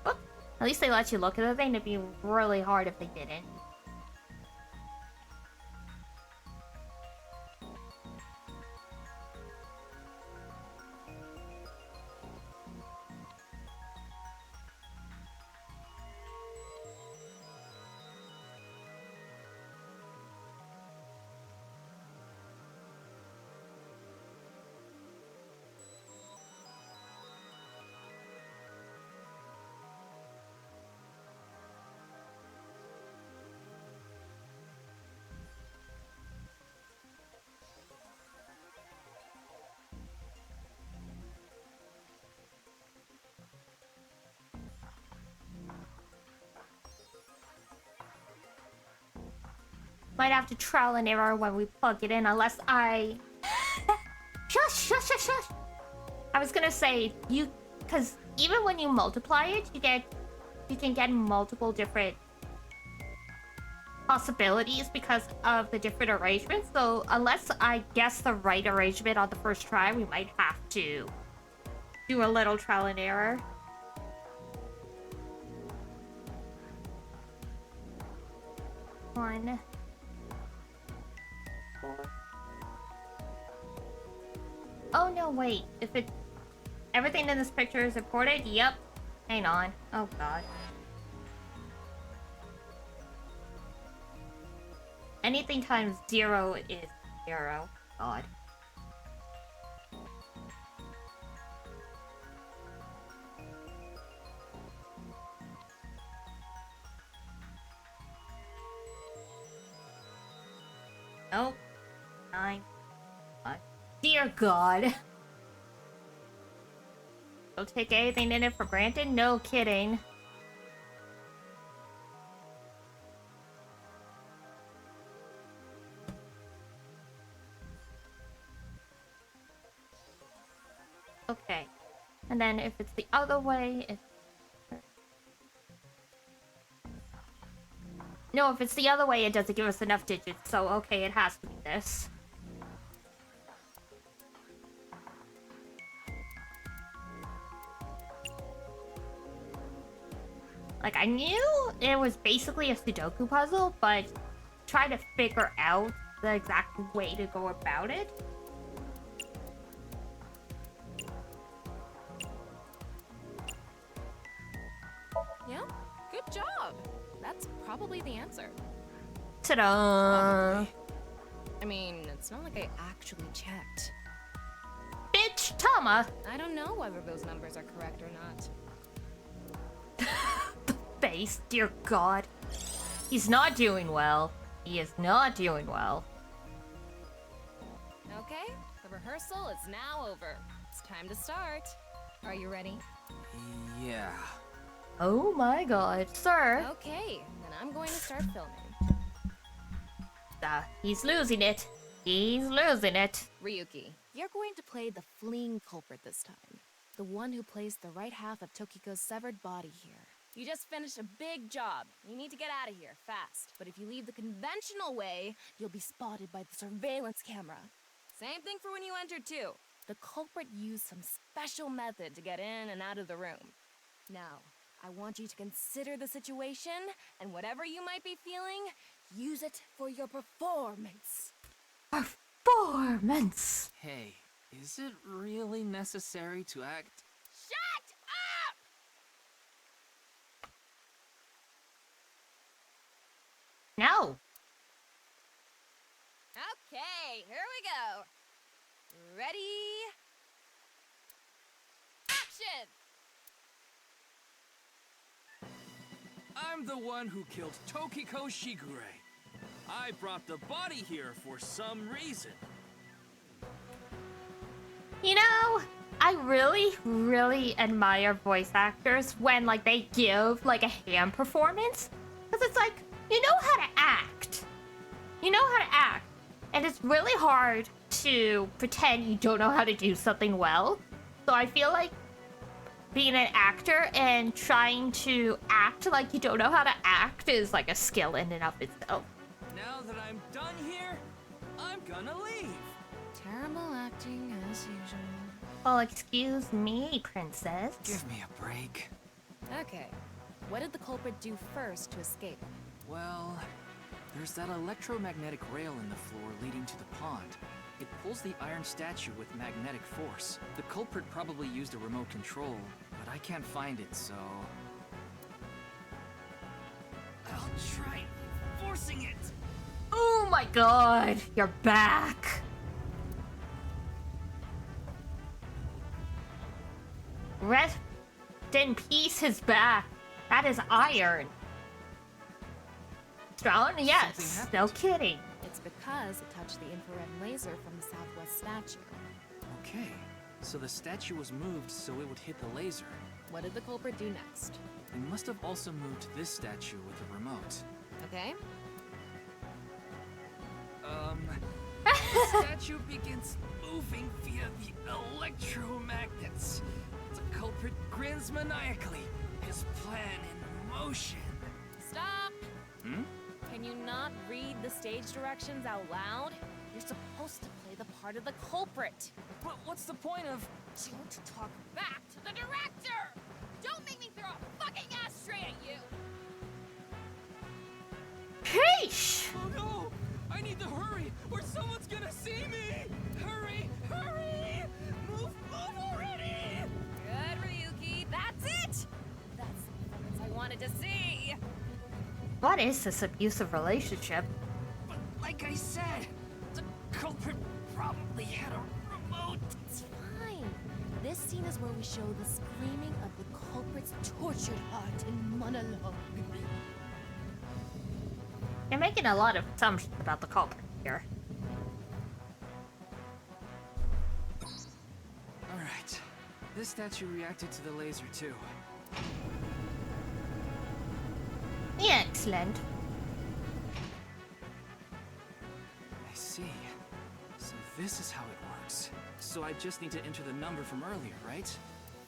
Oh, at least they let you look at the thing. It'd be really hard if they didn't. Might have to trial and error when we plug it in, unless I... Shush! I was gonna say, because even when you multiply it, you can get multiple different possibilities because of the different arrangements. So unless I guess the right arrangement on the first try, we might have to do a little trial and error. One. Oh no, wait. If it... Everything in this picture is imported? Yep. Hang on. Oh god. Anything times 0 is 0. God. Nope. 9. 5. dear God. Don't take anything in it for granted? No kidding. Okay. And then if it's the other way, no, if it's the other way, it doesn't give us enough digits. So, okay, it has to be this. Like, I knew it was basically a Sudoku puzzle, but try to figure out the exact way to go about it. Yeah, good job. That's probably the answer. Ta-da! I mean, it's not like I actually checked. Bitch, Tama! I don't know whether those numbers are correct or not. Face, dear God. He's not doing well. He is not doing well. Okay, the rehearsal is now over. It's time to start. Are you ready? Yeah. Oh my God, sir. Okay, then I'm going to start filming. He's losing it. He's losing it. Ryuki, you're going to play the fleeing culprit this time. The one who placed the right half of Tokiko's severed body here. You just finished a big job. You need to get out of here, fast. But if you leave the conventional way, you'll be spotted by the surveillance camera. Same thing for when you entered, too. The culprit used some special method to get in and out of the room. Now, I want you to consider the situation, and whatever you might be feeling, use it for your performance. Performance! Hey, is it really necessary to act? Shut up! No. Okay, here we go. Ready? Action! I'm the one who killed Tokiko Shigure. I brought the body here for some reason. You know, I really admire voice actors when, like, they give, like, a hand performance. Because it's like, you know how to act. You know how to act. And it's really hard to pretend you don't know how to do something well. So I feel like being an actor and trying to act like you don't know how to act is like a skill in and of itself. Now that I'm done here, I'm gonna leave. Terrible acting as usual. Well, excuse me, princess. Give me a break. Okay, what did the culprit do first to escape? Well, there's that electromagnetic rail in the floor leading to the pond. It pulls the iron statue with magnetic force. The culprit probably used a remote control, but I can't find it, so... I'll try forcing it. Oh my God, you're back. Rest in peace, his back. That is iron. Strong? Yes, no kidding. It's because it touched the infrared laser from the southwest statue. Okay, so the statue was moved so it would hit the laser. What did the culprit do next? He must have also moved this statue with a remote. Okay. The statue begins moving via the electromagnets. The culprit grins maniacally, his plan in motion. Stop! Hmm? Can you not read the stage directions out loud? You're supposed to play the part of the culprit. But what's the point of... Don't talk back to the director! Don't make me throw a fucking ashtray at you! Sheesh! Oh no! I need to hurry, or someone's gonna see me! Hurry! Hurry! Move already! Good, Ryuki. That's it! That's the performance I wanted to see! What is this abusive relationship? But like I said, the culprit probably had a remote. It's fine. This scene is where we show the screaming of the culprit's tortured heart in monologue. You're making a lot of assumptions about the culprit here. This statue reacted to the laser too. Excellent. I see. So this is how it works. So I just need to enter the number from earlier, right?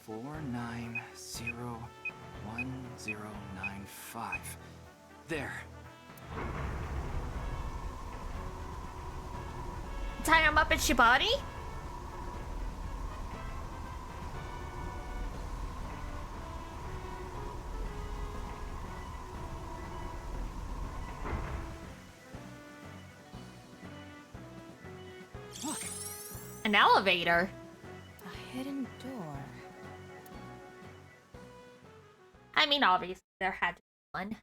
4901095. There. Tie him up in Shibari? Look. An elevator. A hidden door. I mean, obviously, there had to be one.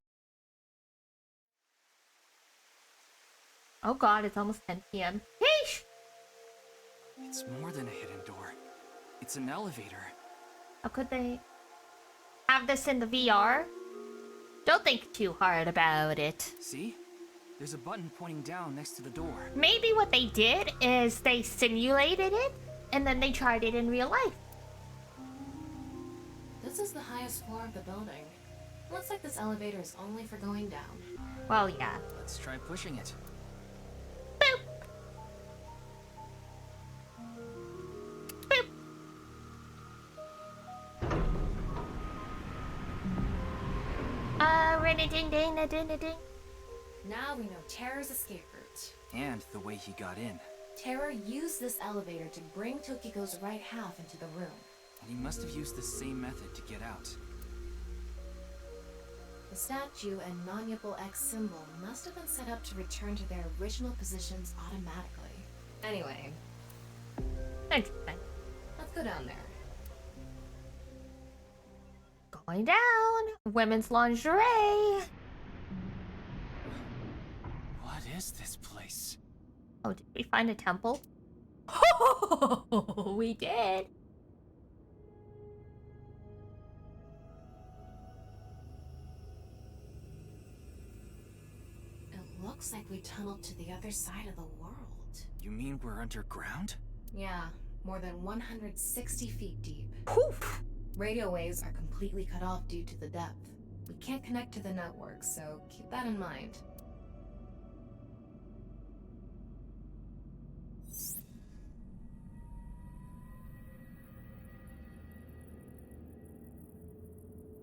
Oh god, it's almost 10 p.m. Yeesh! It's more than a hidden door. It's an elevator. How could they have this in the VR? Don't think too hard about it. See? There's a button pointing down next to the door. Maybe what they did is they simulated it, and then they tried it in real life. This is the highest floor of the building. Looks like this elevator is only for going down. Well, yeah. Let's try pushing it. Boop! Boop! Ring-a-ding-ding-a-ding-a-ding. Now we know Terror's escape route. And the way he got in. Terror used this elevator to bring Tokiko's right half into the room. And he must have used the same method to get out. The statue and non-Yipple X symbol must have been set up to return to their original positions automatically. Anyway, Interesting. let's go down there. Going down. Women's lingerie. What is this place? Oh, did we find a temple? Oh, we did. It looks like we tunneled to the other side of the world. You mean we're underground? Yeah, more than 160 feet deep. Poof. Radio waves are completely cut off due to the depth. We can't connect to the network, so keep that in mind.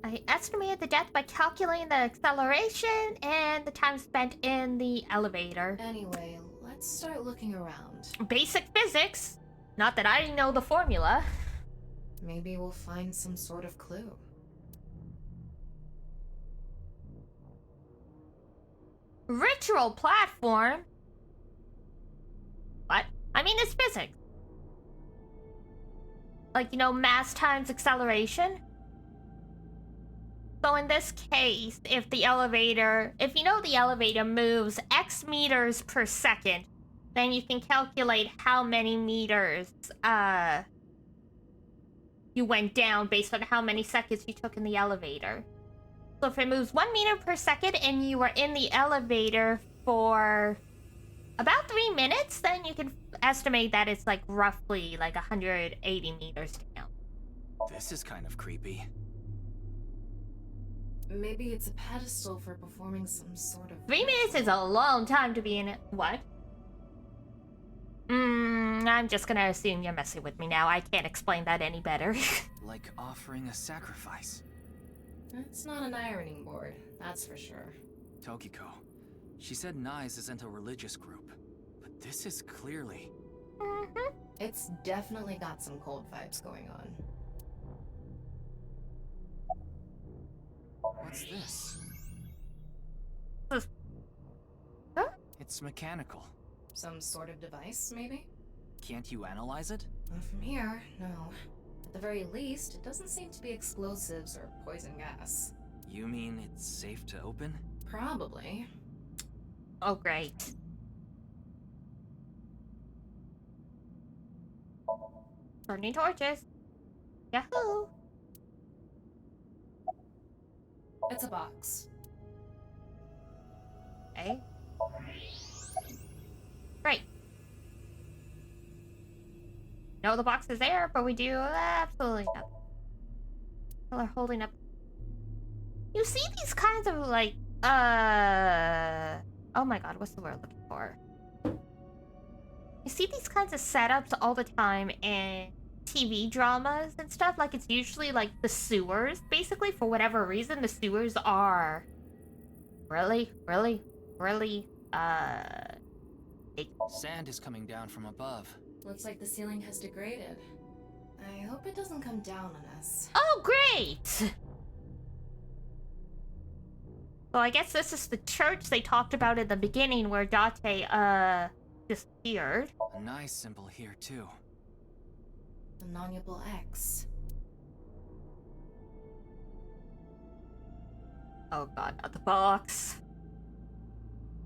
I estimated the depth by calculating the acceleration and the time spent in the elevator. Anyway, let's start looking around. Basic physics. Not that I know the formula. Maybe we'll find some sort of clue. Ritual platform? What? I mean, it's physics. Like, you know, mass times acceleration. So in this case, if the elevator moves X meters per second, then you can calculate how many meters, you went down based on how many seconds you took in the elevator. So if it moves 1 meter per second and you were in the elevator for about 3 minutes, then you can estimate that it's like roughly like 180 meters down. This is kind of creepy. Maybe it's a pedestal for performing some sort of... 3 minutes is a long time to be in it. What? I'm just gonna assume you're messing with me now. I can't explain that any better. Like offering a sacrifice. It's not an ironing board, that's for sure. Tokiko. She said Nyes isn't a religious group. But this is clearly... It's definitely got some cold vibes going on. What's this? Huh? It's mechanical. Some sort of device, maybe? Can't you analyze it? Not from here, no. At the very least, it doesn't seem to be explosives or poison gas. You mean it's safe to open? Probably. Oh, great. Burning torches. Yahoo! It's a box. Okay. Right. know the box is there, but we do absolutely nothing. People are holding up. You see these kinds of like, oh my god, what's the word I'm looking for? You see these kinds of setups all the time in TV dramas and stuff. Like, it's usually like the sewers. Basically, for whatever reason, the sewers are really Sand is coming down from above. Looks like the ceiling has degraded. I hope it doesn't come down on us. Oh, great! So I guess this is the church they talked about in the beginning where Date, disappeared. A nice symbol here, too. The non-able X. Oh god, not the box.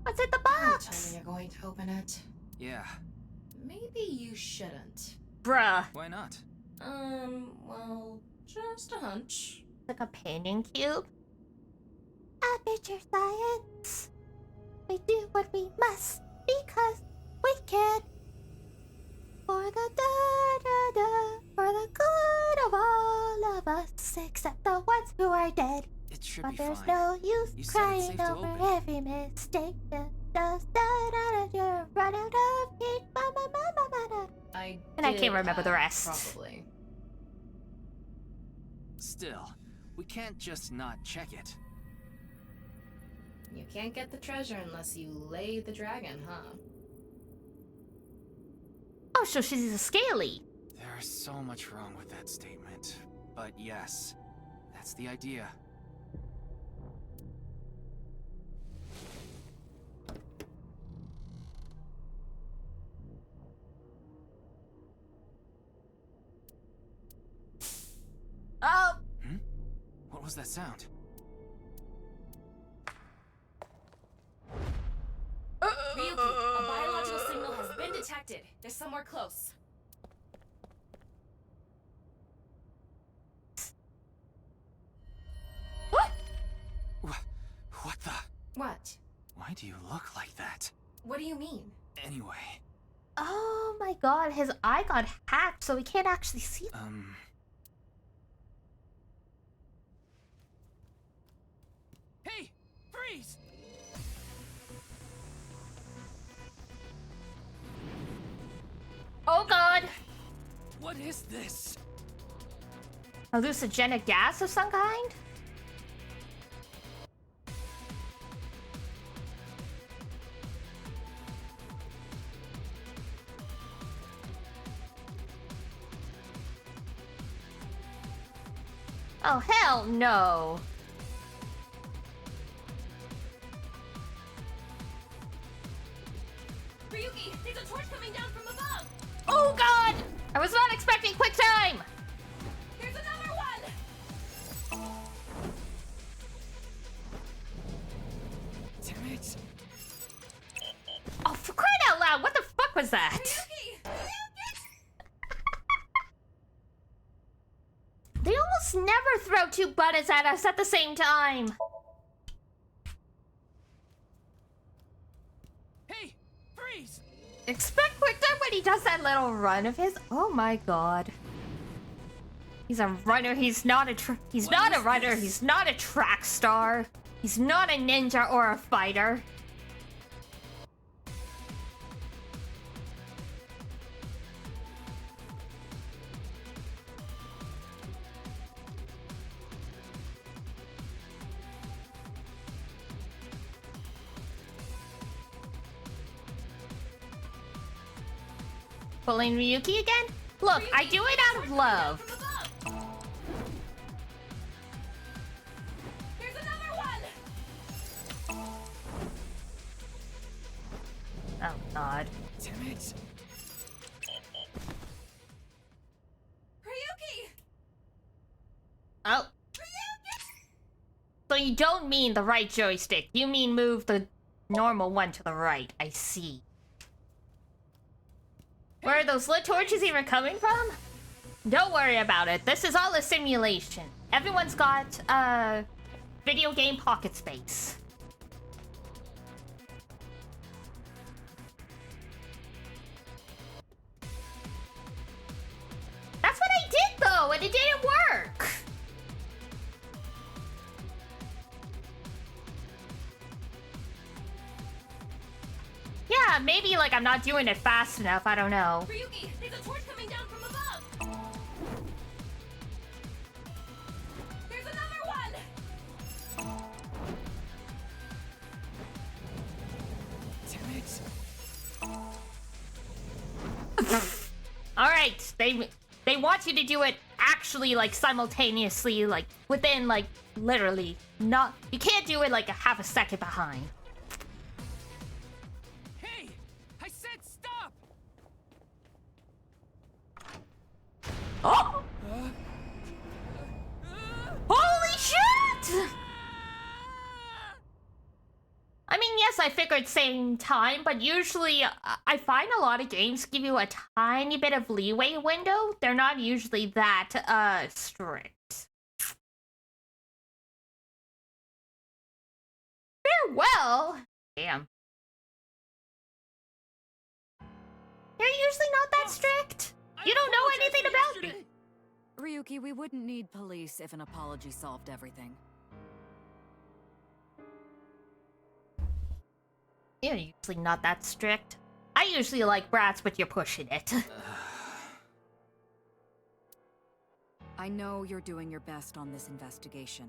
What's in the box? Tell me you're going to open it. Yeah. Maybe you shouldn't. Bruh. Why not? Well, just a hunch. Like a painting cube? Aperture science. We do what we must because we can. For the da-da-da, for the good of all of us, except the ones who are dead. It should But be there's fine. no use You said it's crying safe to over open. every mistake. Just da-da-da, you're run out of heat. Ma-ma-ma-ma-ma-da. And I can't remember the rest. Probably. Still, we can't just not check it. You can't get the treasure unless you lay the dragon, huh? Oh, so she's a scaly. There's so much wrong with that statement. But yes, that's the idea. Oh! What was that sound? Ryuki, a biological signal has been detected. They're somewhere close. What? What the? What? Why do you look like that? What do you mean? Anyway, Oh my god, his eye got hacked so he can't actually see. Hey! Freeze! Oh god! What is this? Hallucinogenic gas of some kind? Oh, hell no. Ryuki, there's a torch coming down from above! Oh god! I was not expecting quick time! There's another one! damn it! Oh, for crying out loud, what the fuck was that? They almost never throw two buttons at us at the same time. Hey! Freeze! Expect quick time when he does that little run of his. Oh my god. He's a runner. He's not a he's not a runner. He's not a track star. He's not a ninja or a fighter. Pulling Ryuki again? Look, I do it out of love. There's another one! Oh god. Damn it! Ryuki! Oh. So you don't mean the right joystick. You mean move the normal one to the right. I see. Where are those lit torches even coming from? Don't worry about it. This is all a simulation. Everyone's got, video game pocket space. maybe like I'm not doing it fast enough. I don't know. Ryuki, there's a torch coming down from above! There's another one! Damn it. All right, they want you to do it actually like simultaneously, like within like literally not. You can't do it like a half a second behind. Hey, I said stop. Oh! Holy shit! I mean, yes, I figured same time, but usually I find a lot of games give you a tiny bit of leeway window. They're not usually that strict. Farewell. Damn. They're usually not that strict. You don't know anything about me. Ryuki, we wouldn't need police if an apology solved everything. You're usually not that strict. I usually like brats, but you're pushing it. I know you're doing your best on this investigation.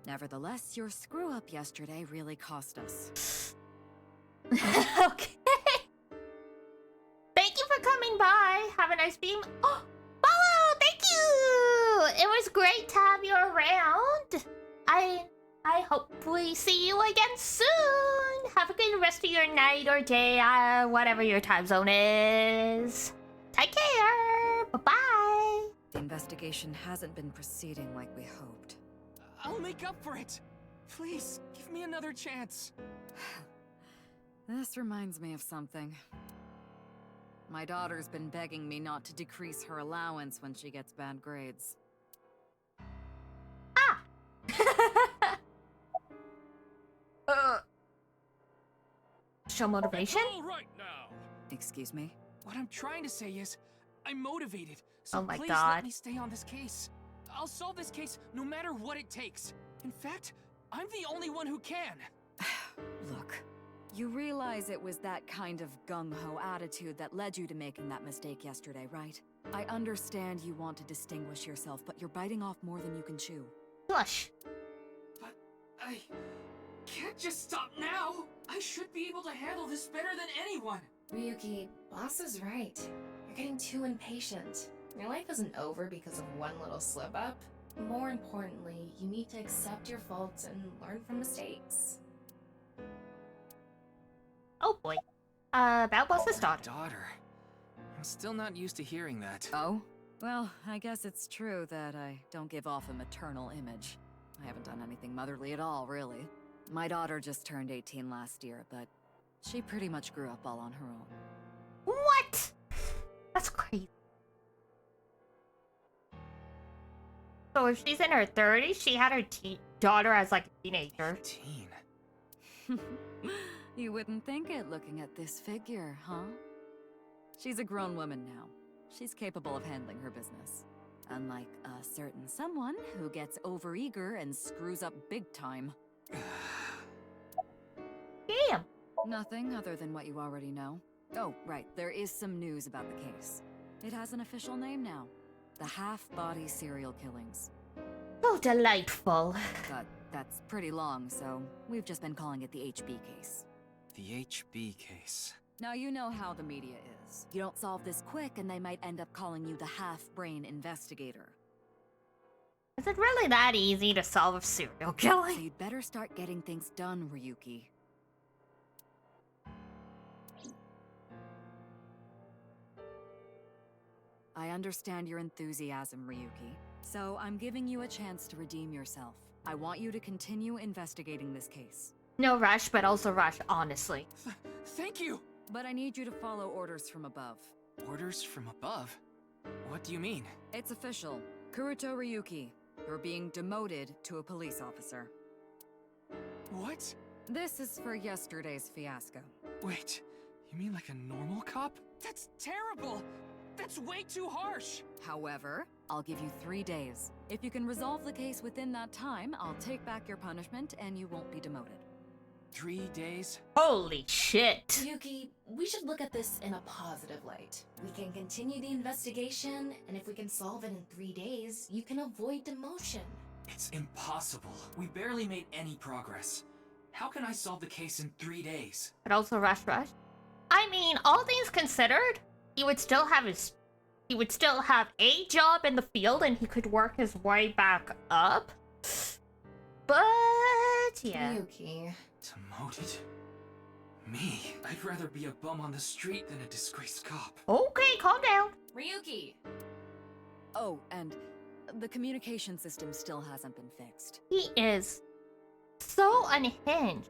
Nevertheless, your screw-up yesterday really cost us. Okay. Thank you for coming by. Have a nice beam. Oh, follow! Thank you! It was great to have you around. I hope we see you again soon. Have a good rest of your night or day, whatever your time zone is. Take care. Bye-bye. The investigation hasn't been proceeding like we hoped. I'll make up for it. Please, give me another chance. This reminds me of something. My daughter's been begging me not to decrease her allowance when she gets bad grades. Ah! Show motivation? All right now. Excuse me? What I'm trying to say is, I'm motivated. So Oh my please God. let me stay on this case. I'll solve this case no matter what it takes. In fact, I'm the only one who can. Look, you realize it was that kind of gung-ho attitude that led you to making that mistake yesterday, right? I understand you want to distinguish yourself, but you're biting off more than you can chew. Flush. But I can't just stop now. I should be able to handle this better than anyone. Ryuki, boss is right. You're getting too impatient. Your life isn't over because of one little slip-up. More importantly, you need to accept your faults and learn from mistakes. Oh boy. About boss's daughter. Daughter. I'm still not used to hearing that. Oh? Well, I guess it's true that I don't give off a maternal image. I haven't done anything motherly at all, really. My daughter just turned 18 last year, but she pretty much grew up all on her own. What? That's crazy. So if she's in her 30s, she had her daughter as like a teenager. 18. You wouldn't think it looking at this figure, huh? She's a grown woman now. She's capable of handling her business. Unlike a certain someone who gets overeager and screws up big time. Damn. Nothing other than what you already know. Oh, right, there is some news about the case. It has an official name now. The half-body serial killings. Oh, delightful. But that's pretty long, so we've just been calling it the HB case. The HB case. Now you know how the media is. You don't solve this quick and they might end up calling you the half-brain investigator. Is it really that easy to solve a serial So killing? you'd better start getting things done, Ryuki. I understand your enthusiasm, Ryuki. So I'm giving you a chance to redeem yourself. I want you to continue investigating this case. No rush, but also rush, honestly. Thank you! But I need you to follow orders from above. Orders from above? What do you mean? It's official. Kuruto Ryuki, you're being demoted to a police officer. What? This is for yesterday's fiasco. Wait, you mean like a normal cop? That's terrible! That's way too harsh! However, I'll give you 3 days. If you can resolve the case within that time, I'll take back your punishment and you won't be demoted. 3 days? Holy shit. Yuki, we should look at this in a positive light. We can continue the investigation, and if we can solve it in 3 days, you can avoid demotion. It's impossible. We barely made any progress. How can I solve the case in 3 days? But also rush. I mean, all things considered, he would still have a job in the field and he could work his way back up. But yeah. Yuki. Demoted? Me? I'd rather be a bum on the street than a disgraced cop. Okay, calm down. Ryuki! Oh, and the communication system still hasn't been fixed. He is so unhinged.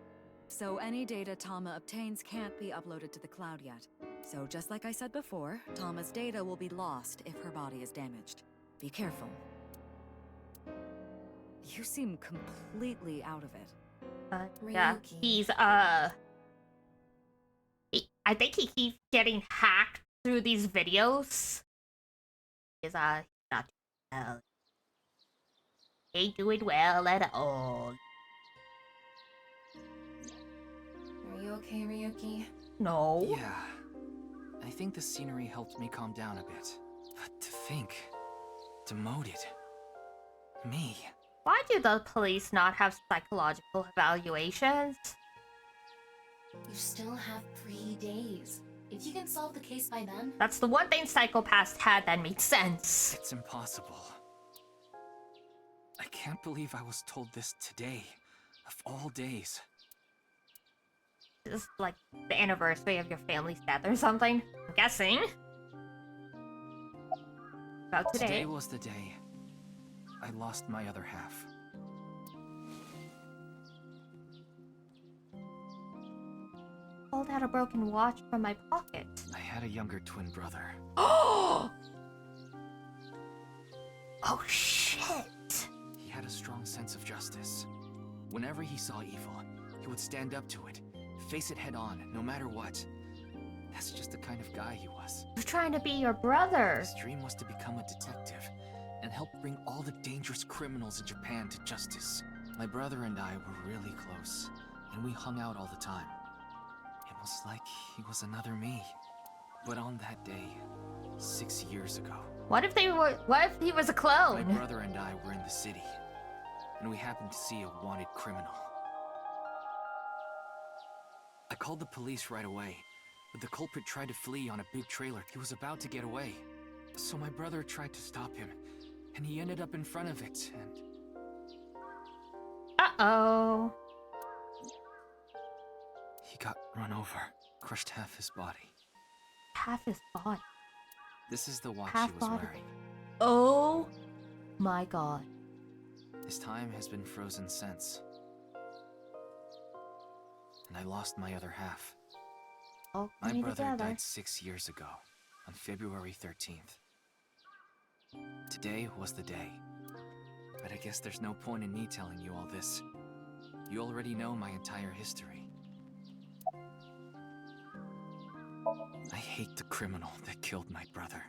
So any data Tama obtains can't be uploaded to the cloud yet. So just like I said before, Tama's data will be lost if her body is damaged. Be careful. You seem completely out of it. Yeah, he's I think he keeps getting hacked through these videos. He's not doing well. Ain't doing well at all. Are you okay, Ryuki? No. Yeah. I think the scenery helped me calm down a bit. But to think... demoted. Me. Why do the police not have psychological evaluations? You still have 3 days. If you can solve the case by then... That's the one thing psychopaths had that made sense. It's impossible. I can't believe I was told this today, of all days. This is like the anniversary of your family's death or something, I'm guessing. About today. Today was the day I lost my other half. Pulled out a broken watch from my pocket. I had a younger twin brother. Oh shit! He had a strong sense of justice. Whenever he saw evil, he would stand up to it, face it head on, no matter what. That's just the kind of guy he was. He was trying to be your brother. His dream was to become a detective and help bring all the dangerous criminals in Japan to justice. My brother and I were really close, and we hung out all the time. It was like he was another me. But on that day, 6 years ago... What if he was a clone? My brother and I were in the city, and we happened to see a wanted criminal. I called the police right away, but the culprit tried to flee on a big trailer. He was about to get away. So my brother tried to stop him, and he ended up in front of it, and... Uh-oh. He got run over, crushed half his body. Half his body? This is the watch Half he was body. wearing. Oh my god. His time has been frozen since. And I lost my other half. Oh, my brother together. died 6 years ago, on February 13th. Today was the day. But I guess there's no point in me telling you all this. You already know my entire history. I hate the criminal that killed my brother.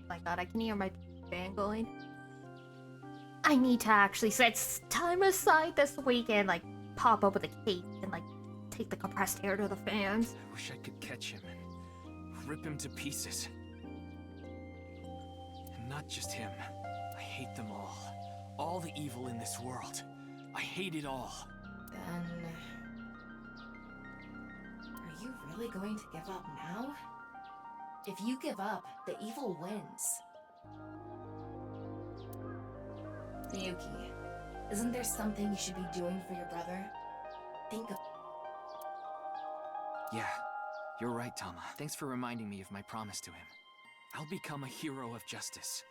My god, I can hear my fan going. I need to actually set time aside this weekend, like pop up with a cape and like take the compressed air to the fans. I wish I could catch him and rip him to pieces. And not just him. I hate them all. All the evil in this world. I hate it all. Then... are you really going to give up now? If you give up, the evil wins. Ryuki, isn't there something you should be doing for your brother? Think of... Yeah, you're right, Tama. Thanks for reminding me of my promise to him. I'll become a hero of justice.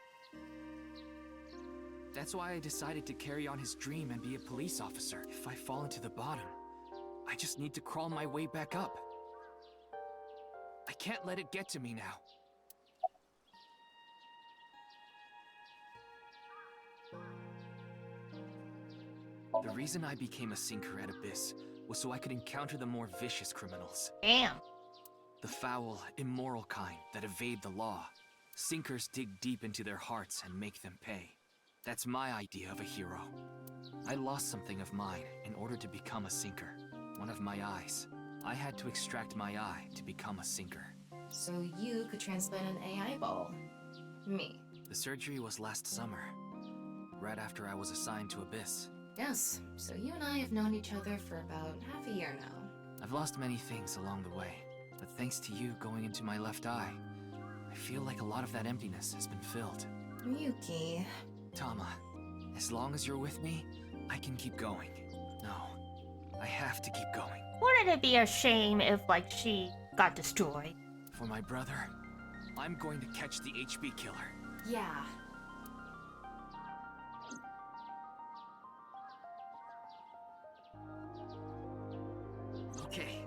That's why I decided to carry on his dream and be a police officer. If I fall into the bottom, I just need to crawl my way back up. I can't let it get to me now. The reason I became a sinker at Abyss was so I could encounter the more vicious criminals. Damn. The foul, immoral kind that evade the law. Sinkers dig deep into their hearts and make them pay. That's my idea of a hero. I lost something of mine in order to become a sinker. One of my eyes. I had to extract my eye to become a sinker. So you could transplant an AI ball. Me. The surgery was last summer, right after I was assigned to Abyss. Yes, so you and I have known each other for about half a year now. I've lost many things along the way, but thanks to you going into my left eye, I feel like a lot of that emptiness has been filled. Yuki. Tama, as long as you're with me, I can keep going. No, I have to keep going. Wouldn't it be a shame if, like, she got destroyed? For my brother, I'm going to catch the HB killer. Yeah. Okay,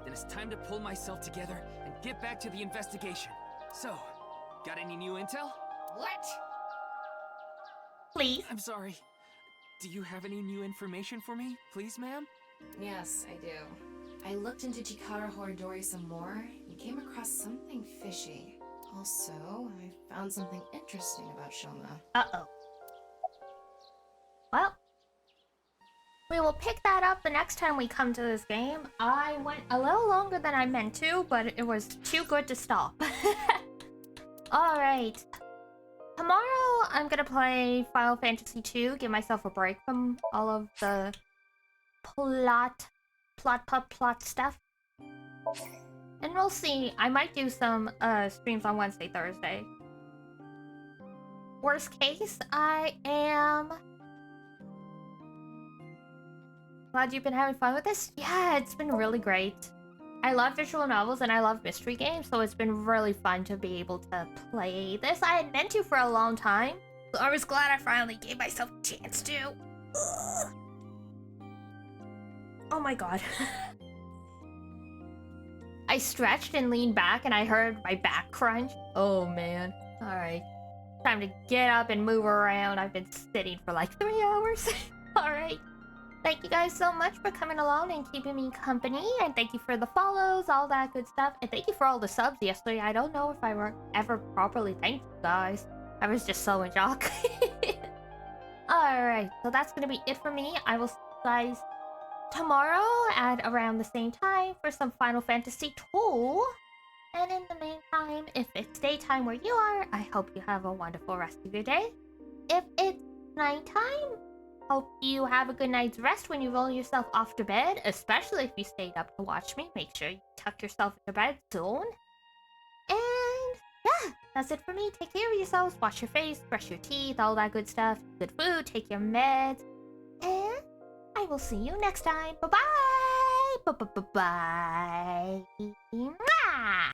then it's time to pull myself together and get back to the investigation. So, got any new intel? What? Please. I'm sorry. Do you have any new information for me, please, ma'am? Yes, I do. I looked into Chikara Horidori some more and came across something fishy. Also, I found something interesting about Shoma. Uh-oh. Well, we will pick that up the next time we come to this game. I went a little longer than I meant to, but it was too good to stop. Alright. Tomorrow, I'm gonna play Final Fantasy II, give myself a break from all of the plot stuff. And we'll see. I might do some streams on Wednesday, Thursday. Worst case, I am glad you've been having fun with this. Yeah, it's been really great. I love visual novels and I love mystery games, so it's been really fun to be able to play this. I had meant to for a long time, so I was glad I finally gave myself a chance to. Ugh. Oh my god. I stretched and leaned back and I heard my back crunch. Oh man. Alright. Time to get up and move around. I've been sitting for like 3 hours. Alright. Thank you guys so much for coming along and keeping me company. And thank you for the follows, all that good stuff. And thank you for all the subs yesterday. I don't know if I were ever properly thanked you guys. I was just so in shock. Alright. So that's going to be it for me. I will see you guys tomorrow at around the same time for some Final Fantasy II. And in the meantime, if it's daytime where you are, I hope you have a wonderful rest of your day. If it's nighttime, hope you have a good night's rest when you roll yourself off to bed, especially if you stayed up to watch me. Make sure you tuck yourself into bed soon. And yeah, that's it for me. Take care of yourselves, wash your face, brush your teeth, all that good stuff. Good food, take your meds, and I will see you next time. Bye-bye! Bye-bye-bye-bye! Mwah!